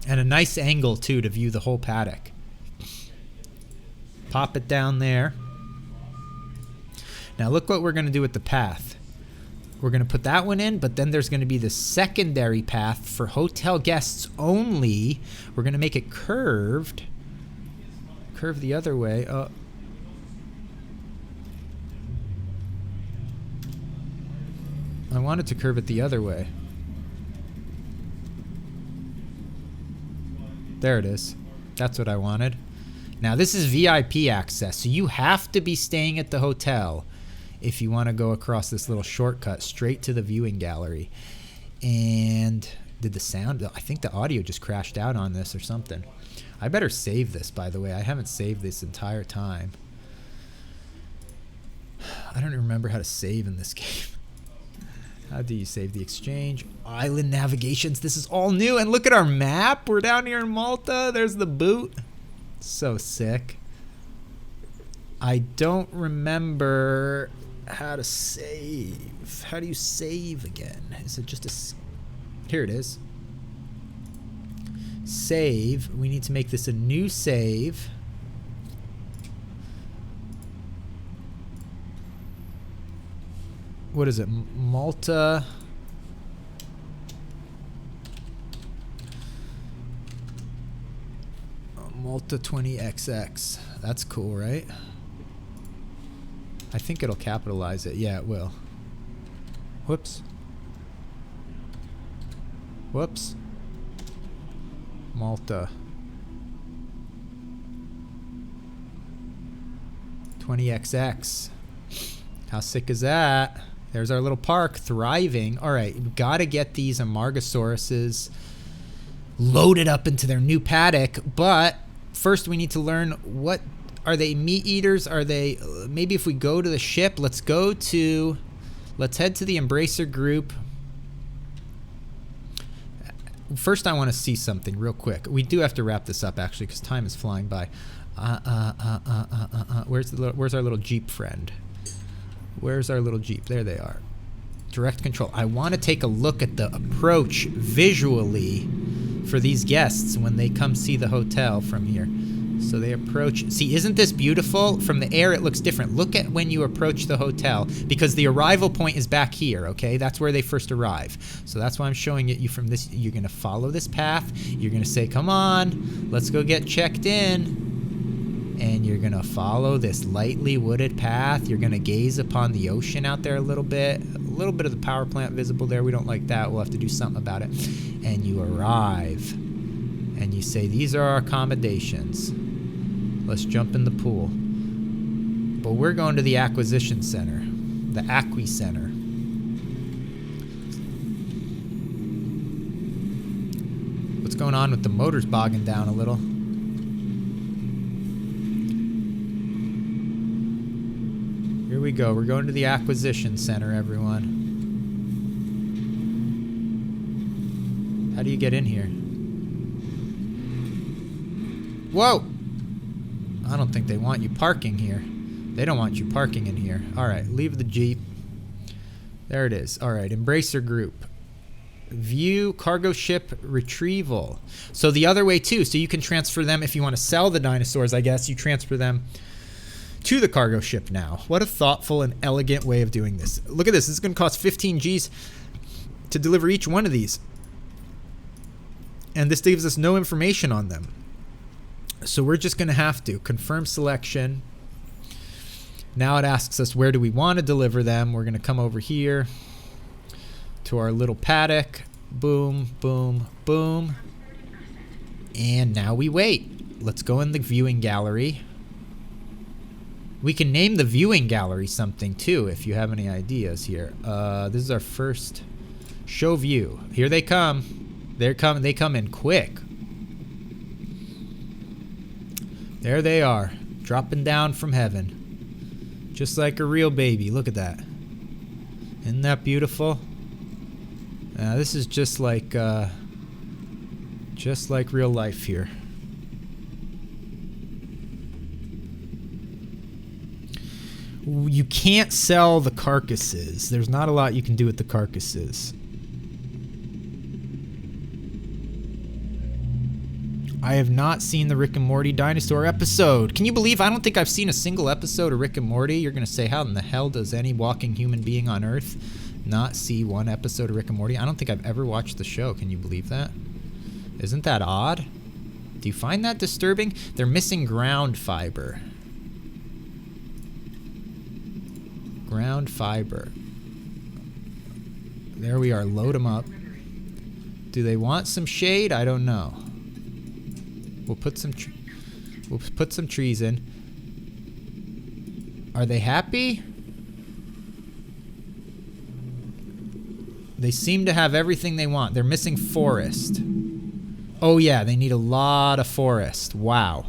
And a nice angle, too, to view the whole paddock. Pop it down there. Now look what we're going to do with the path. We're going to put that one in, but then there's going to be the secondary path for hotel guests only. We're going to make it curved. Curve the other way. I wanted to curve it the other way. There it is. That's what I wanted. Now this is VIP access, so you have to be staying at the hotel if you want to go across this little shortcut straight to the viewing gallery. And did the sound, I think the audio just crashed out on this or something. I better save this, by the way. I haven't saved this entire time. I don't remember how to save in this game. How do you save the exchange? Island navigations. This is all new. And look at our map. We're down here in Malta. There's the boot. So sick. I don't remember how to save. How do you save again? Is it just a... Here it is. Save. We need to make this a new save. What is it? Malta. Malta 20XX. That's cool, right? I think it'll capitalize it. Yeah, it will. Whoops. Whoops. Malta. 20XX. How sick is that? There's our little park, thriving. All right, we've got to get these Amargasauruses loaded up into their new paddock, but first we need to learn, what are they? Meat eaters? Are they, maybe if we go to the ship, let's head to the Embracer group. First I want to see something real quick. We do have to wrap this up actually because time is flying by. Where's our little Jeep friend? Where's our little Jeep? There they are. Direct control. I want to take a look at the approach visually for these guests when they come see the hotel from here. So they approach. See, isn't this beautiful? From the air, it looks different. Look at when you approach the hotel, because the arrival point is back here, okay? That's where they first arrive. So that's why I'm showing it you from this. You're going to follow this path. You're going to say, come on, let's go get checked in. And you're going to follow this lightly wooded path. You're going to gaze upon the ocean out there a little bit. A little bit of the power plant visible there. We don't like that. We'll have to do something about it. And you arrive. And you say, these are our accommodations. Let's jump in the pool. But we're going to the acquisition center. The Acqui Center. What's going on with the motors bogging down a little? Here we go. We're going to the acquisition center, everyone. How do you get in here? Whoa! I don't think they want you parking here. They don't want you parking in here. Alright, leave the Jeep. There it is. Alright, Embracer Group. View cargo ship retrieval. So the other way too. So you can transfer them if you want to sell the dinosaurs, I guess. You transfer them to the cargo ship now. What a thoughtful and elegant way of doing this. Look at this. This is going to cost 15 Gs to deliver each one of these. And this gives us no information on them. So we're just going to have to confirm selection. Now it asks us where do we want to deliver them. We're going to come over here to our little paddock. Boom, boom, boom. And now we wait. Let's go in the viewing gallery. We can name the viewing gallery something too if you have any ideas here. This is our first show view. Here they come. They come in quick. There they are, dropping down from heaven. Just like a real baby. Look at that. Isn't that beautiful? This is just like real life here. You can't sell the carcasses. There's not a lot you can do with the carcasses. I have not seen the Rick and Morty dinosaur episode. Can you believe I don't think I've seen a single episode of Rick and Morty? You're going to say, how in the hell does any walking human being on Earth not see one episode of Rick and Morty? I don't think I've ever watched the show. Can you believe that? Isn't that odd? Do you find that disturbing? They're missing ground fiber. Ground fiber. There we are. Load them up. Do they want some shade? I don't know. We'll put some trees in. Are they happy? They seem to have everything they want. They're missing forest. Oh yeah, they need a lot of forest. Wow.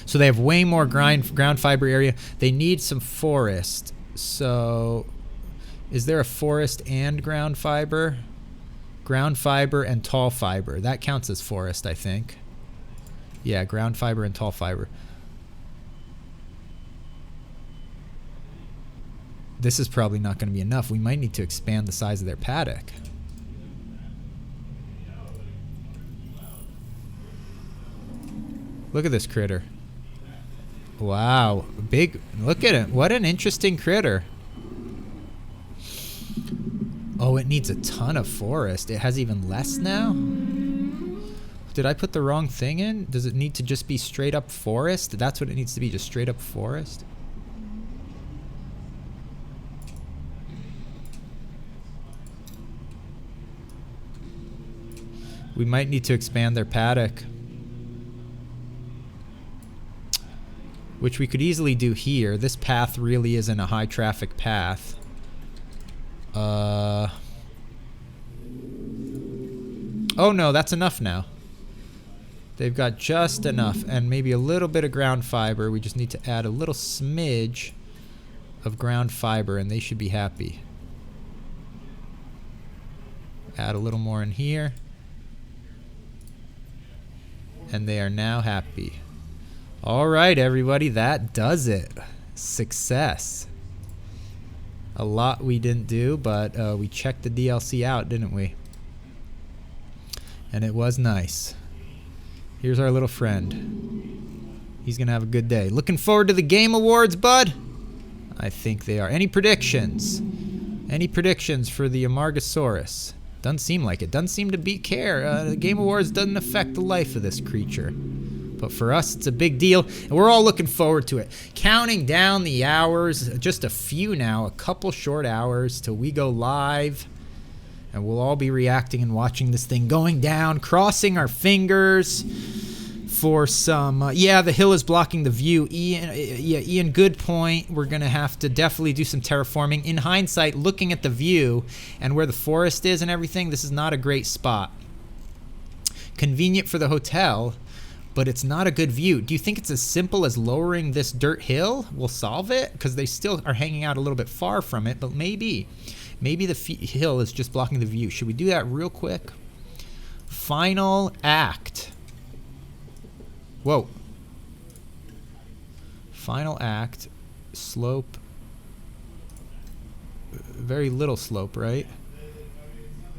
So they have way more ground fiber area. They need some forest. So is there a forest and ground fiber? Ground fiber and tall fiber. That counts as forest, I think. Yeah, ground fiber and tall fiber. This is probably not going to be enough. We might need to expand the size of their paddock. Look at this critter. Wow, big. Look at it. What an interesting critter. Oh, it needs a ton of forest. It has even less now? Did I put the wrong thing in? Does it need to just be straight up forest? That's what it needs to be, just straight up forest? We might need to expand their paddock. Which we could easily do here. This path really isn't a high traffic path. Oh no, that's enough now. They've got just enough, and maybe a little bit of ground fiber. We just need to add a little smidge of ground fiber and they should be happy. Add a little more in here. And they are now happy. All right, everybody, that does it. Success. A lot we didn't do, but we checked the DLC out, didn't we? And it was nice. Here's our little friend. He's going to have a good day. Looking forward to the Game Awards, bud? I think they are. Any predictions? Any predictions for the Amargasaurus? Doesn't seem like it. Doesn't seem to care. The Game Awards doesn't affect the life of this creature. But for us, it's a big deal, and we're all looking forward to it. Counting down the hours, just a few now, a couple short hours till we go live. And we'll all be reacting and watching this thing going down, crossing our fingers for some... yeah, the hill is blocking the view. Ian, good point. We're going to have to definitely do some terraforming. In hindsight, looking at the view and where the forest is and everything, this is not a great spot. Convenient for the hotel, but it's not a good view. Do you think it's as simple as lowering this dirt hill will solve it? Because they still are hanging out a little bit far from it, but maybe... maybe the hill is just blocking the view. Should we do that real quick? Final act. Whoa. Final act. Slope. Very little slope, right?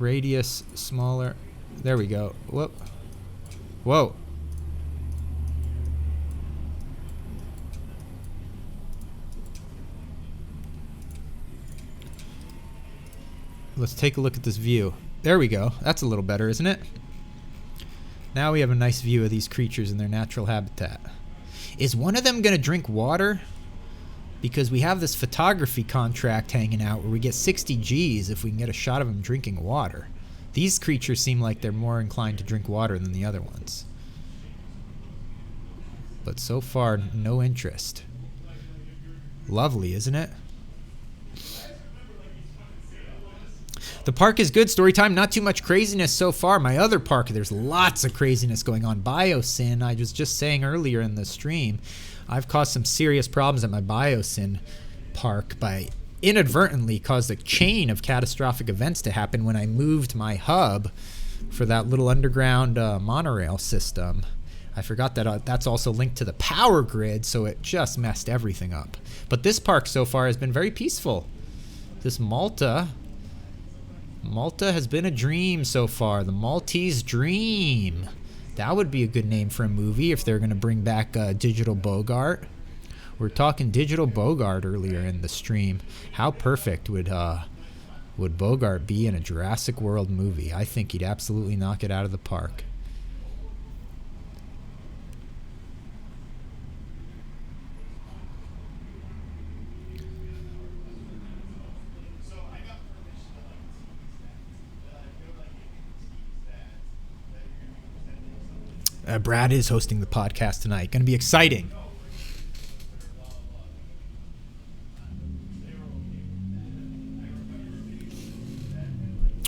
Radius smaller. There we go. Whoop. Whoa. Let's take a look at this view. There we go. That's a little better, isn't it? Now we have a nice view of these creatures in their natural habitat. Is one of them going to drink water? Because we have this photography contract hanging out where we get 60 G's if we can get a shot of them drinking water. These creatures seem like they're more inclined to drink water than the other ones. But so far, no interest. Lovely, isn't it? The park is good. Story time. Not too much craziness so far. My other park, there's lots of craziness going on. Biosyn, I was just saying earlier in the stream, I've caused some serious problems at my Biosyn park by inadvertently caused a chain of catastrophic events to happen when I moved my hub for that little underground monorail system. I forgot that that's also linked to the power grid, so it just messed everything up. But this park so far has been very peaceful. This Malta has been a dream so far. The Maltese Dream. That would be a good name for a movie if they're going to bring back Digital Bogart. We're talking Digital Bogart earlier in the stream. How perfect would Bogart be in a Jurassic World movie? I think he'd absolutely knock it out of the park. Brad is hosting the podcast tonight. Going to be exciting.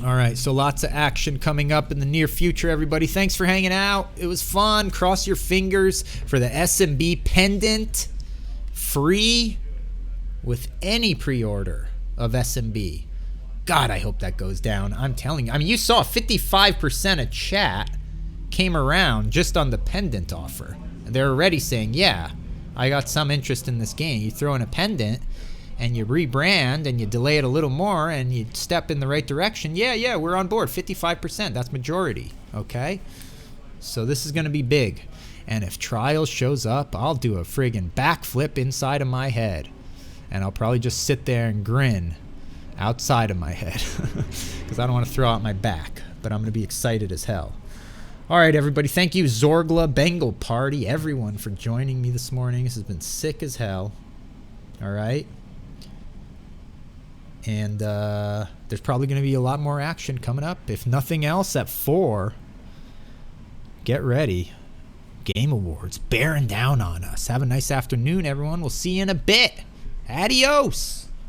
All right, so lots of action coming up in the near future, everybody. Thanks for hanging out. It was fun. Cross your fingers for the SMB pendant. Free with any pre-order of SMB. God, I hope that goes down. I'm telling you. I mean, you saw 55% of chat came around just on the pendant offer. They're already saying, yeah, I got some interest in this game. You throw in a pendant and you rebrand and you delay it a little more and you step in the right direction. Yeah, we're on board. 55%, that's majority, okay? So this is going to be big. And if Trials shows up, I'll do a friggin' backflip inside of my head. And I'll probably just sit there and grin outside of my head because I don't want to throw out my back, but I'm going to be excited as hell. All right, everybody. Thank you, Zorgla, Bengal Party, everyone for joining me this morning. This has been sick as hell. All right. And there's probably going to be a lot more action coming up. If nothing else, at 4, get ready. Game Awards bearing down on us. Have a nice afternoon, everyone. We'll see you in a bit. Adios.